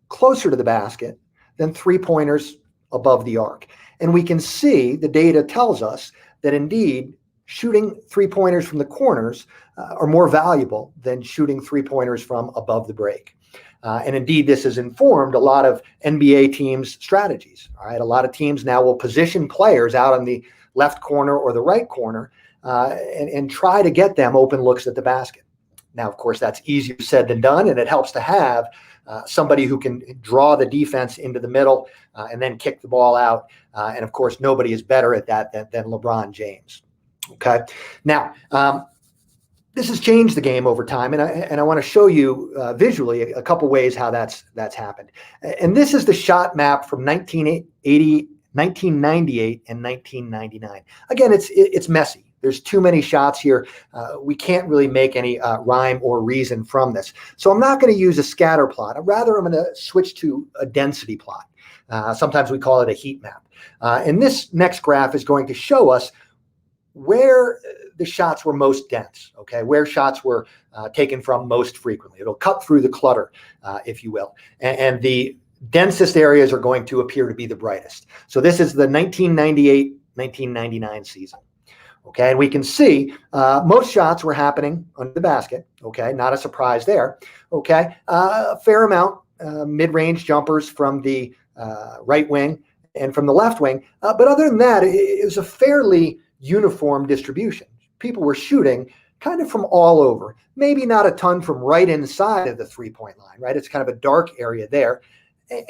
closer to the basket than three-pointers above the arc. And we can see the data tells us that indeed shooting three-pointers from the corners are more valuable than shooting three-pointers from above the break. And indeed, this has informed a lot of NBA teams' strategies. All right, a lot of teams now will position players out on the left corner or the right corner and try to get them open looks at the basket. Now, of course, that's easier said than done, and it helps to have somebody who can draw the defense into the middle and then kick the ball out. And of course, nobody is better at that than LeBron James. Okay, now this has changed the game over time, and I want to show you visually a couple ways how that's happened. And this is the shot map from 1980, 1998, and 1999. Again, it's messy. There's too many shots here. We can't really make any rhyme or reason from this. So I'm not going to use a scatter plot. Rather, I'm going to switch to a density plot. Sometimes we call it a heat map. And this next graph is going to show us where the shots were most dense, okay, where shots were taken from most frequently. It'll cut through the clutter, if you will. And the densest areas are going to appear to be the brightest. So this is the 1998-1999 season. Okay, and we can see most shots were happening under the basket. Okay, not a surprise there. Okay, a fair amount mid-range jumpers from the right wing and from the left wing. But other than that, it was a fairly uniform distribution. People were shooting kind of from all over. Maybe not a ton from right inside of the three-point line, right? It's kind of a dark area there.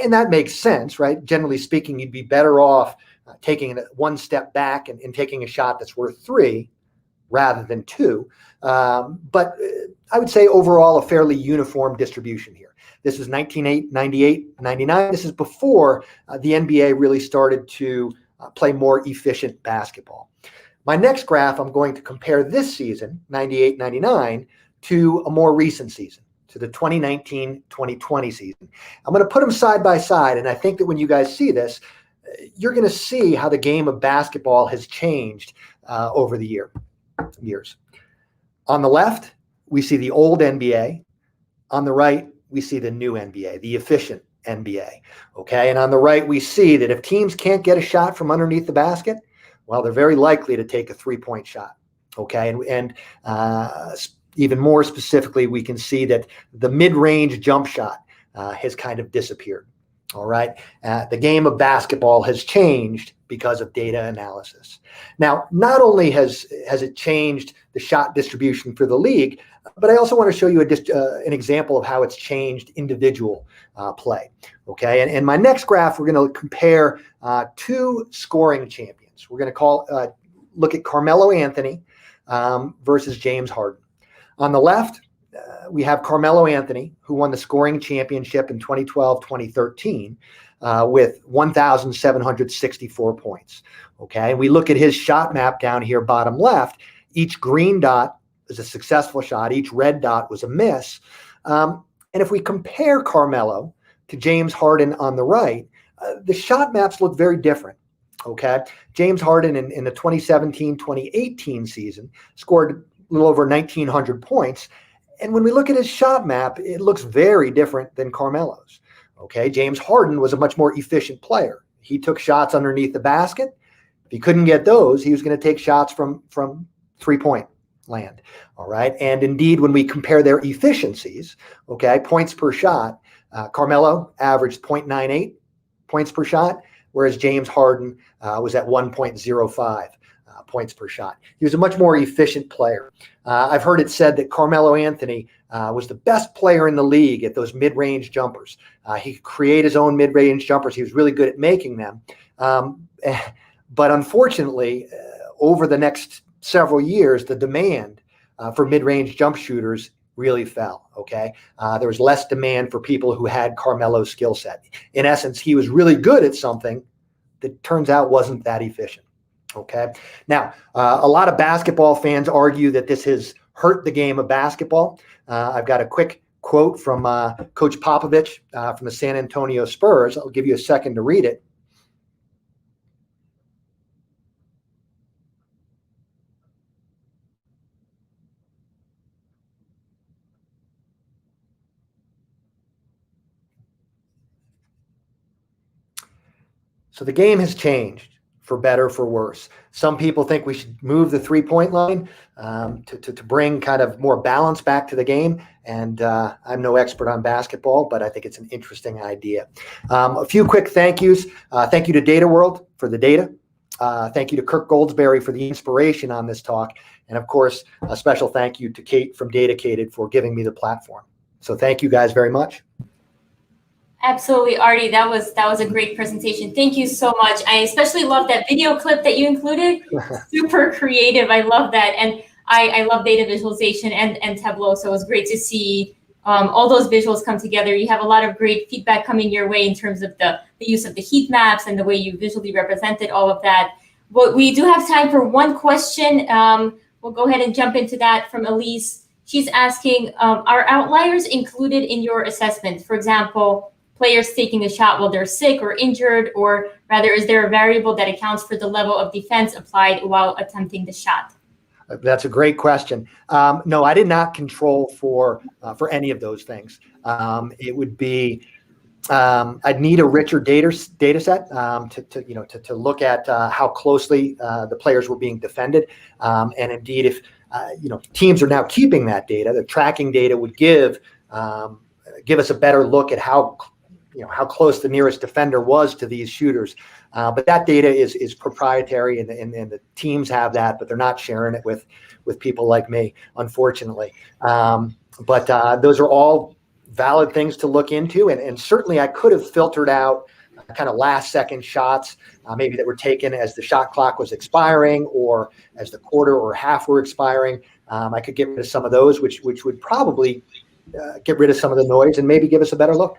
And that makes sense, right? Generally speaking, you'd be better off taking it one step back and taking a shot that's worth 3 rather than 2. But I would say overall a fairly uniform distribution here. This is 1998, 99. This is before the NBA really started to play more efficient basketball. My next graph, I'm going to compare this season, 98, 99, to a more recent season, to the 2019-2020 season. I'm going to put them side by side, and I think that when you guys see this, you're going to see how the game of basketball has changed over the years. On the left, we see the old NBA. On the right, we see the new NBA, the efficient NBA. Okay, and on the right, we see that if teams can't get a shot from underneath the basket, well, they're very likely to take a three-point shot. Okay, and even more specifically, we can see that the mid-range jump shot has kind of disappeared. All right. The game of basketball has changed because of data analysis. Now, not only has it changed the shot distribution for the league, but I also want to show you an example of how it's changed individual play. Okay. And my next graph, we're going to compare 2 scoring champions. We're going to look at Carmelo Anthony versus James Harden. On the left, we have Carmelo Anthony, who won the scoring championship in 2012-2013 with 1,764 points. Okay, and we look at his shot map down here, bottom left. Each green dot is a successful shot. Each red dot was a miss. And if we compare Carmelo to James Harden on the right, the shot maps look very different. Okay, James Harden in the 2017-2018 season scored a little over 1,900 points. And when we look at his shot map, it looks very different than Carmelo's. Okay, James Harden was a much more efficient player. He took shots underneath the basket. If he couldn't get those, he was going to take shots from three-point land. All right, and indeed, when we compare their efficiencies, okay, points per shot, Carmelo averaged 0.98 points per shot, whereas James Harden was at 1.05. Points per shot. He was a much more efficient player. I've heard it said that Carmelo Anthony was the best player in the league at those mid-range jumpers. He could create his own mid-range jumpers. He was really good at making them. But unfortunately, over the next several years, the demand for mid-range jump shooters really fell. Okay, there was less demand for people who had Carmelo's skill set. In essence, he was really good at something that turns out wasn't that efficient. Okay. Now, a lot of basketball fans argue that this has hurt the game of basketball. I've got a quick quote from Coach Popovich from the San Antonio Spurs. I'll give you a second to read it. So the game has changed for better, for worse. Some people think we should move the 3-point line to bring kind of more balance back to the game. And I'm no expert on basketball, but I think it's an interesting idea. A few quick thank yous. Thank you to Data World for the data. Thank you to Kirk Goldsberry for the inspiration on this talk. And of course, a special thank you to Kate from DATAcated for giving me the platform. So thank you guys very much. Absolutely, Artie. That was a great presentation. Thank you so much. I especially love that video clip that you included. Super creative. I love that. And I love data visualization and Tableau. So it was great to see all those visuals come together. You have a lot of great feedback coming your way in terms of the use of the heat maps and the way you visually represented all of that. But we do have time for one question. We'll go ahead and jump into that from Elise. She's asking, are outliers included in your assessment? For example, players taking a shot while they're sick or injured, or rather, is there a variable that accounts for the level of defense applied while attempting the shot? That's a great question. No, I did not control for any of those things. It would be I'd need a richer data set to look at how closely the players were being defended, and indeed, if teams are now keeping that data, the tracking data would give us a better look at how close the nearest defender was to these shooters. But that data is proprietary, and the teams have that, but they're not sharing it with people like me, unfortunately. But those are all valid things to look into, and certainly I could have filtered out kind of last second shots, maybe that were taken as the shot clock was expiring or as the quarter or half were expiring. I could get rid of some of those, which would probably get rid of some of the noise and maybe give us a better look.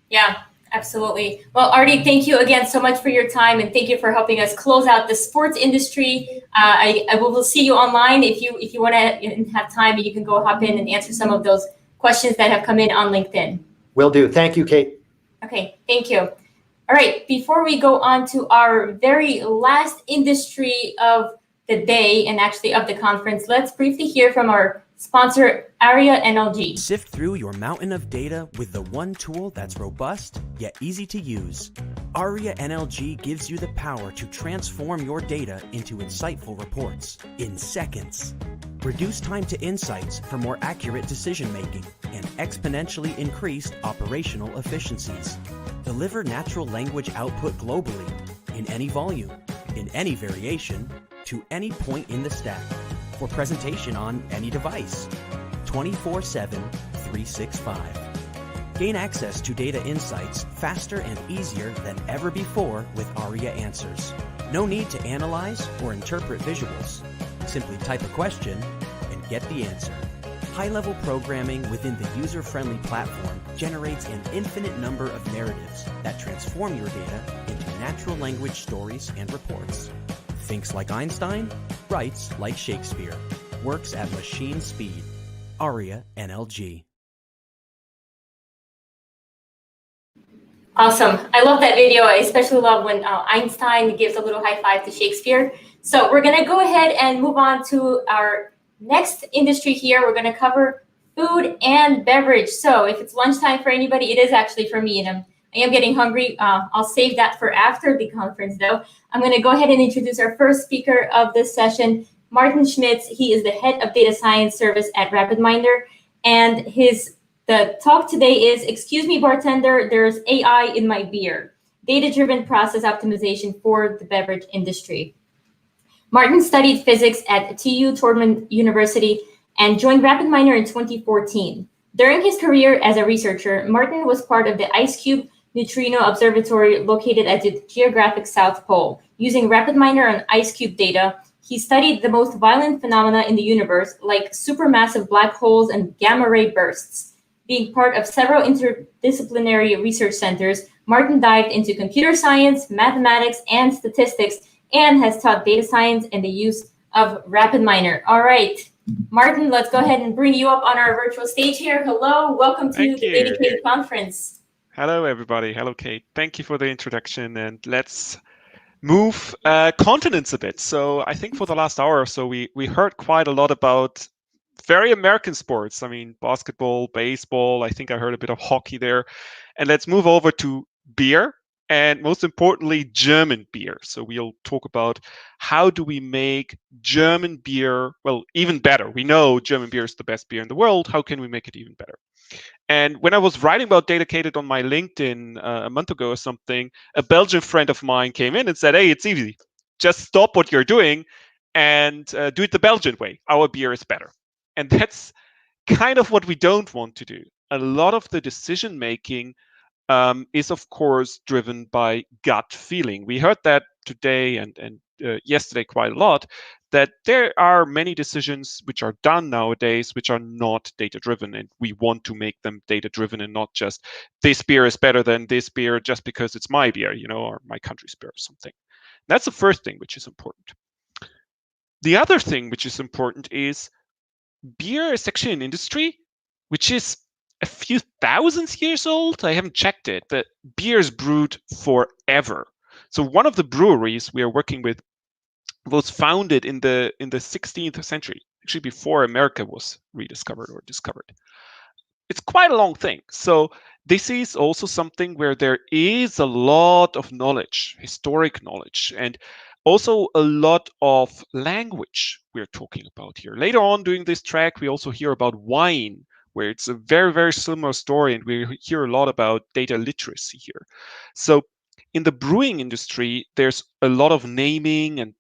Yeah, absolutely. Well, Artie, thank you again so much for your time, and thank you for helping us close out the sports industry. I will see you online if you want to have time. You can go hop in and answer some of those questions that have come in on LinkedIn. Will do. Thank you, Kate. Okay, thank you. All right, before we go on to our very last industry of the day, and actually of the conference, let's briefly hear from our sponsor, ARIA NLG. Sift through your mountain of data with the one tool that's robust yet easy to use. ARIA NLG gives you the power to transform your data into insightful reports in seconds. Reduce time to insights for more accurate decision-making and exponentially increased operational efficiencies. Deliver natural language output globally, in any volume, in any variation, to any point in the stack, for presentation on any device, 24/7, 365. Gain access to data insights faster and easier than ever before with ARIA Answers. No need to analyze or interpret visuals. Simply type a question and get the answer. High-level programming within the user-friendly platform generates an infinite number of narratives that transform your data into natural language stories and reports. Thinks like Einstein, writes like Shakespeare, works at machine speed. ARIA NLG. Awesome. I love that video. I especially love when Einstein gives a little high five to Shakespeare. So we're going to go ahead and move on to our next industry here. We're going to cover food and beverage. So if it's lunchtime for anybody, it is actually for me, and I am getting hungry. I'll save that for after the conference, though. I'm going to go ahead and introduce our first speaker of this session, Martin Schmitz. He is the head of data science service at RapidMiner, and the talk today is, "Excuse me, bartender, there's AI in my beer. Data-driven process optimization for the beverage industry." Martin studied physics at TU Tordman University and joined RapidMiner in 2014. During his career as a researcher, Martin was part of the IceCube Neutrino Observatory located at the geographic South Pole. Using RapidMiner and IceCube data, he studied the most violent phenomena in the universe, like supermassive black holes and gamma-ray bursts. Being part of several interdisciplinary research centers, Martin dived into computer science, mathematics, and statistics, and has taught data science and the use of RapidMiner. All right, Martin, let's go ahead and bring you up on our virtual stage here. Hello, welcome to the DATAcated Conference. Hello, everybody. Hello, Kate. Thank you for the introduction, and let's move continents a bit. So I think for the last hour or so, we heard quite a lot about very American sports. I mean, basketball, baseball. I think I heard a bit of hockey there. And let's move over to beer and most importantly, German beer. So we'll talk about how do we make German beer, well, even better. We know German beer is the best beer in the world. How can we make it even better? And when I was writing about DATAcated on my LinkedIn a month ago or something, a Belgian friend of mine came in and said, hey, it's easy. Just stop what you're doing and do it the Belgian way. Our beer is better. And that's kind of what we don't want to do. A lot of the decision making is, of course, driven by gut feeling. We heard that today and yesterday quite a lot, that there are many decisions which are done nowadays which are not data-driven, and we want to make them data-driven and not just this beer is better than this beer just because it's my beer, or my country's beer or something. That's the first thing which is important. The other thing which is important is beer is actually an industry which is a few thousand years old. I haven't checked it, but beer is brewed forever. So one of the breweries we are working with was founded in the 16th century, actually before America was rediscovered or discovered. It's quite a long thing. So this is also something where there is a lot of knowledge, historic knowledge, and also a lot of language we're talking about here. Later on during this track, we also hear about wine, where it's a very, very similar story, and we hear a lot about data literacy here. So in the brewing industry, there's a lot of naming and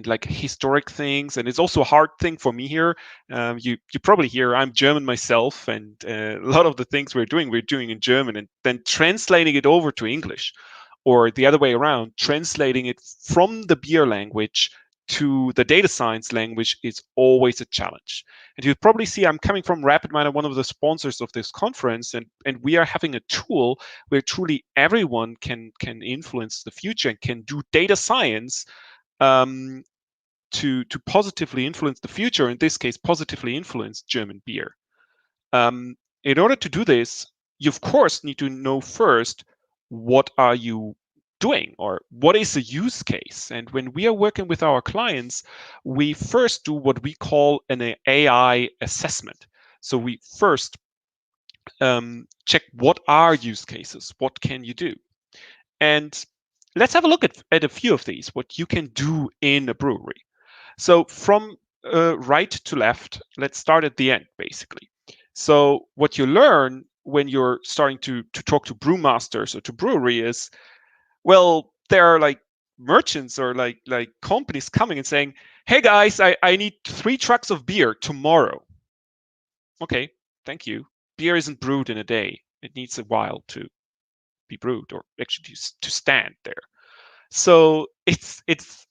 like historic things, and it's also a hard thing for me here. You probably hear I'm German myself, and a lot of the things we're doing in German, and then translating it over to English, or the other way around, translating it from the beer language to the data science language is always a challenge. And you probably see I'm coming from RapidMiner, one of the sponsors of this conference, and we are having a tool where truly everyone can influence the future and can do data science to positively influence the future, in this case, positively influence German beer. In order to do this, you of course need to know first, what are you doing, or what is the use case? And when we are working with our clients, we first do what we call an AI assessment. So we first check what are use cases, what can you do? And let's have a look at a few of these, what you can do in a brewery. So from right to left, let's start at the end, basically. So what you learn when you're starting to talk to brewmasters or to brewery is, well, there are like merchants or like companies coming and saying, hey guys, I need 3 trucks of beer tomorrow. Okay, thank you. Beer isn't brewed in a day. It needs a while to be brewed, or actually to stand there. So it's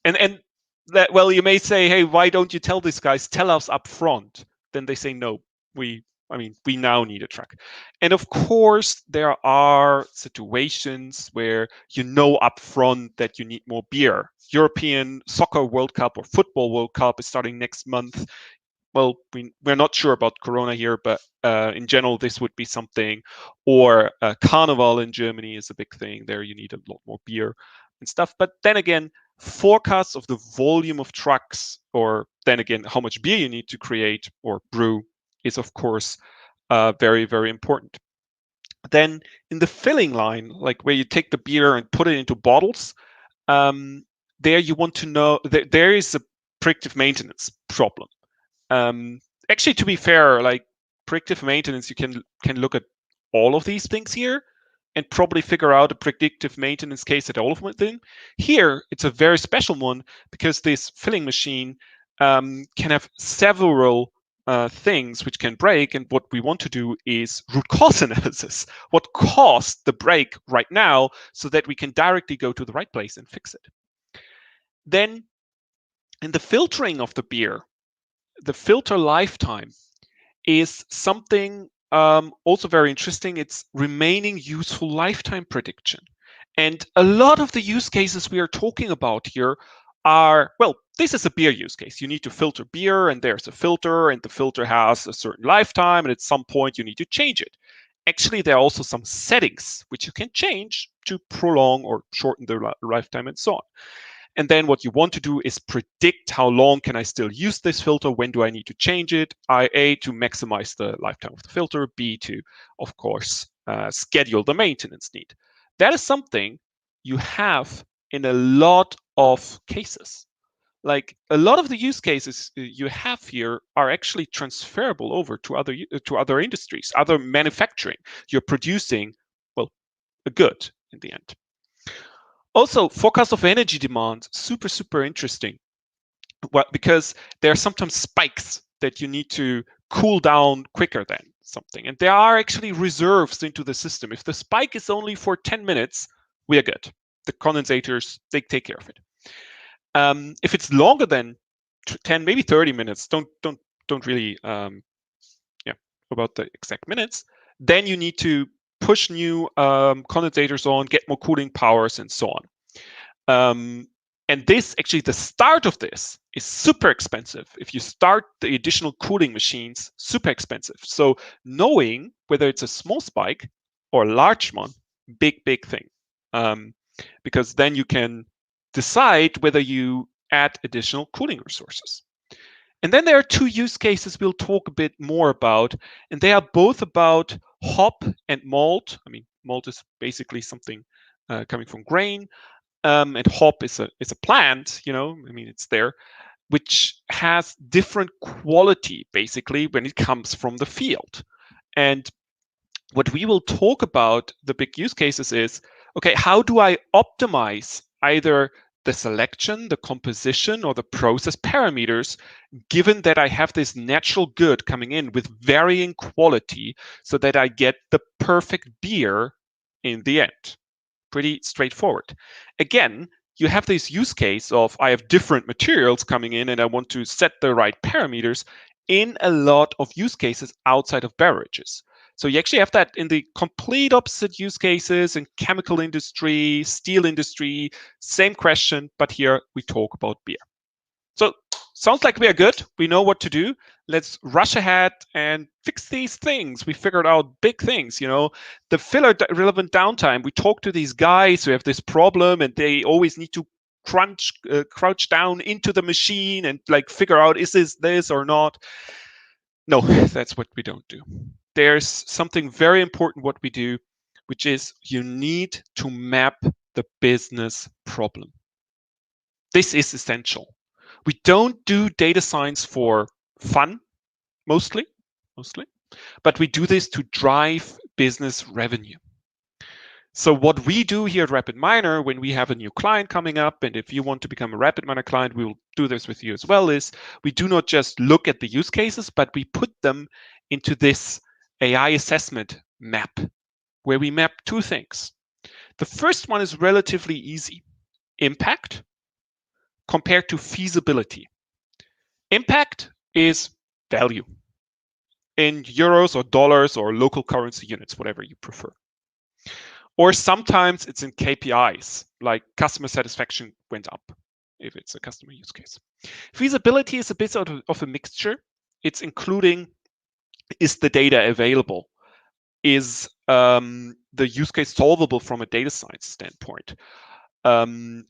and that, well, you may say, hey, why don't you tell these guys, tell us up front? Then they say, no, we now need a truck. And of course, there are situations where you know up front that you need more beer. European Soccer World Cup or Football World Cup is starting next month. Well, we're not sure about Corona here, but in general, this would be something. Or Carnival in Germany is a big thing. There you need a lot more beer and stuff. But then again, forecasts of the volume of trucks, or then again, how much beer you need to create or brew, is of course very, very important. Then in the filling line, like where you take the beer and put it into bottles, there you want to know that there is a predictive maintenance problem. Actually, to be fair, like predictive maintenance, you can look at all of these things here and probably figure out a predictive maintenance case at all of them. Here, it's a very special one because this filling machine can have several things which can break, and what we want to do is root cause analysis. What caused the break right now, so that we can directly go to the right place and fix it. Then, in the filtering of the beer, the filter lifetime is something also very interesting. It's remaining useful lifetime prediction. And a lot of the use cases we are talking about here are, well, this is a beer use case. You need to filter beer, and there's a filter, and the filter has a certain lifetime, and at some point you need to change it. Actually, there are also some settings which you can change to prolong or shorten the lifetime and so on. And then what you want to do is predict how long can I still use this filter, when do I need to change it, A, to maximize the lifetime of the filter, B, to, of course, schedule the maintenance need. That is something you have in a lot of cases. Like a lot of the use cases you have here are actually transferable over to other industries, other manufacturing. You're producing, well, a good in the end. Also, forecast of energy demand, super interesting. Well, because there are sometimes spikes that you need to cool down quicker than something. And there are actually reserves into the system. If the spike is only for 10 minutes, we are good. The condensators, they take care of it. If it's longer than 10, maybe 30 minutes, don't really about the exact minutes, then you need to push new condensators on, get more cooling powers, and so on. And this, actually, the start of this is super expensive. If you start the additional cooling machines, super expensive. So knowing whether it's a small spike or a large one, big thing. Because then you can decide whether you add additional cooling resources. And then there are two use cases we'll talk a bit more about, and they are both about hop and malt. I mean, malt is basically something coming from grain. And hop is a plant, I mean, it's there, which has different quality, basically, when it comes from the field. And what we will talk about, the big use cases is, okay, how do I optimize either the selection, the composition, or the process parameters, given that I have this natural good coming in with varying quality so that I get the perfect beer in the end? Pretty straightforward. Again, you have this use case of I have different materials coming in and I want to set the right parameters in a lot of use cases outside of beverages. So you actually have that in the complete opposite use cases in chemical industry, steel industry, same question, but here we talk about beer. So sounds like we are good. We know what to do. Let's rush ahead and fix these things. We figured out big things, the filler relevant downtime. We talk to these guys who have this problem and they always need to crouch down into the machine and like figure out, is this or not? No, that's what we don't do. There's something very important what we do, which is you need to map the business problem. This is essential. We don't do data science for fun, mostly, but we do this to drive business revenue. So what we do here at RapidMiner when we have a new client coming up, and if you want to become a RapidMiner client, we will do this with you as well, is we do not just look at the use cases, but we put them into this AI assessment map, where we map two things. The first one is relatively easy. Impact compared to feasibility. Impact is value in euros or dollars or local currency units, whatever you prefer. Or sometimes it's in KPIs, like customer satisfaction went up, if it's a customer use case. Feasibility is a bit of a mixture. It's including, is the data available? Is the use case solvable from a data science standpoint?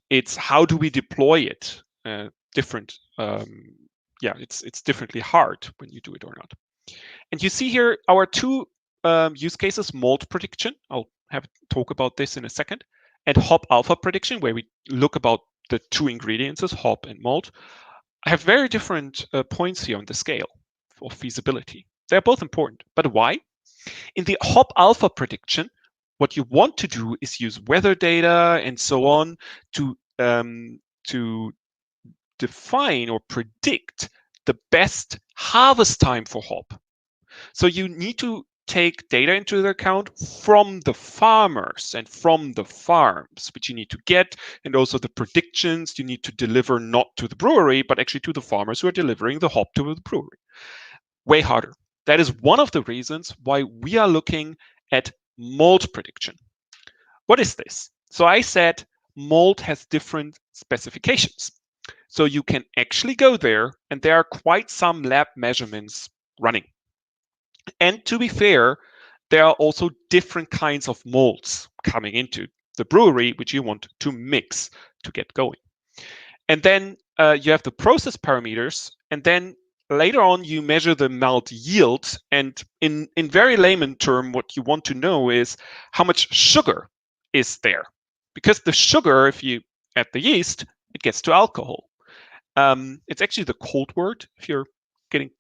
It's how do we deploy it? It's differently hard when you do it or not. And you see here our two use cases, malt prediction. I'll talk about this in a second. And hop alpha prediction, where we look about the two ingredients, hop and malt. I have very different points here on the scale of feasibility. They're both important, but why? In the hop alpha prediction, what you want to do is use weather data and so on to define or predict the best harvest time for hop. So you need to take data into account from the farmers and from the farms, which you need to get, and also the predictions you need to deliver not to the brewery, but actually to the farmers who are delivering the hop to the brewery. Way harder. That is one of the reasons why we are looking at malt prediction. What is this? So I said malt has different specifications. So you can actually go there, and there are quite some lab measurements running. And to be fair, there are also different kinds of malts coming into the brewery, which you want to mix to get going. And then you have the process parameters, and then later on you measure the malt yield. And in very layman term, what you want to know is how much sugar is there, because the sugar, if you add the yeast, it gets to alcohol. It's actually the cold word if you're getting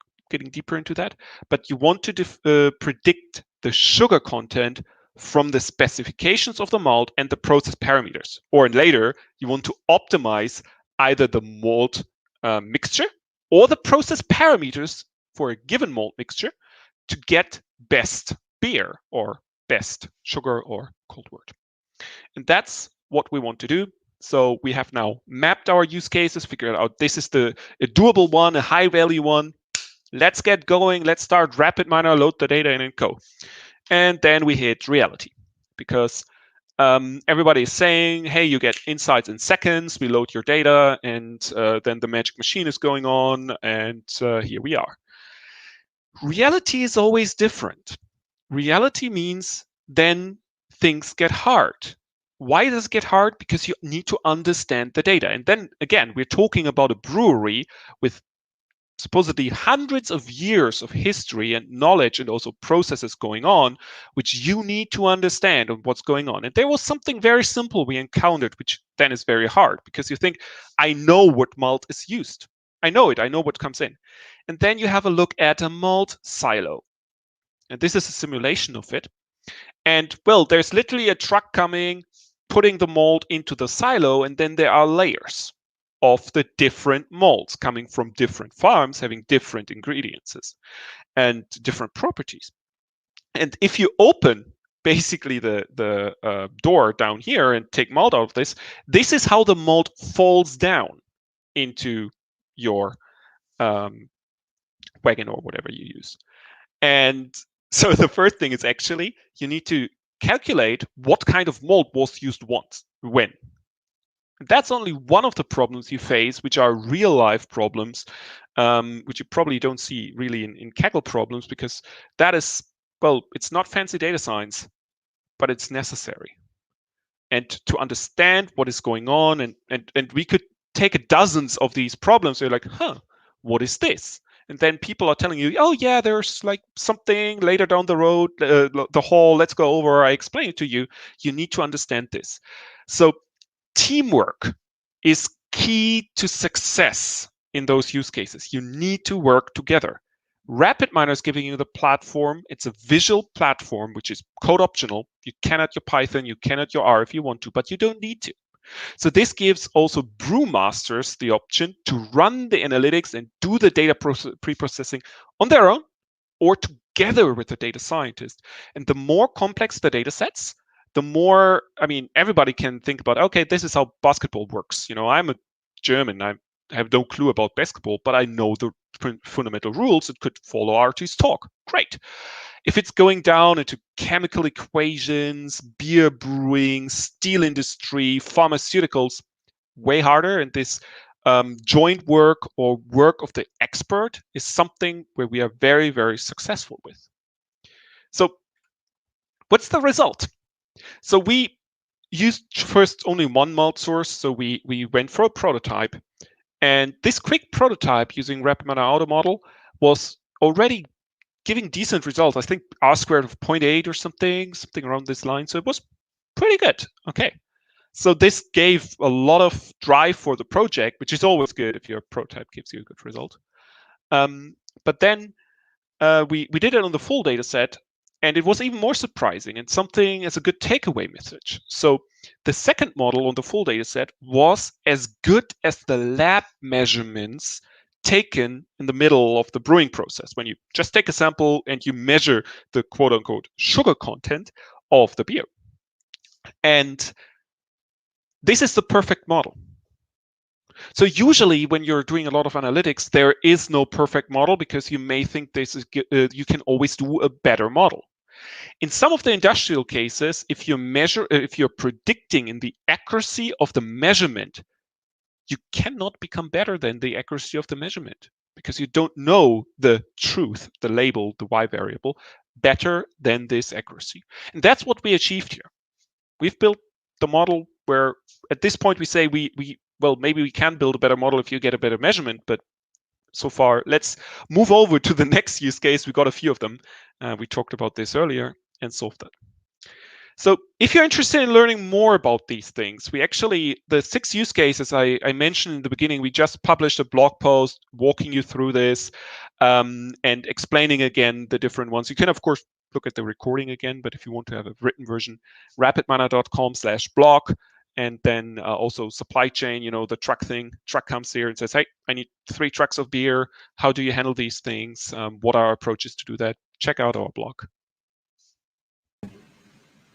deeper into that. But you want to predict the sugar content from the specifications of the malt and the process parameters. Or later, you want to optimize either the malt mixture or the process parameters for a given malt mixture to get best beer or best sugar or cold wort. And that's what we want to do. So we have now mapped our use cases, figured out this is a doable one, a high value one. Let's get going. Let's start RapidMiner, load the data in and go. And then we hit reality, because everybody is saying, hey, you get insights in seconds. We load your data, and then the magic machine is going on, and here we are. Reality is always different. Reality means then things get hard. Why does it get hard? Because you need to understand the data. And then again, we're talking about a brewery with supposedly hundreds of years of history and knowledge and also processes going on, which you need to understand of what's going on. And there was something very simple we encountered, which then is very hard, because you think, I know what malt is used. I know it. I know what comes in. And then you have a look at a malt silo. And this is a simulation of it. And well, there's literally a truck coming, putting the malt into the silo, and then there are layers of the different malts coming from different farms, having different ingredients and different properties. And if you open basically the door down here and take malt out of this, this is how the malt falls down into your wagon or whatever you use. And so the first thing is actually you need to calculate what kind of malt was used when. That's only one of the problems you face, which are real life problems, which you probably don't see really in Kaggle problems, because that is, well, it's not fancy data science, but it's necessary. And to understand what is going on, and we could take dozens of these problems, you're like, what is this? And then people are telling you, oh yeah, there's like something later down the road, the hall, let's go over, I explain it to you. You need to understand this. So teamwork is key to success in those use cases. You need to work together. RapidMiner is giving you the platform. It's a visual platform, which is code optional. You can add your Python, you can add your R if you want to, but you don't need to. So this gives also brewmasters the option to run the analytics and do the data pre-processing on their own or together with the data scientist. And the more complex the data sets, the more, I mean, everybody can think about, okay, this is how basketball works. You know, I'm a German, I have no clue about basketball, but I know the fundamental rules. It could follow Artie's talk. Great. If it's going down into chemical equations, beer brewing, steel industry, pharmaceuticals, way harder. And this joint work or work of the expert is something where we are very, very successful with. So what's the result? So we used first only one malt source. So we went for a prototype. And this quick prototype using RapidMiner Auto Model was already giving decent results. I think R squared of 0.8 or something around this line. So it was pretty good. Okay. So this gave a lot of drive for the project, which is always good if your prototype gives you a good result. But then we did it on the full data set, and it was even more surprising and something as a good takeaway message. So the second model on the full data set was as good as the lab measurements taken in the middle of the brewing process, when you just take a sample and you measure the quote unquote sugar content of the beer. And this is the perfect model. So usually when you're doing a lot of analytics, there is no perfect model because you may think this is you can always do a better model. In some of the industrial cases, if you're predicting in the accuracy of the measurement, you cannot become better than the accuracy of the measurement because you don't know the truth, the label, the Y variable, better than this accuracy. And that's what we achieved here. We've built the model where at this point we say well, maybe we can build a better model if you get a better measurement, but so far, let's move over to the next use case. We got a few of them. We talked about this earlier and solved that. So if you're interested in learning more about these things, we actually, the 6 use cases I mentioned in the beginning, we just published a blog post walking you through this and explaining again the different ones. You can, of course, look at the recording again, but if you want to have a written version, rapidminer.com/blog. And then also supply chain, the truck comes here and says, hey, I need 3 trucks of beer. How do you handle these things? What are our approaches to do that? Check out our blog.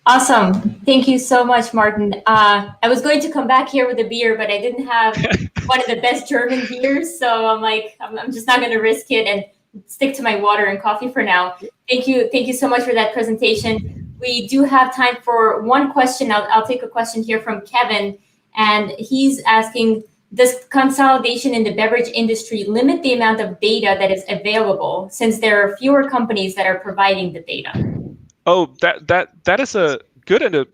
Awesome. Thank you so much, Martin. I was going to come back here with a beer, but I didn't have one of the best German beers. So I'm like, I'm just not going to risk it and stick to my water and coffee for now. Thank you. Thank you so much for that presentation. We do have time for one question. I'll take a question here from Kevin. And he's asking, does consolidation in the beverage industry limit the amount of data that is available since there are fewer companies that are providing the data? Oh, that is a good and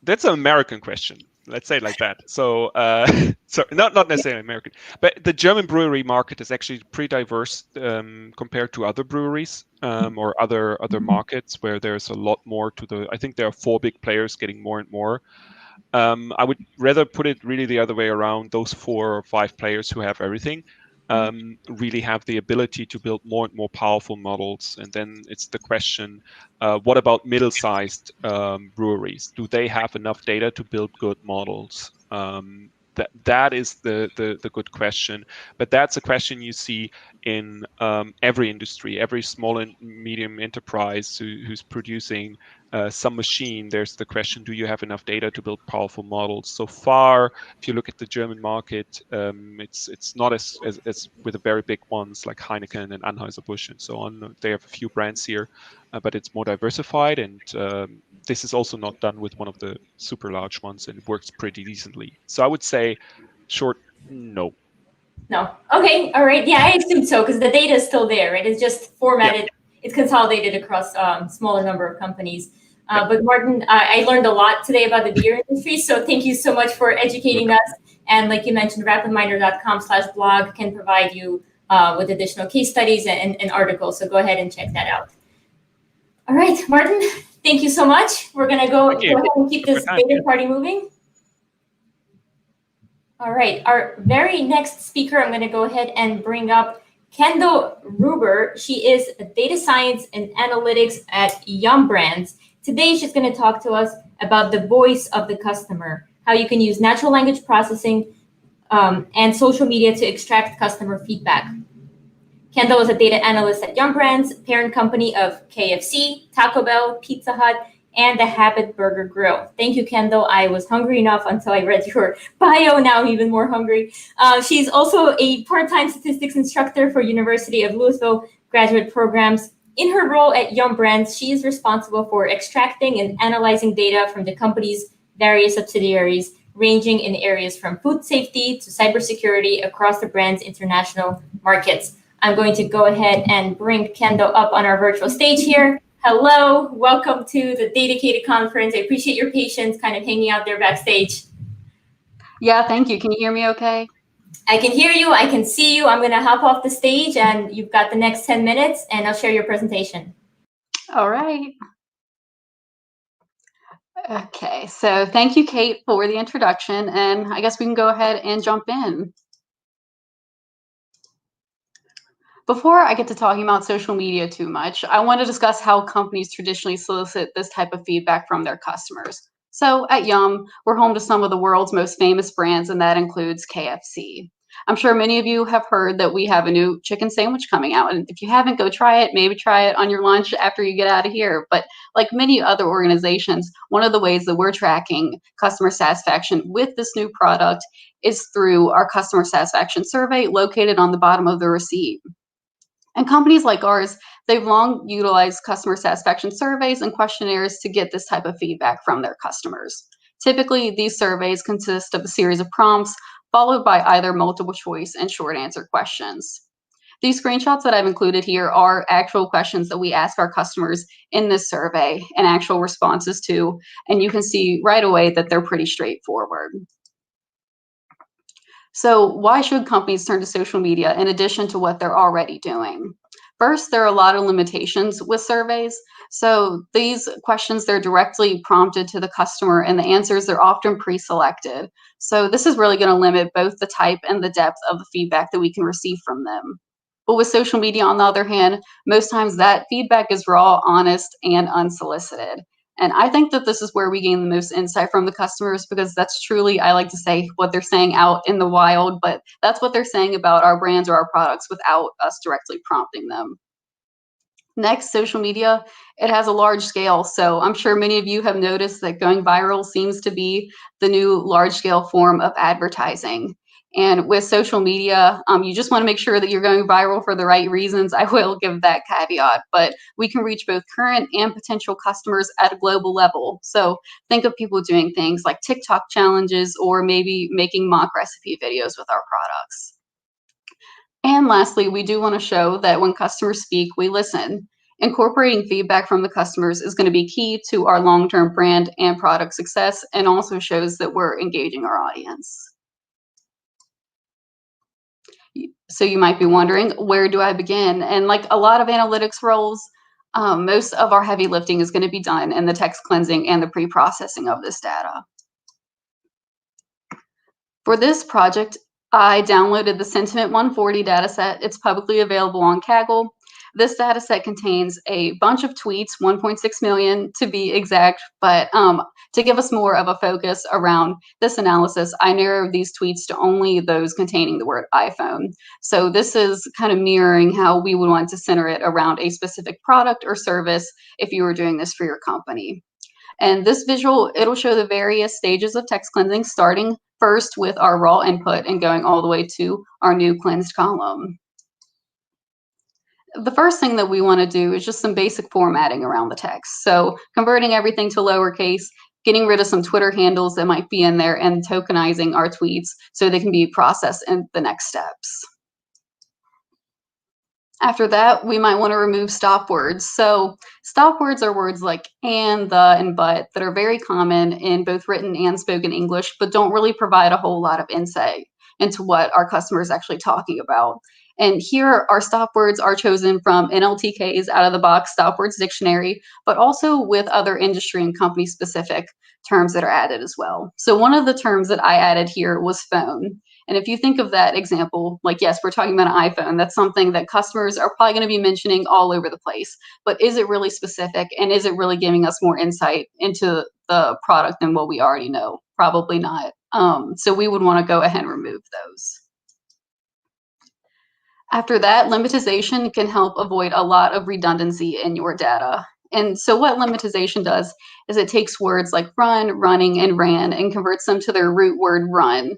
that's an American question. Let's say it like that. So, so not necessarily American, but the German brewery market is actually pretty diverse compared to other breweries or other markets where there's a lot more to the. I think there are 4 big players getting more and more. I would rather put it really the other way around. Those 4 or 5 players who have everything really have the ability to build more and more powerful models. And then it's the question, what about middle-sized breweries? Do they have enough data to build good models? That is the good question. But that's a question you see in every industry, every small and medium enterprise who's producing some machine. There's the question, do you have enough data to build powerful models? So far, if you look at the German market, it's not as with the very big ones like Heineken and Anheuser-Busch and so on. They have a few brands here, but it's more diversified. And this is also not done with one of the super large ones, and it works pretty decently. So I would say short, no. No. Okay. All right. Yeah, I assumed so because the data is still there, right? It's just formatted. Yep. It's consolidated across smaller number of companies. But Martin, I learned a lot today about the beer industry. So thank you so much for educating us. And like you mentioned, rapidminer.com/blog can provide you with additional case studies and articles. So go ahead and check that out. All right, Martin, thank you so much. We're going to go ahead and keep this data party moving. All right, our very next speaker, I'm going to go ahead and bring up Kendall Ruber. She is a data science and analytics at Yum Brands. Today, she's going to talk to us about the voice of the customer, how you can use natural language processing and social media to extract customer feedback. Kendall is a data analyst at Yum Brands, parent company of KFC, Taco Bell, Pizza Hut, and the Habit Burger Grill. Thank you, Kendall. I was hungry enough until I read your bio. Now I'm even more hungry. She's also a part-time statistics instructor for University of Louisville graduate programs. In her role at Yum Brands, she is responsible for extracting and analyzing data from the company's various subsidiaries, ranging in areas from food safety to cybersecurity across the brand's international markets. I'm going to go ahead and bring Kendall up on our virtual stage here. Hello, welcome to the DATAcated Conference. I appreciate your patience kind of hanging out there backstage. Yeah, thank you. Can you hear me okay? I can hear you, I can see you. I'm gonna hop off the stage and you've got the next 10 minutes and I'll share your presentation. All right. Okay, so thank you, Kate, for the introduction. And I guess we can go ahead and jump in. Before I get to talking about social media too much, I want to discuss how companies traditionally solicit this type of feedback from their customers. So at Yum, we're home to some of the world's most famous brands, and that includes KFC. I'm sure many of you have heard that we have a new chicken sandwich coming out. And if you haven't, go try it. Maybe try it on your lunch after you get out of here. But like many other organizations, one of the ways that we're tracking customer satisfaction with this new product is through our customer satisfaction survey located on the bottom of the receipt. And companies like ours, they've long utilized customer satisfaction surveys and questionnaires to get this type of feedback from their customers. Typically, these surveys consist of a series of prompts followed by either multiple choice and short answer questions. These screenshots that I've included here are actual questions that we ask our customers in this survey and actual responses to, and you can see right away that they're pretty straightforward. So why should companies turn to social media in addition to what they're already doing? First, there are a lot of limitations with surveys. So these questions, they're directly prompted to the customer, and the answers, they're often pre-selected. So this is really going to limit both the type and the depth of the feedback that we can receive from them. But with social media, on the other hand, most times that feedback is raw, honest, and unsolicited. And I think that this is where we gain the most insight from the customers, because that's truly, I like to say, what they're saying out in the wild, but that's what they're saying about our brands or our products without us directly prompting them. Next, social media, it has a large scale. So I'm sure many of you have noticed that going viral seems to be the new large scale form of advertising. And with social media, you just want to make sure that you're going viral for the right reasons. I will give that caveat, but we can reach both current and potential customers at a global level. So think of people doing things like TikTok challenges or maybe making mock recipe videos with our products. And lastly, we do want to show that when customers speak, we listen. Incorporating feedback from the customers is going to be key to our long-term brand and product success, and also shows that we're engaging our audience. So you might be wondering, where do I begin? And like a lot of analytics roles, most of our heavy lifting is going to be done in the text cleansing and the pre-processing of this data. For this project, I downloaded the Sentiment 140 dataset. It's publicly available on Kaggle. This dataset contains a bunch of tweets, 1.6 million to be exact, but to give us more of a focus around this analysis, I narrowed these tweets to only those containing the word iPhone. So this is kind of mirroring how we would want to center it around a specific product or service if you were doing this for your company. And this visual, it'll show the various stages of text cleansing, starting first with our raw input and going all the way to our new cleansed column. The first thing that we want to do is just some basic formatting around the text. So converting everything to lowercase, getting rid of some Twitter handles that might be in there, and tokenizing our tweets so they can be processed in the next steps. After that, we might want to remove stop words. So stop words are words like and, the, and but that are very common in both written and spoken English, but don't really provide a whole lot of insight into what our customer is actually talking about. And here, our stop words are chosen from NLTK's out-of-the-box stop words dictionary, but also with other industry and company-specific terms that are added as well. So one of the terms that I added here was phone. And if you think of that example, like, yes, we're talking about an iPhone. That's something that customers are probably going to be mentioning all over the place. But is it really specific? And is it really giving us more insight into the product than what we already know? Probably not. So we would want to go ahead and remove those. After that, lemmatization can help avoid a lot of redundancy in your data. And so what lemmatization does is it takes words like run, running, and ran and converts them to their root word run.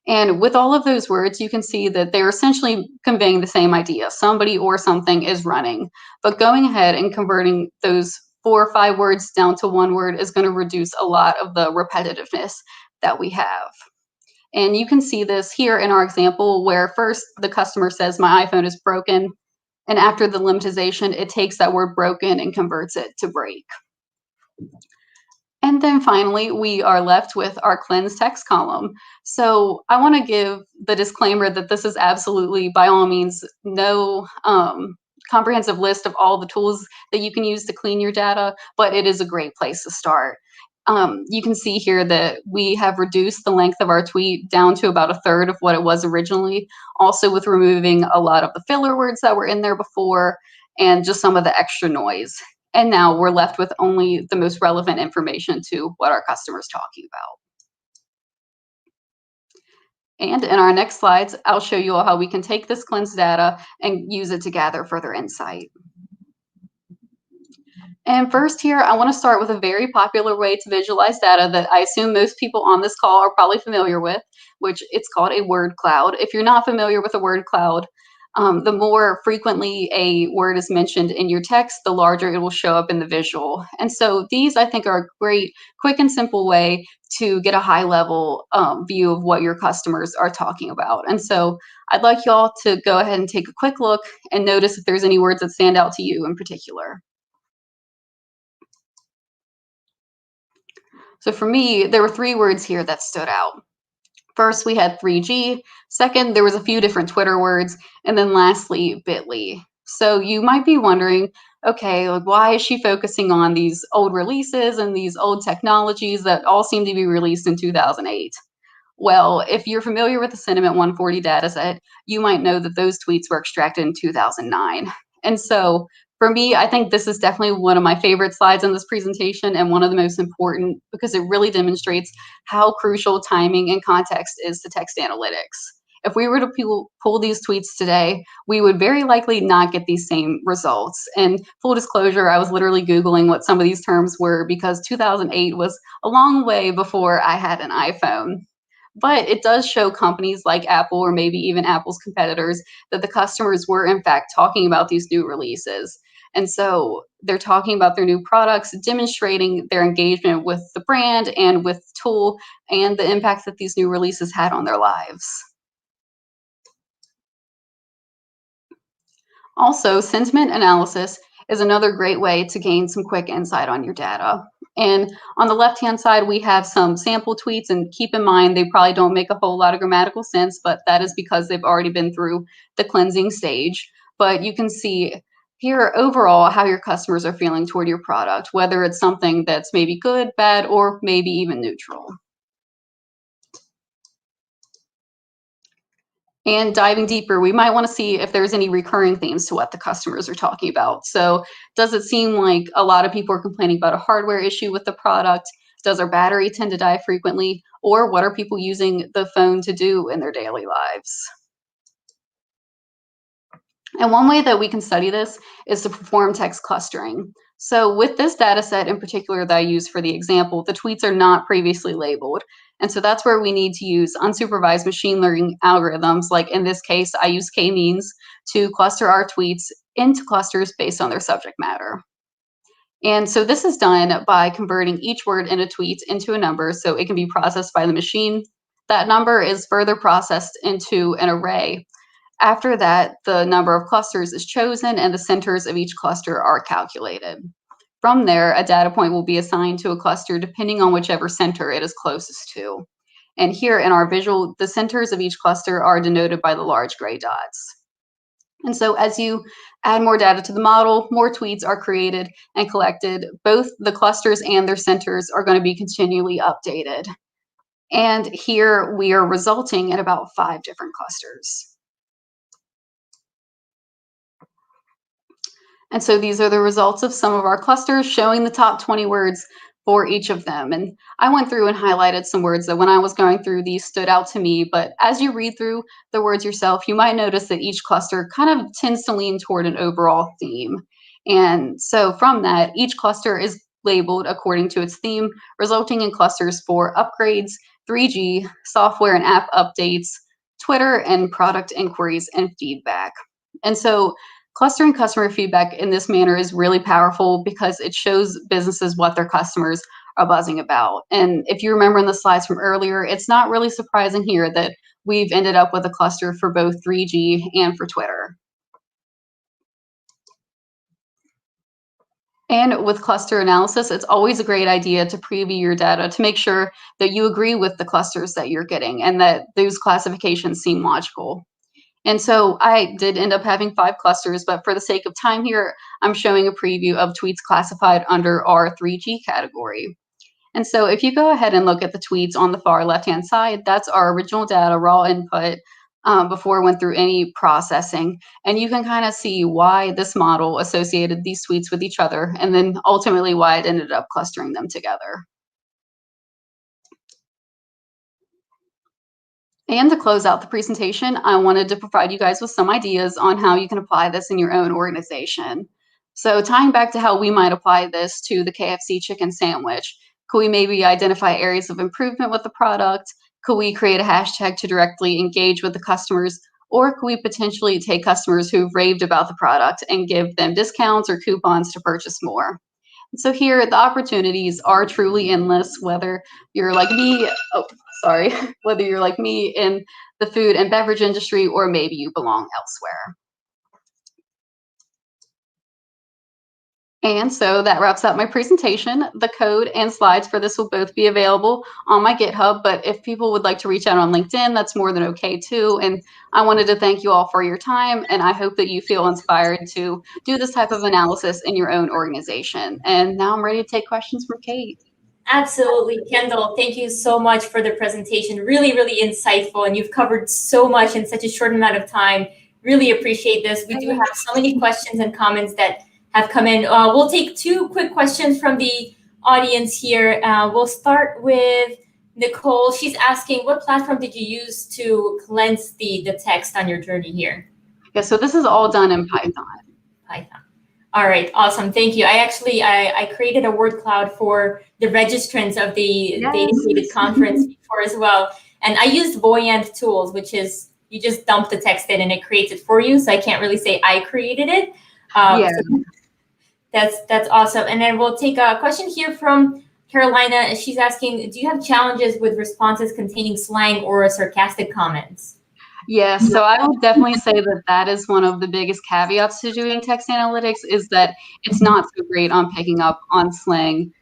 And with all of those words, you can see that they're essentially conveying the same idea. Somebody or something is running. But going ahead and converting those 4 or 5 words down to one word is going to reduce a lot of the repetitiveness that we have. And you can see this here in our example where first the customer says, my iPhone is broken. And after the lemmatization, it takes that word broken and converts it to break. And then finally, we are left with our cleansed text column. So I want to give the disclaimer that this is absolutely, by all means, no comprehensive list of all the tools that you can use to clean your data, but it is a great place to start. You can see here that we have reduced the length of our tweet down to about 1/3 of what it was originally, also with removing a lot of the filler words that were in there before and just some of the extra noise. And now we're left with only the most relevant information to what our customer is talking about. And in our next slides, I'll show you all how we can take this cleansed data and use it to gather further insight. And first here, I want to start with a very popular way to visualize data that I assume most people on this call are probably familiar with, which it's called a word cloud. If you're not familiar with a word cloud, the more frequently a word is mentioned in your text, the larger it will show up in the visual. And so these, I think, are a great, quick and simple way to get a high-level view of what your customers are talking about. And so I'd like you all to go ahead and take a quick look and notice if there's any words that stand out to you in particular. So for me, there were 3 words here that stood out. First, we had 3G. Second, there was a few different Twitter words. And then lastly, Bitly. So you might be wondering, okay, like, why is she focusing on these old releases and these old technologies that all seem to be released in 2008? Well, if you're familiar with the Sentiment 140 dataset, you might know that those tweets were extracted in 2009. And so for me, I think this is definitely one of my favorite slides in this presentation and one of the most important because it really demonstrates how crucial timing and context is to text analytics. If we were to pull these tweets today, we would very likely not get these same results. And full disclosure, I was literally Googling what some of these terms were because 2008 was a long way before I had an iPhone. But it does show companies like Apple or maybe even Apple's competitors that the customers were in fact talking about these new releases. And so they're talking about their new products, demonstrating their engagement with the brand and with the tool and the impact that these new releases had on their lives. Also, sentiment analysis is another great way to gain some quick insight on your data. And on the left-hand side, we have some sample tweets, and keep in mind, they probably don't make a whole lot of grammatical sense, but that is because they've already been through the cleansing stage. But you can see here overall how your customers are feeling toward your product, whether it's something that's maybe good, bad, or maybe even neutral. And diving deeper, we might want to see if there's any recurring themes to what the customers are talking about. So does it seem like a lot of people are complaining about a hardware issue with the product? Does our battery tend to die frequently? Or what are people using the phone to do in their daily lives? And one way that we can study this is to perform text clustering. So with this data set in particular that I use for the example, the tweets are not previously labeled. And so that's where we need to use unsupervised machine learning algorithms. Like in this case, I use k-means to cluster our tweets into clusters based on their subject matter. And so this is done by converting each word in a tweet into a number so it can be processed by the machine. That number is further processed into an array. After that, the number of clusters is chosen and the centers of each cluster are calculated. From there, a data point will be assigned to a cluster depending on whichever center it is closest to. And here in our visual, the centers of each cluster are denoted by the large gray dots. And so as you add more data to the model, more tweets are created and collected. Both the clusters and their centers are going to be continually updated. And here we are resulting in about 5 different clusters. And so these are the results of some of our clusters showing the top 20 words for each of them. And I went through and highlighted some words that when I was going through these stood out to me. But as you read through the words yourself, you might notice that each cluster kind of tends to lean toward an overall theme. And so from that, each cluster is labeled according to its theme, resulting in clusters for upgrades, 3G, software and app updates, Twitter, and product inquiries and feedback. And so clustering customer feedback in this manner is really powerful because it shows businesses what their customers are buzzing about. And if you remember in the slides from earlier, it's not really surprising here that we've ended up with a cluster for both 3G and for Twitter. And with cluster analysis, it's always a great idea to preview your data to make sure that you agree with the clusters that you're getting and that those classifications seem logical. And so I did end up having 5 clusters, but for the sake of time here, I'm showing a preview of tweets classified under our 3G category. And so if you go ahead and look at the tweets on the far left-hand side, that's our original data, raw input, before it went through any processing. And you can kind of see why this model associated these tweets with each other, and then ultimately why it ended up clustering them together. And to close out the presentation, I wanted to provide you guys with some ideas on how you can apply this in your own organization. So tying back to how we might apply this to the KFC chicken sandwich, could we maybe identify areas of improvement with the product? Could we create a hashtag to directly engage with the customers? Or could we potentially take customers who've raved about the product and give them discounts or coupons to purchase more? So here, the opportunities are truly endless, whether you're like me, whether you're like me in the food and beverage industry, or maybe you belong elsewhere. And so that wraps up my presentation. The code and slides for this will both be available on my GitHub, but if people would like to reach out on LinkedIn, that's more than okay too. And I wanted to thank you all for your time, and I hope that you feel inspired to do this type of analysis in your own organization. And now I'm ready to take questions from Kate. Absolutely. Kendall, thank you so much for the presentation. Really, really insightful, and you've covered so much in such a short amount of time. Really appreciate this. We do have so many questions and comments that have come in. We'll take two quick questions from the audience here. We'll start with Nicole. She's asking, what platform did you use to cleanse the text on your journey here? Yeah, so this is all done in Python. Python. All right, awesome. Thank you. I created a word cloud for the registrants of the DATAcated conference before as well. And I used Voyant tools, which is you just dump the text in and it creates it for you. So I can't really say I created it. So that's awesome. And then we'll take a question here from Carolina. She's asking, do you have challenges with responses containing slang or sarcastic comments? Yes, so I would definitely say that that is one of the biggest caveats to doing text analytics, is that it's not so great on picking up on slang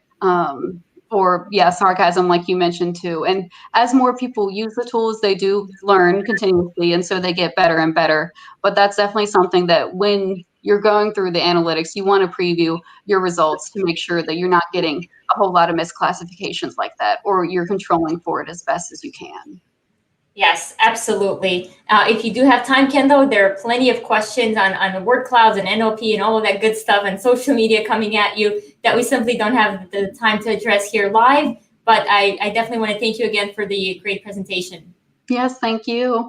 or sarcasm, like you mentioned too. And as more people use the tools, they do learn continuously, and so they get better and better. But that's definitely something that when you're going through the analytics, you want to preview your results to make sure that you're not getting a whole lot of misclassifications like that, or you're controlling for it as best as you can. Yes, absolutely. If you do have time, Kendall, there are plenty of questions on word clouds and NLP and all of that good stuff and social media coming at you that we simply don't have the time to address here live. But I definitely want to thank you again for the great presentation. Yes, thank you.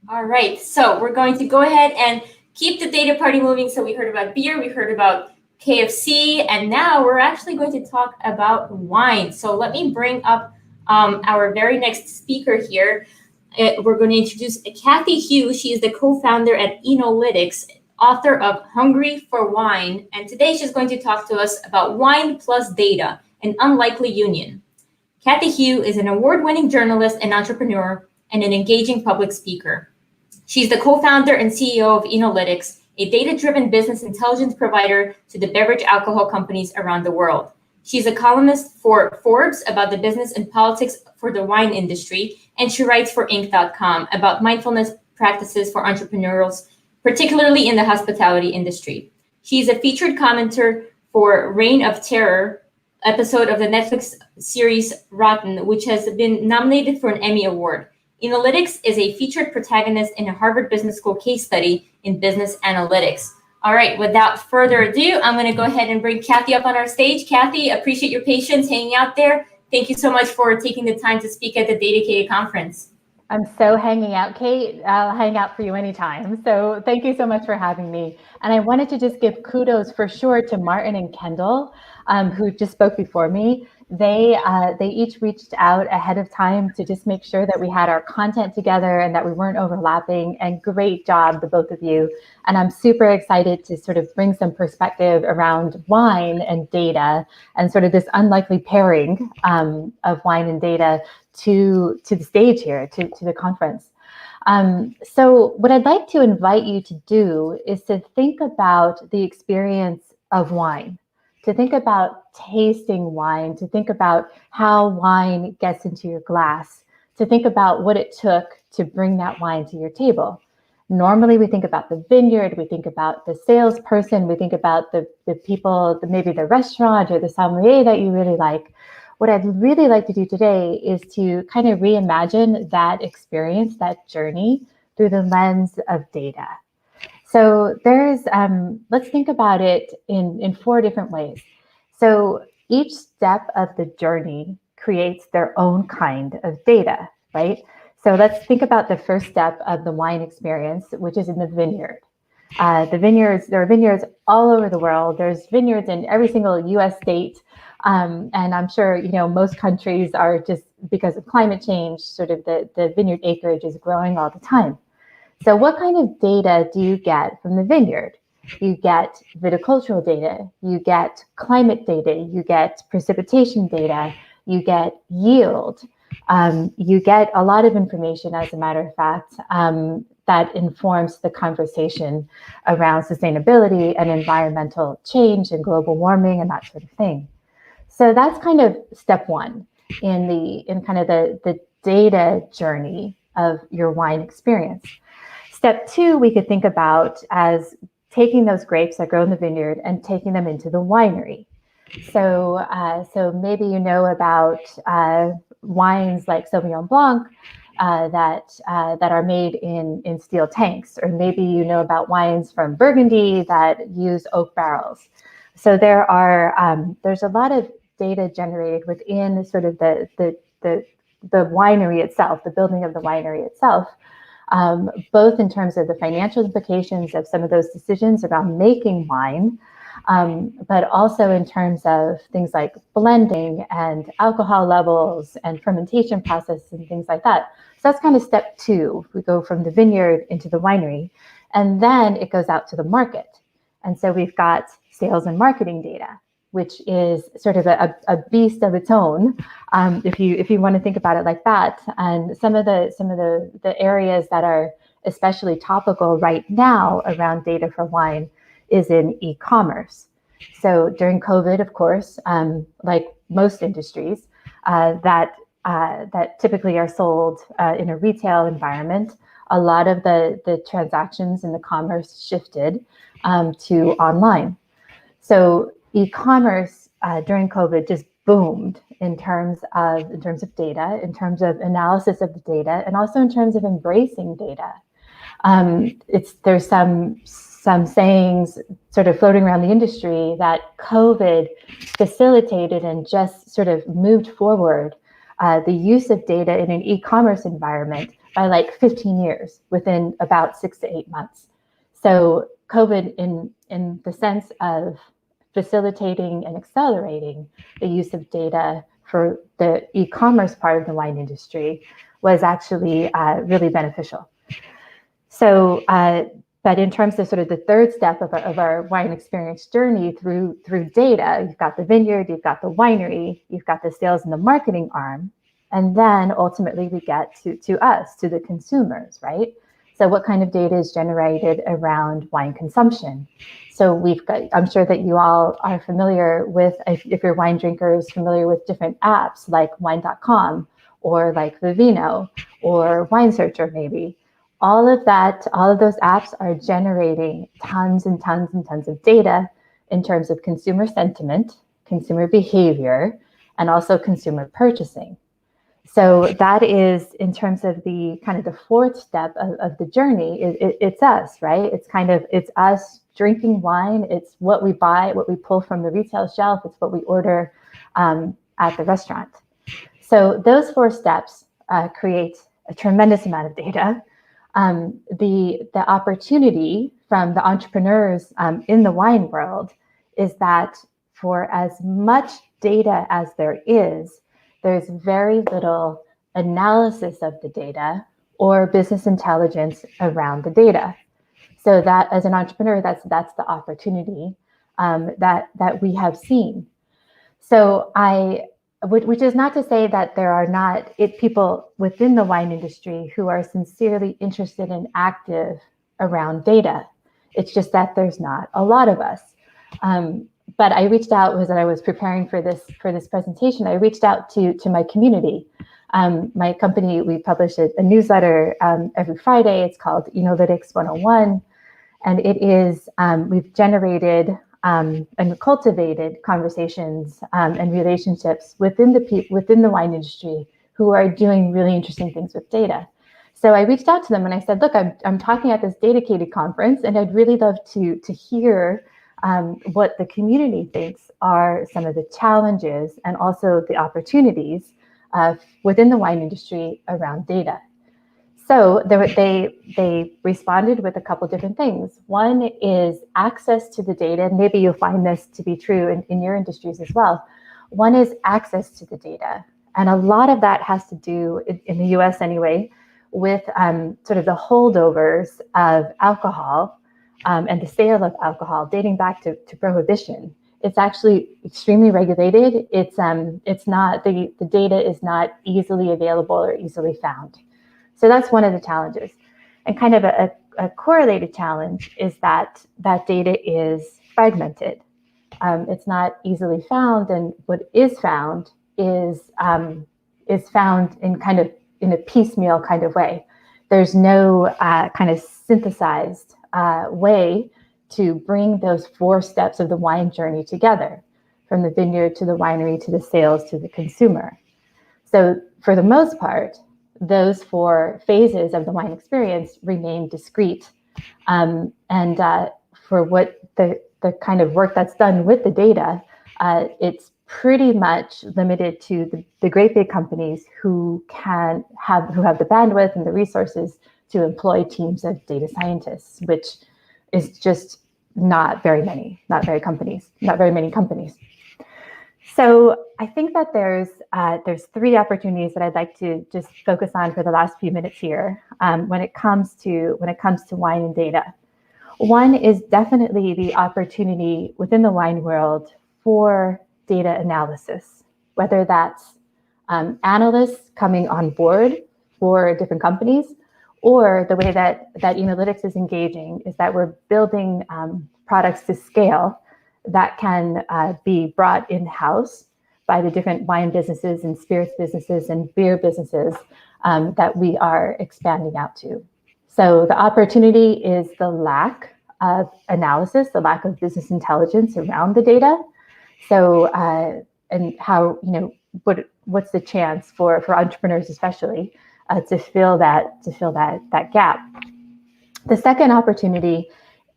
All right, so we're going to go ahead and keep the data party moving. So we heard about beer, we heard about KFC, and now we're actually going to talk about wine. So let me bring up our very next speaker here. We're going to introduce Kathy Hughes. She is the co-founder at Enolytics, author of Hungry for Wine. And today she's going to talk to us about wine plus data, an unlikely union. Kathy Hughes is an award-winning journalist and entrepreneur and an engaging public speaker. She's the co-founder and CEO of Enolytics, a data-driven business intelligence provider to the beverage alcohol companies around the world. She's a columnist for Forbes about the business and politics for the wine industry, and she writes for Inc.com about mindfulness practices for entrepreneurs, particularly in the hospitality industry. She's a featured commenter for Reign of Terror, episode of the Netflix series Rotten, which has been nominated for an Emmy Award. Enolytics is a featured protagonist in a Harvard Business School case study in business analytics. All right, without further ado, I'm going to go ahead and bring Kathy up on our stage. Kathy, appreciate your patience hanging out there. Thank you so much for taking the time to speak at the DATAcated conference. I'm so hanging out, Kate. I'll hang out for you anytime. So thank you so much for having me. And I wanted to just give kudos for sure to Martin and Kendall, who just spoke before me. They each reached out ahead of time to just make sure that we had our content together and that we weren't overlapping. And great job, the both of you. And I'm super excited to sort of bring some perspective around wine and data and sort of this unlikely pairing of wine and data to the stage here, to the conference. So what I'd like to invite you to do is to think about the experience of wine, to think about tasting wine, to think about how wine gets into your glass, to think about what it took to bring that wine to your table. Normally we think about the vineyard, we think about the salesperson, we think about the people, maybe the restaurant or the sommelier that you really like. What I'd really like to do today is to kind of reimagine that experience, that journey through the lens of data. So let's think about it in 4 different ways. So each step of the journey creates their own kind of data, right? So let's think about the first step of the wine experience, which is in the vineyard. There are vineyards all over the world. There's vineyards in every single US state. And I'm sure, most countries are just, because of climate change, sort of the vineyard acreage is growing all the time. So what kind of data do you get from the vineyard? You get viticultural data, you get climate data, you get precipitation data, you get yield, you get a lot of information, as a matter of fact, that informs the conversation around sustainability and environmental change and global warming and that sort of thing. So that's kind of step one in kind of the data journey of your wine experience. Step two, we could think about as taking those grapes that grow in the vineyard and taking them into the winery. So, so maybe you know about wines like Sauvignon Blanc that are made in steel tanks, or maybe you know about wines from Burgundy that use oak barrels. So there's a lot of data generated within sort of the winery itself, the building of the winery itself, both in terms of the financial implications of some of those decisions around making wine, but also in terms of things like blending and alcohol levels and fermentation process and things like that. So that's kind of step two. We go from the vineyard into the winery, and then it goes out to the market. And so we've got sales and marketing data, which is sort of a beast of its own, if you want to think about it like that. And some of the areas that are especially topical right now around data for wine is in e-commerce. So during COVID, of course, like most industries that typically are sold in a retail environment, a lot of the transactions in the commerce shifted to online. So e-commerce during COVID just boomed in terms of data, in terms of analysis of the data, and also in terms of embracing data. There's some sayings sort of floating around the industry that COVID facilitated and just sort of moved forward the use of data in an e-commerce environment by like 15 years within about 6 to 8 months. So COVID in the sense of facilitating and accelerating the use of data for the e-commerce part of the wine industry was actually really beneficial. So, but in terms of sort of the third step of our wine experience journey through data, you've got the vineyard, you've got the winery, you've got the sales and the marketing arm, and then ultimately we get to us, to the consumers, right? So what kind of data is generated around wine consumption? So we've got, I'm sure that you all are familiar with, if you're wine drinkers, familiar with different apps like wine.com or like Vivino or Wine Searcher maybe. All of those apps are generating tons and tons and tons of data in terms of consumer sentiment, consumer behavior, and also consumer purchasing. So that is in terms of the kind of the fourth step of the journey. It's us, right? It's us drinking wine. It's what we buy, what we pull from the retail shelf. It's what we order at the restaurant. So those four steps create a tremendous amount of data. The opportunity from the entrepreneurs in the wine world is that for as much data as there's very little analysis of the data or business intelligence around the data. So that as an entrepreneur, that's the opportunity that we have seen. So which is not to say that there are not people within the wine industry who are sincerely interested and active around data. It's just that there's not a lot of us. But I reached out as I was preparing for this presentation. I reached out to my community. My company, we publish a newsletter every Friday. It's called Analytics 101, and it is we've generated and cultivated conversations and relationships within the wine industry who are doing really interesting things with data. So I reached out to them and I said, look, I'm talking at this DATAcated conference, and I'd really love to hear what the community thinks are some of the challenges and also the opportunities within the wine industry around data. So they responded with a couple different things. One is access to the data, and maybe you'll find this to be true in your industries as well. One is access to the data. And a lot of that has to do, in the US anyway, with sort of the holdovers of alcohol and the sale of alcohol dating back to prohibition. It's actually extremely regulated. It's not, the data is not easily available or easily found. So that's one of the challenges. And kind of a correlated challenge is that that data is fragmented. It's not easily found, and what is found is found in a piecemeal kind of way. There's no kind of synthesized way to bring those 4 steps of the wine journey together, from the vineyard to the winery to the sales to the consumer. So for the most part, those 4 phases of the wine experience remain discrete. And for what the kind of work that's done with the data, it's pretty much limited to the great big companies who have the bandwidth and the resources to employ teams of data scientists, which is just not very many companies. So I think that there's 3 opportunities that I'd like to just focus on for the last few minutes here when it comes to wine and data. One is definitely the opportunity within the wine world for data analysis, whether that's analysts coming on board for different companies, or the way that Analytics is engaging is that we're building products to scale that can be brought in-house by the different wine businesses and spirits businesses and beer businesses that we are expanding out to. So the opportunity is the lack of analysis, the lack of business intelligence around the data. So and how, what's the chance for entrepreneurs especially to fill that gap. The second opportunity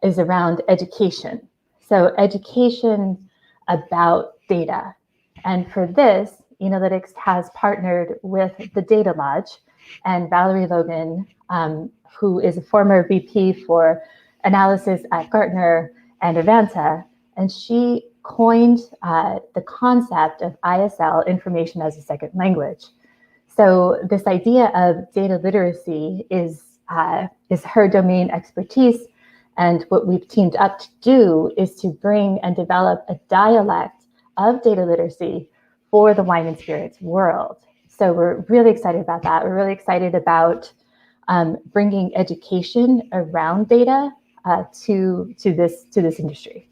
is around education. So education about data. And for this, Analytics has partnered with the Data Lodge and Valerie Logan, who is a former VP for analysis at Gartner and Avanta, and she coined the concept of ISL, information as a second language. So this idea of data literacy is her domain expertise, and what we've teamed up to do is to bring and develop a dialect of data literacy for the wine and spirits world. So we're really excited about that. We're really excited about bringing education around data to this industry.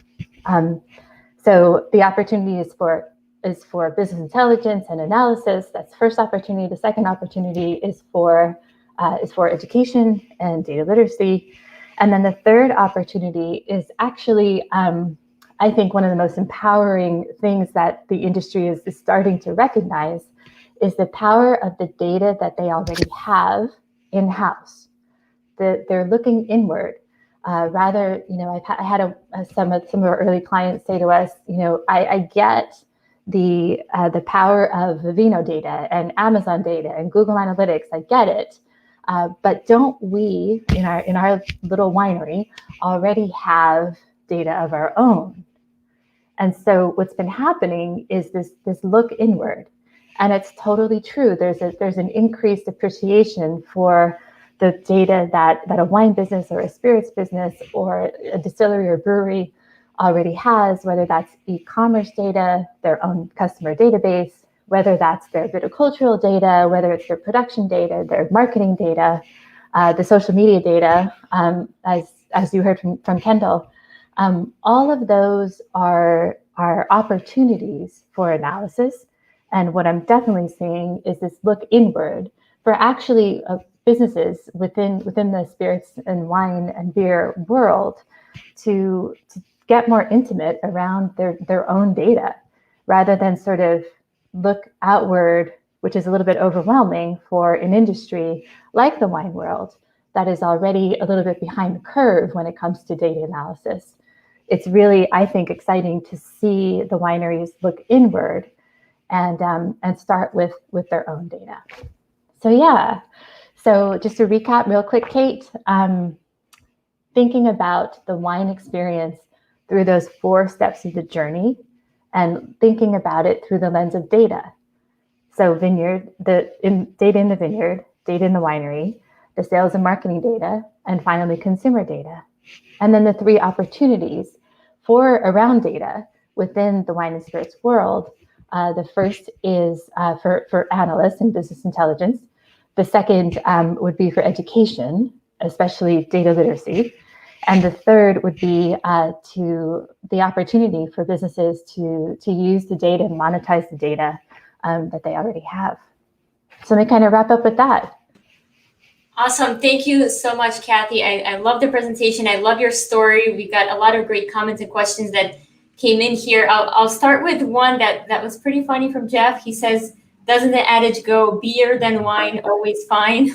So the opportunity is for business intelligence and analysis. That's the first opportunity. The second opportunity is for education and data literacy. And then the third opportunity is actually, I think, one of the most empowering things that the industry is starting to recognize is the power of the data that they already have in-house. They're looking inward. Rather, I had some of our early clients say to us, I get the power of Vivino data and Amazon data and Google Analytics. I get it, but don't we in our little winery already have data of our own? And so what's been happening is this look inward, and it's totally true. There's an increased appreciation for the data that a wine business or a spirits business or a distillery or brewery already has, whether that's e-commerce data, their own customer database, whether that's their viticultural data, whether it's their production data, their marketing data, the social media data, as you heard from Kendall. All of those are opportunities for analysis. And what I'm definitely seeing is this look inward for actually businesses within the spirits and wine and beer world to get more intimate around their own data, rather than sort of look outward, which is a little bit overwhelming for an industry like the wine world that is already a little bit behind the curve when it comes to data analysis. It's really, I think, exciting to see the wineries look inward and start with their own data. So yeah. So just to recap real quick, Kate, thinking about the wine experience through those 4 steps of the journey and thinking about it through the lens of data. So data in the vineyard, data in the winery, the sales and marketing data, and finally consumer data. And then the 3 opportunities around data within the wine and spirits world. The first is for analysts and business intelligence. The second would be for education. especially data literacy. And the third would be to the opportunity for businesses to use the data and monetize the data that they already have. So let me kind of wrap up with that. Awesome. Thank you so much, Kathy. I love the presentation. I love your story. We got a lot of great comments and questions that came in here. I'll start with one that was pretty funny from Jeff. He says, doesn't the adage go, beer than wine, always fine?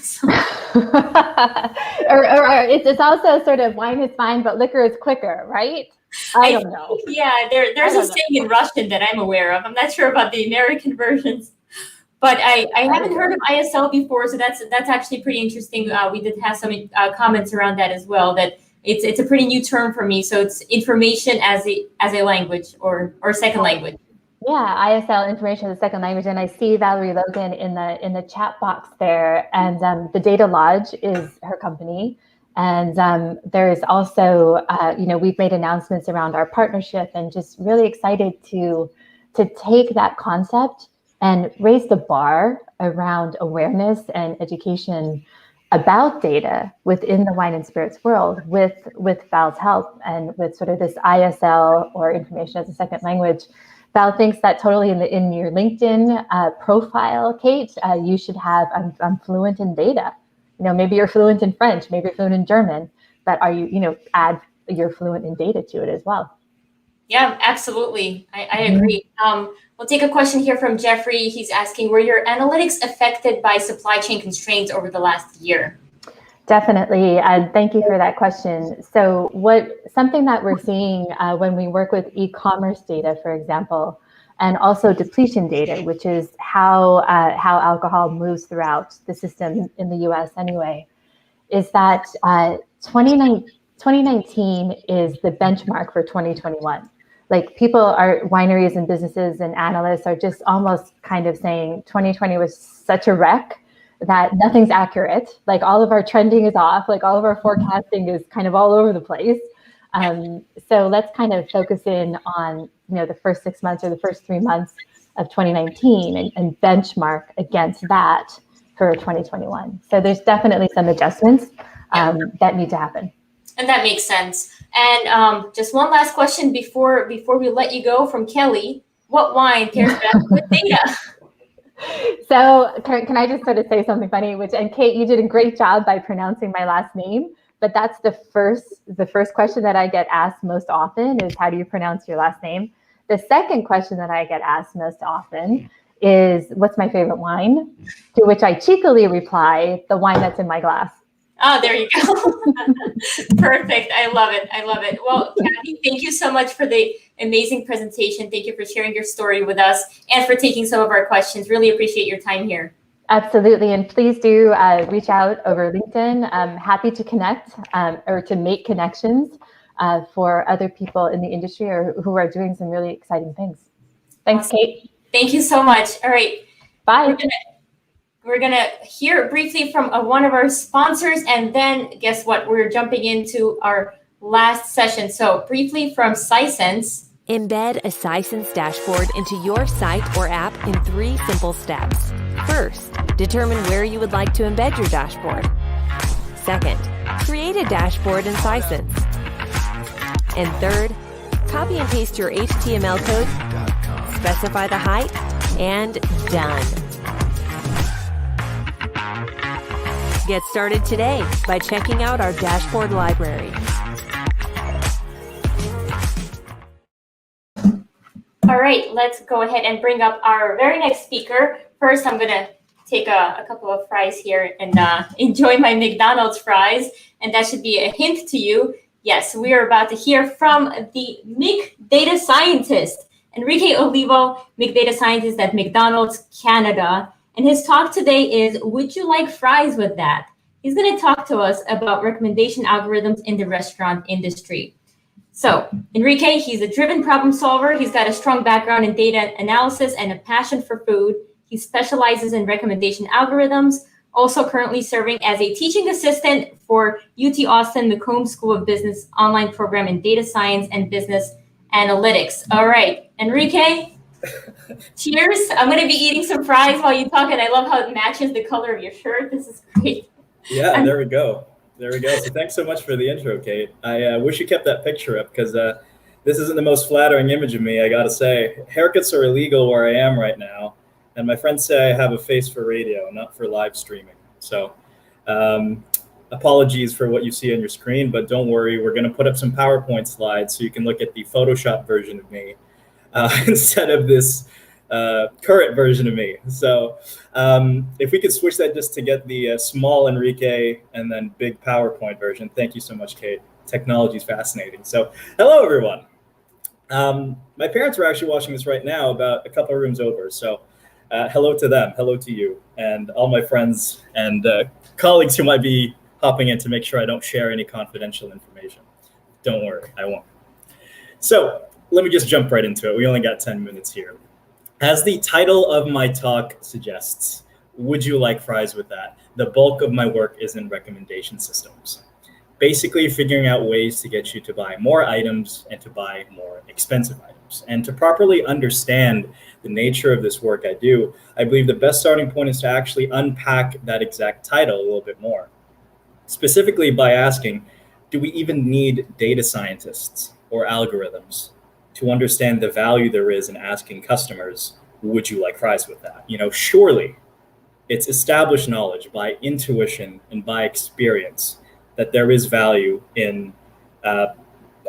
or it's also sort of wine is fine, but liquor is quicker, right? I don't know. Yeah, there's a saying in Russian that I'm aware of. I'm not sure about the American versions. But I haven't heard of ISL before, so that's actually pretty interesting. We did have some comments around that as well. That it's a pretty new term for me. So it's information as a language or second language. Yeah, ISL, information as a second language, and I see Valerie Logan in the chat box there. And the Data Lodge is her company, and there is also we've made announcements around our partnership, and just really excited to take that concept and raise the bar around awareness and education about data within the wine and spirits world with Val's help and with sort of this ISL, or information as a second language. Val thinks that totally in your LinkedIn profile, Kate, you should have, I'm fluent in data. Maybe you're fluent in French, maybe you're fluent in German, but are you, add you're fluent in data to it as well. Yeah, absolutely. I agree. We'll take a question here from Jeffrey. He's asking, were your analytics affected by supply chain constraints over the last year? Definitely, and thank you for that question. So something that we're seeing when we work with e-commerce data, for example, and also depletion data, which is how alcohol moves throughout the system in the US anyway, is that 2019 is the benchmark for 2021. Like wineries and businesses and analysts are just almost kind of saying 2020 was such a wreck that nothing's accurate. Like all of our trending is off, like all of our forecasting is kind of all over the place. So let's kind of focus in on, the first 6 months or the first 3 months of 2019 and benchmark against that for 2021. So there's definitely some adjustments that need to happen. And that makes sense. And just one last question before we let you go from Kelly. What wine pairs best with data? So can I just sort of say something funny? And Kate, you did a great job by pronouncing my last name, but that's the first question that I get asked most often is, how do you pronounce your last name? The second question that I get asked most often is, what's my favorite wine? To which I cheekily reply, the wine that's in my glass. Oh, there you go. Perfect. I love it. Well, Kathy, thank you so much for the amazing presentation. Thank you for sharing your story with us and for taking some of our questions. Really appreciate your time here. Absolutely. And please do reach out over LinkedIn. I'm happy to connect or to make connections for other people in the industry or who are doing some really exciting things. Thanks, awesome. Kate. Thank you so much. All right. Bye. We're going to hear briefly from one of our sponsors, and then guess what? We're jumping into our last session. So briefly from Sisense. Embed a Sisense dashboard into your site or app in 3 simple steps. First, determine where you would like to embed your dashboard. Second, create a dashboard in Sisense. And third, copy and paste your HTML code, specify the height, and done. Get started today by checking out our dashboard library. All right, let's go ahead and bring up our very next speaker. First, I'm going to take a couple of fries here and enjoy my McDonald's fries. And that should be a hint to you. Yes, we are about to hear from the MIG data scientist, Enrique Olivo, MIG data scientist at McDonald's Canada. And his talk today is, would you like fries with that? He's going to talk to us about recommendation algorithms in the restaurant industry. So Enrique, he's a driven problem solver. He's got a strong background in data analysis and a passion for food. He specializes in recommendation algorithms, also currently serving as a teaching assistant for UT Austin McComb School of Business online program in data science and business analytics. All right, Enrique. Cheers. I'm going to be eating some fries while you talk, and I love how it matches the color of your shirt. This is great. Yeah, there we go. There we go. So thanks so much for the intro, Kate. I wish you kept that picture up because this isn't the most flattering image of me, I gotta say. Haircuts are illegal where I am right now, and my friends say I have a face for radio, not for live streaming. So apologies for what you see on your screen, but don't worry, we're gonna put up some PowerPoint slides so you can look at the Photoshop version of me instead of this current version of me. So if we could switch that just to get the small Enrique and then big PowerPoint version. Thank you so much, Kate. Technology is fascinating. So hello, everyone. My parents are actually watching this right now about a couple of rooms over. So hello to them, hello to you, and all my friends and colleagues who might be hopping in to make sure I don't share any confidential information. Don't worry, I won't. So let me just jump right into it. We only got 10 minutes here. As the title of my talk suggests, would you like fries with that? The bulk of my work is in recommendation systems. Basically figuring out ways to get you to buy more items and to buy more expensive items. And to properly understand the nature of this work I do, I believe the best starting point is to actually unpack that exact title a little bit more. Specifically by asking, do we even need data scientists or algorithms to understand the value there is in asking customers, would you like fries with that? You know, surely it's established knowledge by intuition and by experience that there is value in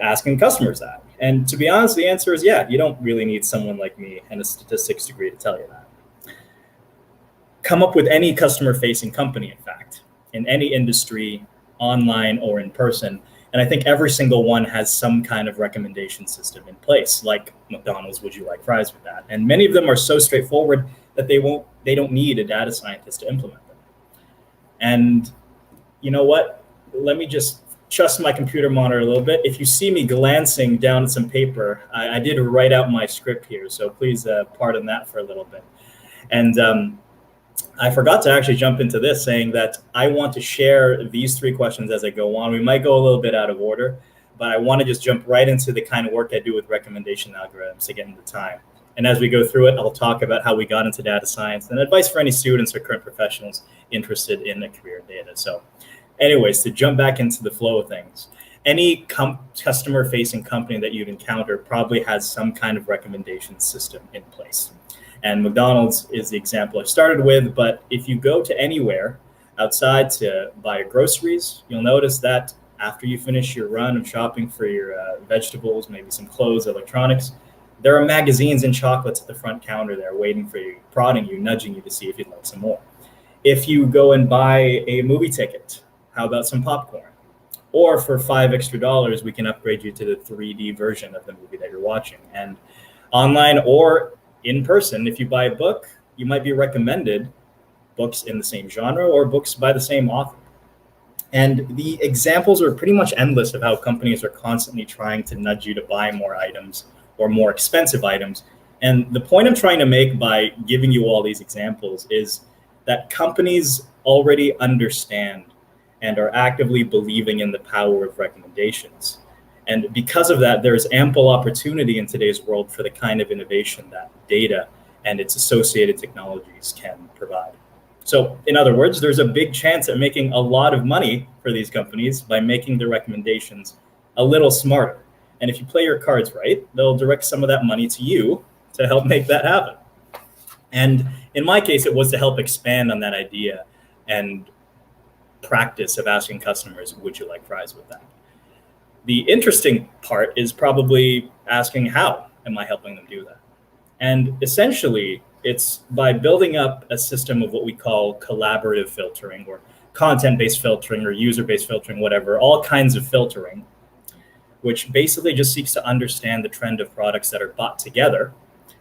asking customers that. And to be honest, the answer is yeah, you don't really need someone like me and a statistics degree to tell you that. Come up with any customer-facing company, in fact, in any industry, online or in person, and I think every single one has some kind of recommendation system in place, like McDonald's, would you like fries with that? And many of them are so straightforward that they don't need a data scientist to implement them. And you know what? Let me just trust my computer monitor a little bit. If you see me glancing down at some paper, I did write out my script here, so please pardon that for a little bit. And I forgot to actually jump into this, saying that I want to share these 3 questions as I go on. We might go a little bit out of order, but I want to just jump right into the kind of work I do with recommendation algorithms to get into time. And as we go through it, I'll talk about how we got into data science and advice for any students or current professionals interested in a career in data. So anyways, to jump back into the flow of things, any customer-facing company that you'd encounter probably has some kind of recommendation system in place. And McDonald's is the example I started with, but if you go to anywhere outside to buy groceries, you'll notice that after you finish your run of shopping for your vegetables, maybe some clothes, electronics, there are magazines and chocolates at the front counter there waiting for you, prodding you, nudging you to see if you'd like some more. If you go and buy a movie ticket, how about some popcorn? Or for $5 extra, we can upgrade you to the 3D version of the movie that you're watching. And online or in person, if you buy a book, you might be recommended books in the same genre or books by the same author. And the examples are pretty much endless of how companies are constantly trying to nudge you to buy more items or more expensive items. And the point I'm trying to make by giving you all these examples is that companies already understand and are actively believing in the power of recommendations. And because of that, there's ample opportunity in today's world for the kind of innovation that data and its associated technologies can provide. So in other words, there's a big chance at making a lot of money for these companies by making their recommendations a little smarter. And if you play your cards right, they'll direct some of that money to you to help make that happen. And in my case, it was to help expand on that idea and practice of asking customers, would you like fries with that? The interesting part is probably asking, how am I helping them do that? And essentially, it's by building up a system of what we call collaborative filtering or content-based filtering or user-based filtering, whatever, all kinds of filtering, which basically just seeks to understand the trend of products that are bought together,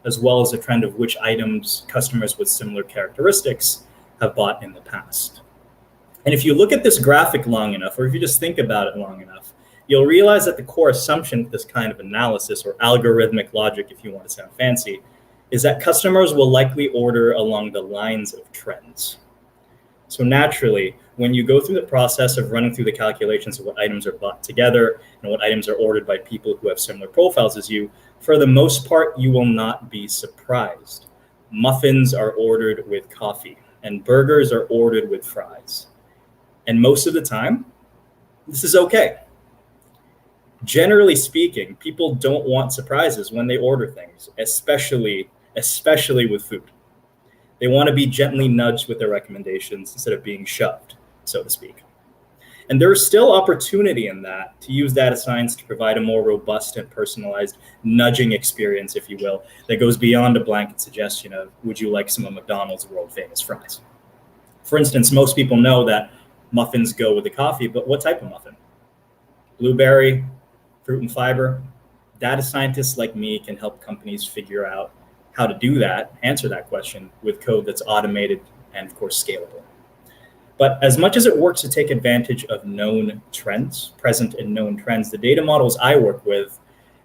as well as the trend of which items customers with similar characteristics have bought in the past. And if you look at this graphic long enough, or if you just think about it long enough, you'll realize that the core assumption of this kind of analysis, or algorithmic logic if you want to sound fancy, is that customers will likely order along the lines of trends. So naturally, when you go through the process of running through the calculations of what items are bought together and what items are ordered by people who have similar profiles as you, for the most part, you will not be surprised. Muffins are ordered with coffee and burgers are ordered with fries. And most of the time, This is okay. Generally speaking, people don't want surprises when they order things, especially with food. They want to be gently nudged with their recommendations instead of being shoved, so to speak. And there's still opportunity in that to use data science to provide a more robust and personalized nudging experience, if you will, that goes beyond a blanket suggestion of, would you like some of McDonald's world famous fries? For instance, most people know that muffins go with the coffee, but what type of muffin? Blueberry, fruit and fiber? Data scientists like me can help companies figure out how to do that, answer that question with code that's automated and, of course, scalable. But as much as it works to take advantage of known trends, present and known trends, the data models I work with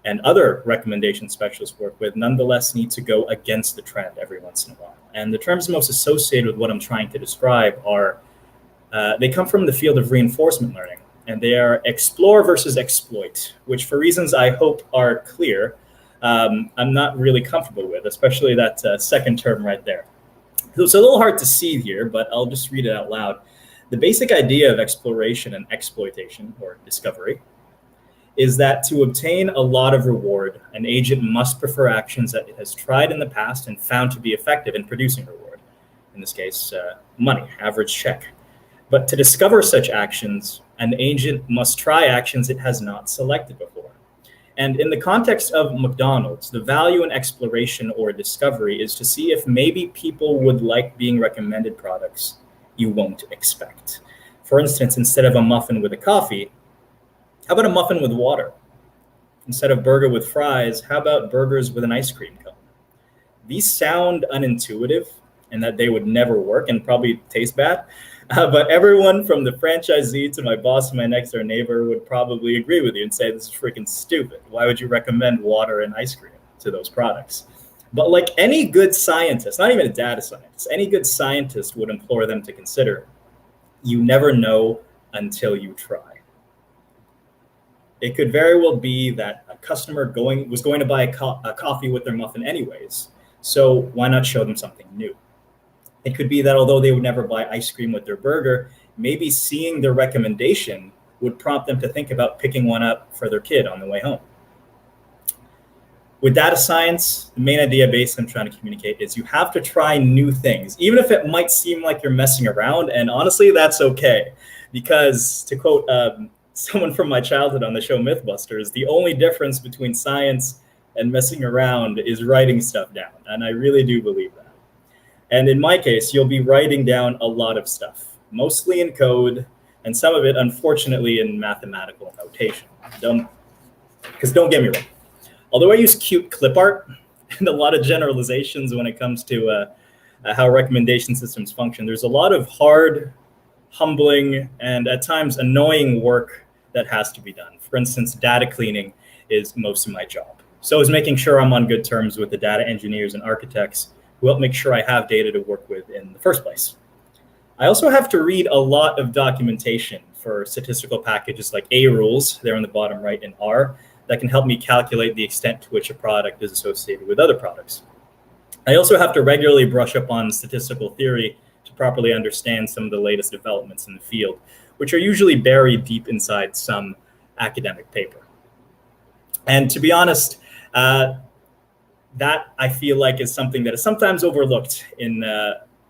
and other recommendation specialists work with nonetheless need to go against the trend every once in a while. And the terms most associated with what I'm trying to describe are, they come from the field of reinforcement learning, and they are explore versus exploit, which for reasons I hope are clear, I'm not really comfortable with, especially that second term right there. It's a little hard to see here, but I'll just read it out loud. The basic idea of exploration and exploitation, or discovery, is that to obtain a lot of reward, an agent must prefer actions that it has tried in the past and found to be effective in producing reward. In this case, money, average check. But to discover such actions, an agent must try actions it has not selected before. And in the context of McDonald's, the value in exploration or discovery is to see if maybe people would like being recommended products you won't expect. For instance, instead of a muffin with a coffee, how about a muffin with water? Instead of burger with fries, how about burgers with an ice cream cone? These sound unintuitive and that they would never work and probably taste bad. But everyone from the franchisee to my boss and my next door neighbor would probably agree with you and say, this is freaking stupid. Why would you recommend water and ice cream to those products? But like any good scientist, not even a data scientist, any good scientist would implore them to consider, you never know until you try. It could very well be that a customer was going to buy a coffee with their muffin anyways. So why not show them something new? It could be that although they would never buy ice cream with their burger, maybe seeing their recommendation would prompt them to think about picking one up for their kid on the way home. With data science, the main idea base I'm trying to communicate is you have to try new things, even if it might seem like you're messing around. And honestly, that's okay. Because to quote someone from my childhood on the show Mythbusters, the only difference between science and messing around is writing stuff down. And I really do believe that. And in my case, you'll be writing down a lot of stuff, mostly in code, and some of it, unfortunately, in mathematical notation. Because don't get me wrong, although I use cute clip art and a lot of generalizations when it comes to how recommendation systems function, there's a lot of hard, humbling, and at times annoying work that has to be done. For instance, data cleaning is most of my job. So is making sure I'm on good terms with the data engineers and architects who help make sure I have data to work with in the first place. I also have to read a lot of documentation for statistical packages like A rules, there on the bottom right in R, that can help me calculate the extent to which a product is associated with other products. I also have to regularly brush up on statistical theory to properly understand some of the latest developments in the field, which are usually buried deep inside some academic paper. And to be honest, that I feel like is something that is sometimes overlooked in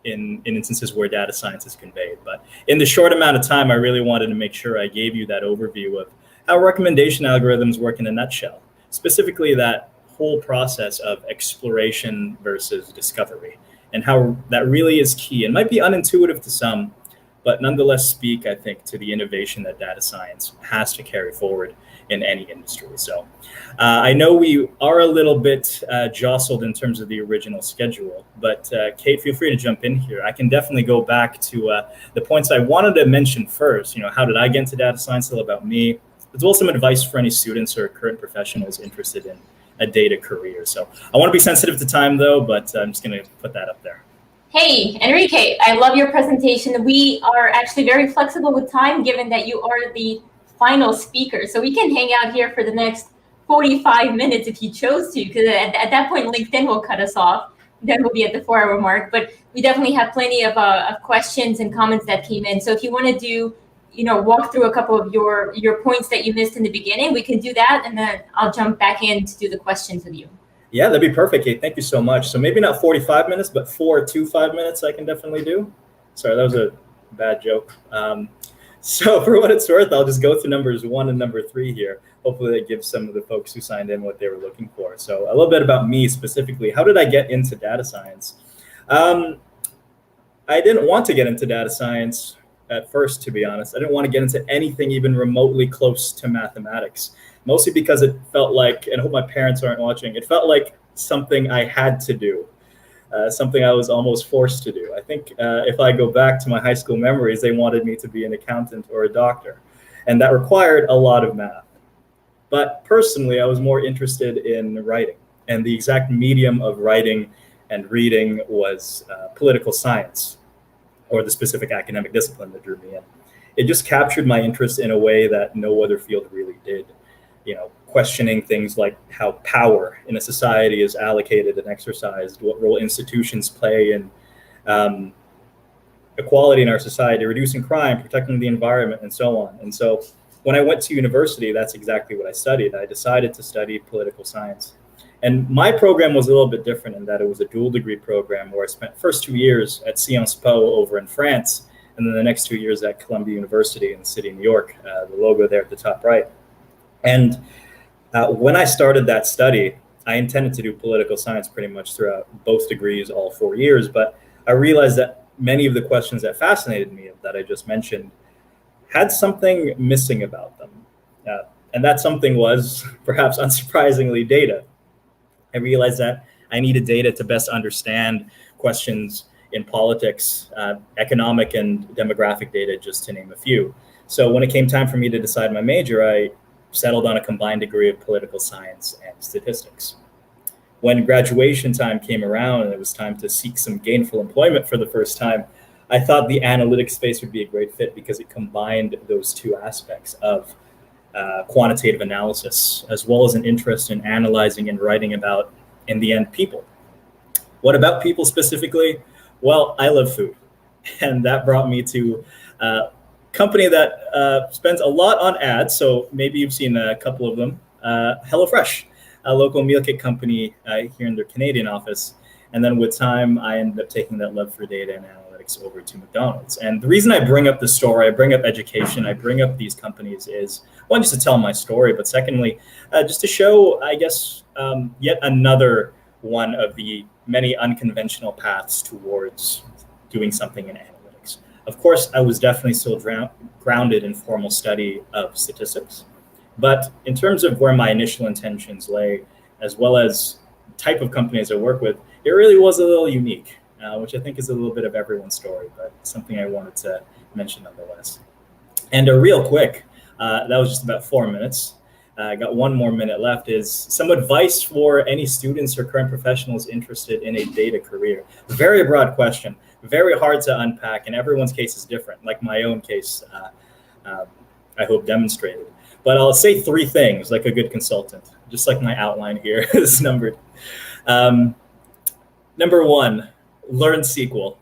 instances where data science is conveyed. But in the short amount of time, I really wanted to make sure I gave you that overview of how recommendation algorithms work in a nutshell, specifically that whole process of exploration versus discovery, and how that really is key and might be unintuitive to some, but nonetheless speak, I think, to the innovation that data science has to carry forward in any industry. So I know we are a little bit jostled in terms of the original schedule, but Kate, feel free to jump in here. I can definitely go back to the points I wanted to mention first. How did I get into data science? A little about me, as well as some advice for any students or current professionals interested in a data career. So I want to be sensitive to time though, but I'm just going to put that up there. Hey, Enrique, I love your presentation. We are actually very flexible with time, given that you are the final speaker. So we can hang out here for the next 45 minutes if you chose to, because at that point, LinkedIn will cut us off. Then we'll be at the 4-hour mark. But we definitely have plenty of questions and comments that came in. So if you want to do walk through a couple of your points that you missed in the beginning, we can do that, and then I'll jump back in to do the questions with you. Yeah, that'd be perfect, Kate. Thank you so much. So maybe not 45 minutes, but 4 to 5 minutes I can definitely do. Sorry, that was a bad joke. So for what it's worth, I'll just go through numbers 1 and number 3 here. Hopefully that gives some of the folks who signed in what they were looking for. So a little bit about me specifically. How did I get into data science? I didn't want to get into data science at first, to be honest. I didn't want to get into anything even remotely close to mathematics, mostly because it felt like, and I hope my parents aren't watching, it felt like something I had to do, something I was almost forced to do. I think if I go back to my high school memories, they wanted me to be an accountant or a doctor, and that required a lot of math. But personally, I was more interested in writing, and the exact medium of writing and reading was political science, or the specific academic discipline that drew me in. It just captured my interest in a way that no other field really did. Questioning things like how power in a society is allocated and exercised, what role institutions play in equality in our society, reducing crime, protecting the environment, and so on. And so when I went to university, that's exactly what I studied. I decided to study political science. And my program was a little bit different in that it was a dual degree program where I spent first 2 years at Sciences Po over in France, and then the next 2 years at Columbia University in the city of New York, the logo there at the top right. And when I started that study, I intended to do political science pretty much throughout both degrees, all 4 years, but I realized that many of the questions that fascinated me that I just mentioned had something missing about them. And that something was, perhaps unsurprisingly, data. I realized that I needed data to best understand questions in politics, economic and demographic data, just to name a few. So when it came time for me to decide my major, I settled on a combined degree of political science and statistics. When graduation time came around and it was time to seek some gainful employment for the first time, I thought the analytics space would be a great fit because it combined those two aspects of quantitative analysis, as well as an interest in analyzing and writing about, in the end, people. What about people specifically? Well, I love food. And that brought me to a company that spends a lot on ads. So maybe you've seen a couple of them. HelloFresh, a local meal kit company here in their Canadian office. And then with time, I ended up taking that love for data and analytics over to McDonald's. And the reason I bring up the story, I bring up education, I bring up these companies is, one, just to tell my story, but secondly, just to show, I guess, yet another one of the many unconventional paths towards doing something in analytics. Of course, I was definitely still grounded in formal study of statistics, but in terms of where my initial intentions lay, as well as type of companies I work with, it really was a little unique, which I think is a little bit of everyone's story, but something I wanted to mention nonetheless. And real quick, that was just about 4 minutes. I got 1 more minute left, is some advice for any students or current professionals interested in a data career. Very broad question, very hard to unpack, and everyone's case is different, like my own case, I hope demonstrated. But I'll say 3 things like a good consultant, just like my outline here is numbered. Number 1, learn SQL.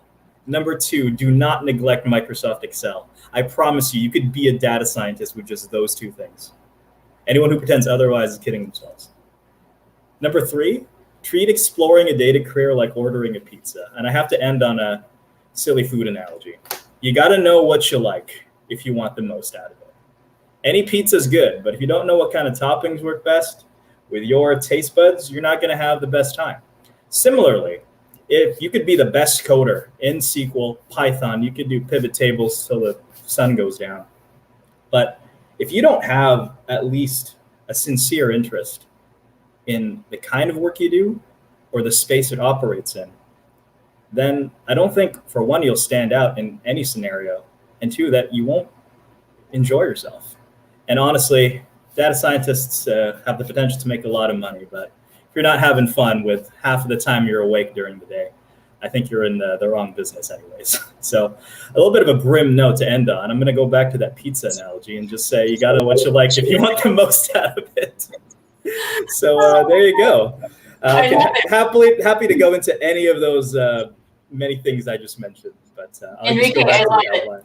Number 2, do not neglect Microsoft Excel. I promise you, you could be a data scientist with just those 2 things. Anyone who pretends otherwise is kidding themselves. Number 3, treat exploring a data career like ordering a pizza. And I have to end on a silly food analogy. You got to know what you like if you want the most out of it. Any pizza's good, but if you don't know what kind of toppings work best with your taste buds, you're not going to have the best time. Similarly, if you could be the best coder in SQL, Python, you could do pivot tables till the sun goes down. But if you don't have at least a sincere interest in the kind of work you do or the space it operates in, then I don't think, for one, you'll stand out in any scenario, and 2, that you won't enjoy yourself. And honestly, data scientists have the potential to make a lot of money, but if you're not having fun with half of the time you're awake during the day, I think you're in the wrong business anyways. So a little bit of a grim note to end on. I'm going to go back to that pizza analogy and just say you got to know what you like if you want the most out of it. So there you go. Happy to go into any of those many things I just mentioned. But I'll just go back to the outline.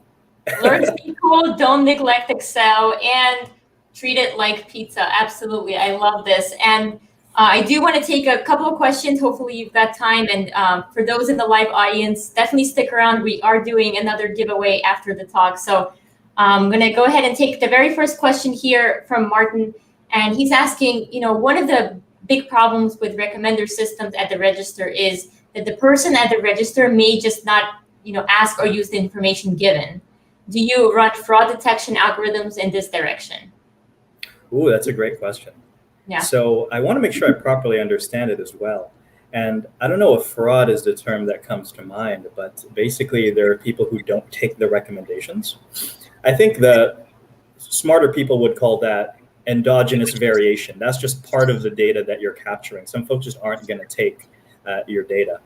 Learn to be cool, don't neglect Excel, and treat it like pizza. Absolutely, I love this. And I do want to take a couple of questions. Hopefully you've got time. And for those in the live audience, definitely stick around. We are doing another giveaway after the talk. So I'm going to go ahead and take the very first question here from Martin. And he's asking, one of the big problems with recommender systems at the register is that the person at the register may just not, ask or use the information given. Do you run fraud detection algorithms in this direction? Ooh, that's a great question. Yeah. So I want to make sure I properly understand it as well. And I don't know if fraud is the term that comes to mind, but basically there are people who don't take the recommendations. I think the smarter people would call that endogenous variation. That's just part of the data that you're capturing. Some folks just aren't going to take your data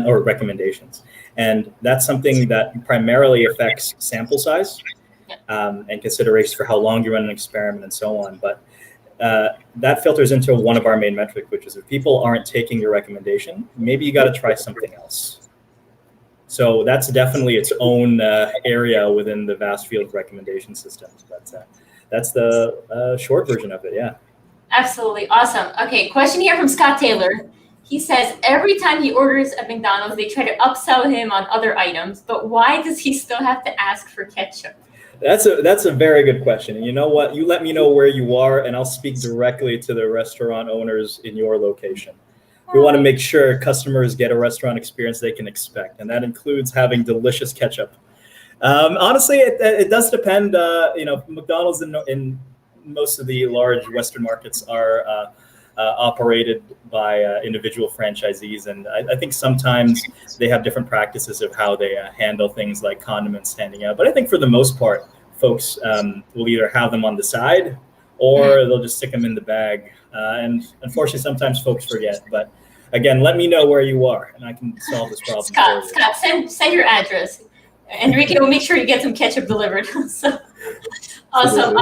or recommendations. And that's something that primarily affects sample size and considerations for how long you run an experiment and so on. But that filters into one of our main metrics, which is if people aren't taking your recommendation, maybe you got to try something else. So that's definitely its own area within the vast field of recommendation systems. But that's the short version of it, yeah. Absolutely, awesome. Okay, question here from Scott Taylor. He says every time he orders at McDonald's, they try to upsell him on other items, but why does he still have to ask for ketchup? That's a very good question. And you know what? You let me know where you are, and I'll speak directly to the restaurant owners in your location. We want to make sure customers get a restaurant experience they can expect, and that includes having delicious ketchup. Honestly, it does depend. McDonald's in most of the large Western markets are operated by individual franchisees, and I think sometimes they have different practices of how they handle things like condiments handing out. But I think for the most part, folks will either have them on the side or they'll just stick them in the bag. And unfortunately, sometimes folks forget. But again, let me know where you are, and I can solve this problem for you. Scott, send your address. Enrique will make sure you get some ketchup delivered. So awesome.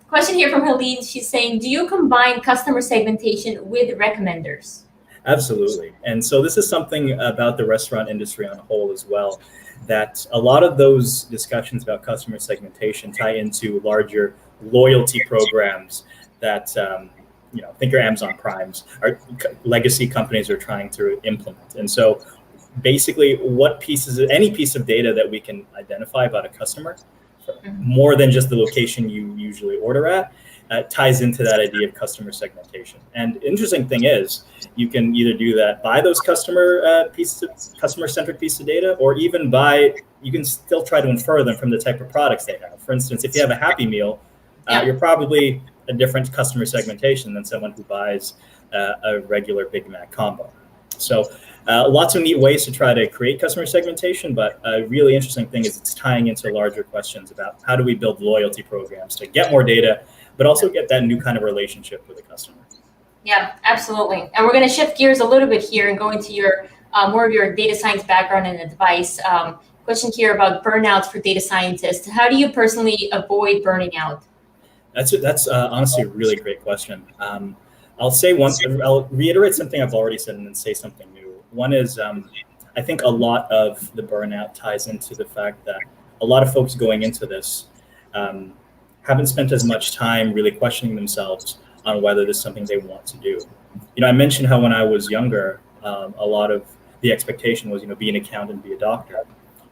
Question here from Helene. She's saying, do you combine customer segmentation with recommenders? Absolutely. And so this is something about the restaurant industry on a whole as well, that a lot of those discussions about customer segmentation tie into larger loyalty programs that, think your Amazon Primes, our legacy companies are trying to implement. And so basically any piece of data that we can identify about a customer, more than just the location you usually order at, ties into that idea of customer segmentation. And interesting thing is, you can either do that by those customer-centric pieces of data, or even you can still try to infer them from the type of products they have. For instance, if you have a Happy Meal, you're probably a different customer segmentation than someone who buys a regular Big Mac combo. So lots of neat ways to try to create customer segmentation, but a really interesting thing is it's tying into larger questions about how do we build loyalty programs to get more data, but also get that new kind of relationship with the customer. Yeah, absolutely. And we're going to shift gears a little bit here and go into your more of your data science background and advice. Question here about burnouts for data scientists. How do you personally avoid burning out? That's honestly a really great question. I'll reiterate something I've already said and then say something new. One is I think a lot of the burnout ties into the fact that a lot of folks going into this haven't spent as much time really questioning themselves on whether this is something they want to do. I mentioned how when I was younger, a lot of the expectation was, be an accountant, be a doctor.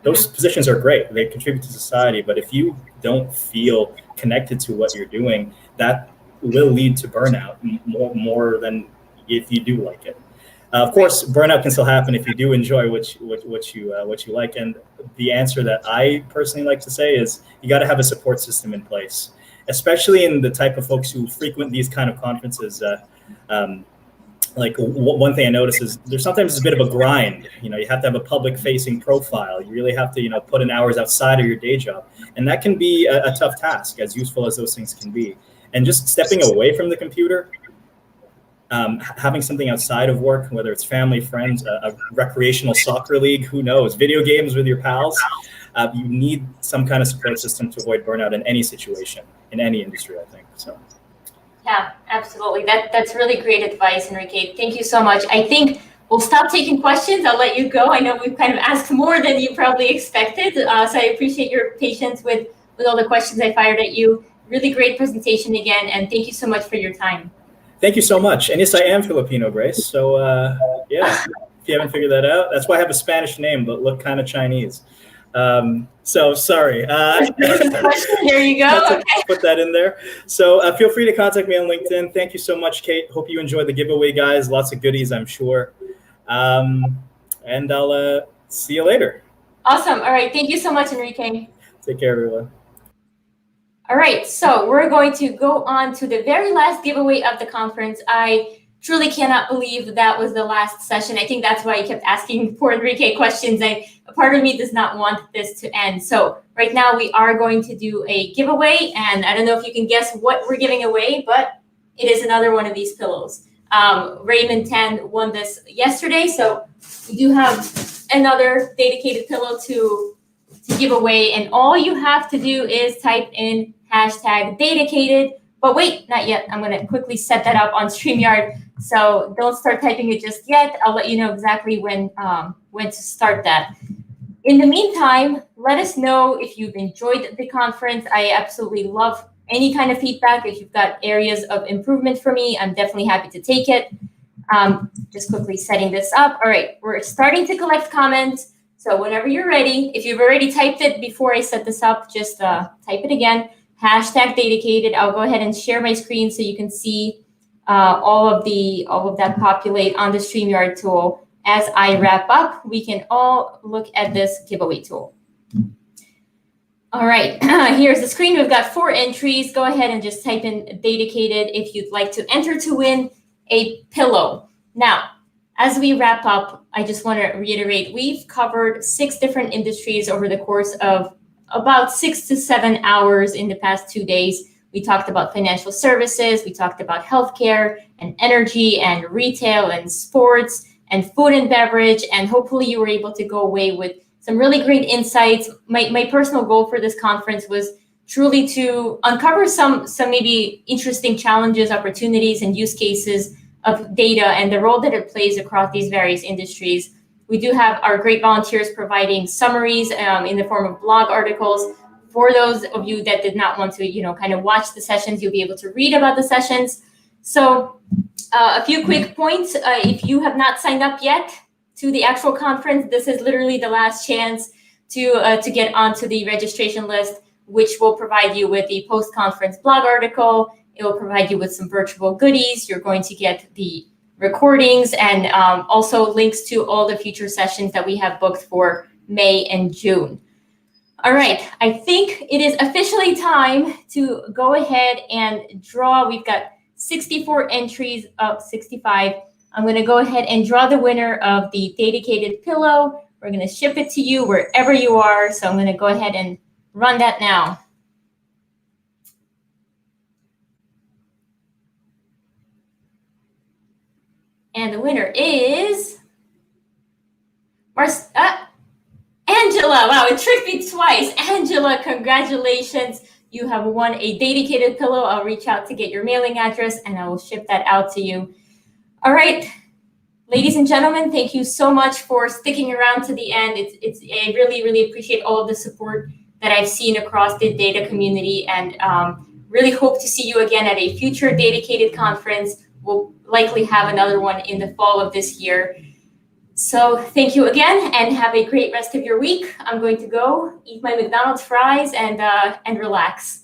Those positions are great. They contribute to society. But if you don't feel connected to what you're doing, that will lead to burnout more than if you do like it. Of course, burnout can still happen if you do enjoy what you like. And the answer that I personally like to say is you got to have a support system in place, especially in the type of folks who frequent these kind of conferences. One thing I notice is there's sometimes a bit of a grind. You have to have a public-facing profile. You really have to, put in hours outside of your day job, and that can be a tough task, as useful as those things can be. And just stepping away from the computer, having something outside of work, whether it's family, friends, a recreational soccer league, who knows, video games with your pals, you need some kind of support system to avoid burnout in any situation, in any industry, I think. So. Yeah, absolutely. That's really great advice, Enrique. Thank you so much. I think we'll stop taking questions. I'll let you go. I know we've kind of asked more than you probably expected. So I appreciate your patience with all the questions I fired at you. Really great presentation again, and thank you so much for your time. Thank you so much. And yes, I am Filipino, Grace. So yeah, if you haven't figured that out, that's why I have a Spanish name, but look kind of Chinese. So sorry. There you go. Okay. Put that in there. So feel free to contact me on LinkedIn. Thank you so much, Kate. Hope you enjoyed the giveaway, guys. Lots of goodies, I'm sure. And I'll see you later. Awesome. All right. Thank you so much, Enrique. Take care, everyone. All right. So we're going to go on to the very last giveaway of the conference. I truly cannot believe that was the last session. I think that's why I kept asking for Enrique questions. A part of me does not want this to end. So right now we are going to do a giveaway, and I don't know if you can guess what we're giving away, but it is another one of these pillows. Raymond 10 won this yesterday, so we do have another DATAcated pillow to give away, and all you have to do is type in hashtag DATAcated. But wait, not yet. I'm going to quickly set that up on StreamYard. So don't start typing it just yet. I'll let you know exactly when to start that. In the meantime, let us know if you've enjoyed the conference. I absolutely love any kind of feedback. If you've got areas of improvement for me, I'm definitely happy to take it. Just quickly setting this up. All right, we're starting to collect comments. So whenever you're ready, if you've already typed it before I set this up, just type it again. Hashtag DATAcated. I'll go ahead and share my screen so you can see all of that populate on the StreamYard tool. As I wrap up, we can all look at this giveaway tool. All right, here's the screen. We've got 4 entries. Go ahead and just type in DATAcated if you'd like to enter to win a pillow. Now, as we wrap up, I just want to reiterate, we've covered 6 different industries over the course of about 6 to 7 hours in the past 2 days. We talked about financial services, we talked about healthcare and energy and retail and sports and food and beverage, and hopefully you were able to go away with some really great insights. My personal goal for this conference was truly to uncover some maybe interesting challenges, opportunities, and use cases of data and the role that it plays across these various industries. We do have our great volunteers providing summaries in the form of blog articles. For those of you that did not want to, kind of watch the sessions, you'll be able to read about the sessions. So a few quick points. If you have not signed up yet to the actual conference, this is literally the last chance to get onto the registration list, which will provide you with the post-conference blog article. It will provide you with some virtual goodies. You're going to get the recordings and also links to all the future sessions that we have booked for May and June. All right, I think it is officially time to go ahead and draw. We've got 64 entries of 65. I'm going to go ahead and draw the winner of the DATAcated pillow. We're going to ship it to you wherever you are. So I'm going to go ahead and run that now. And the winner is Angela. Wow, it tricked me twice. Angela, congratulations. You have won a DATAcated pillow. I'll reach out to get your mailing address and I will ship that out to you. All right, ladies and gentlemen, thank you so much for sticking around to the end. I really, really appreciate all of the support that I've seen across the data community, and really hope to see you again at a future DATAcated conference. We'll likely have another one in the fall of this year. So thank you again and have a great rest of your week. I'm going to go eat my McDonald's fries and relax.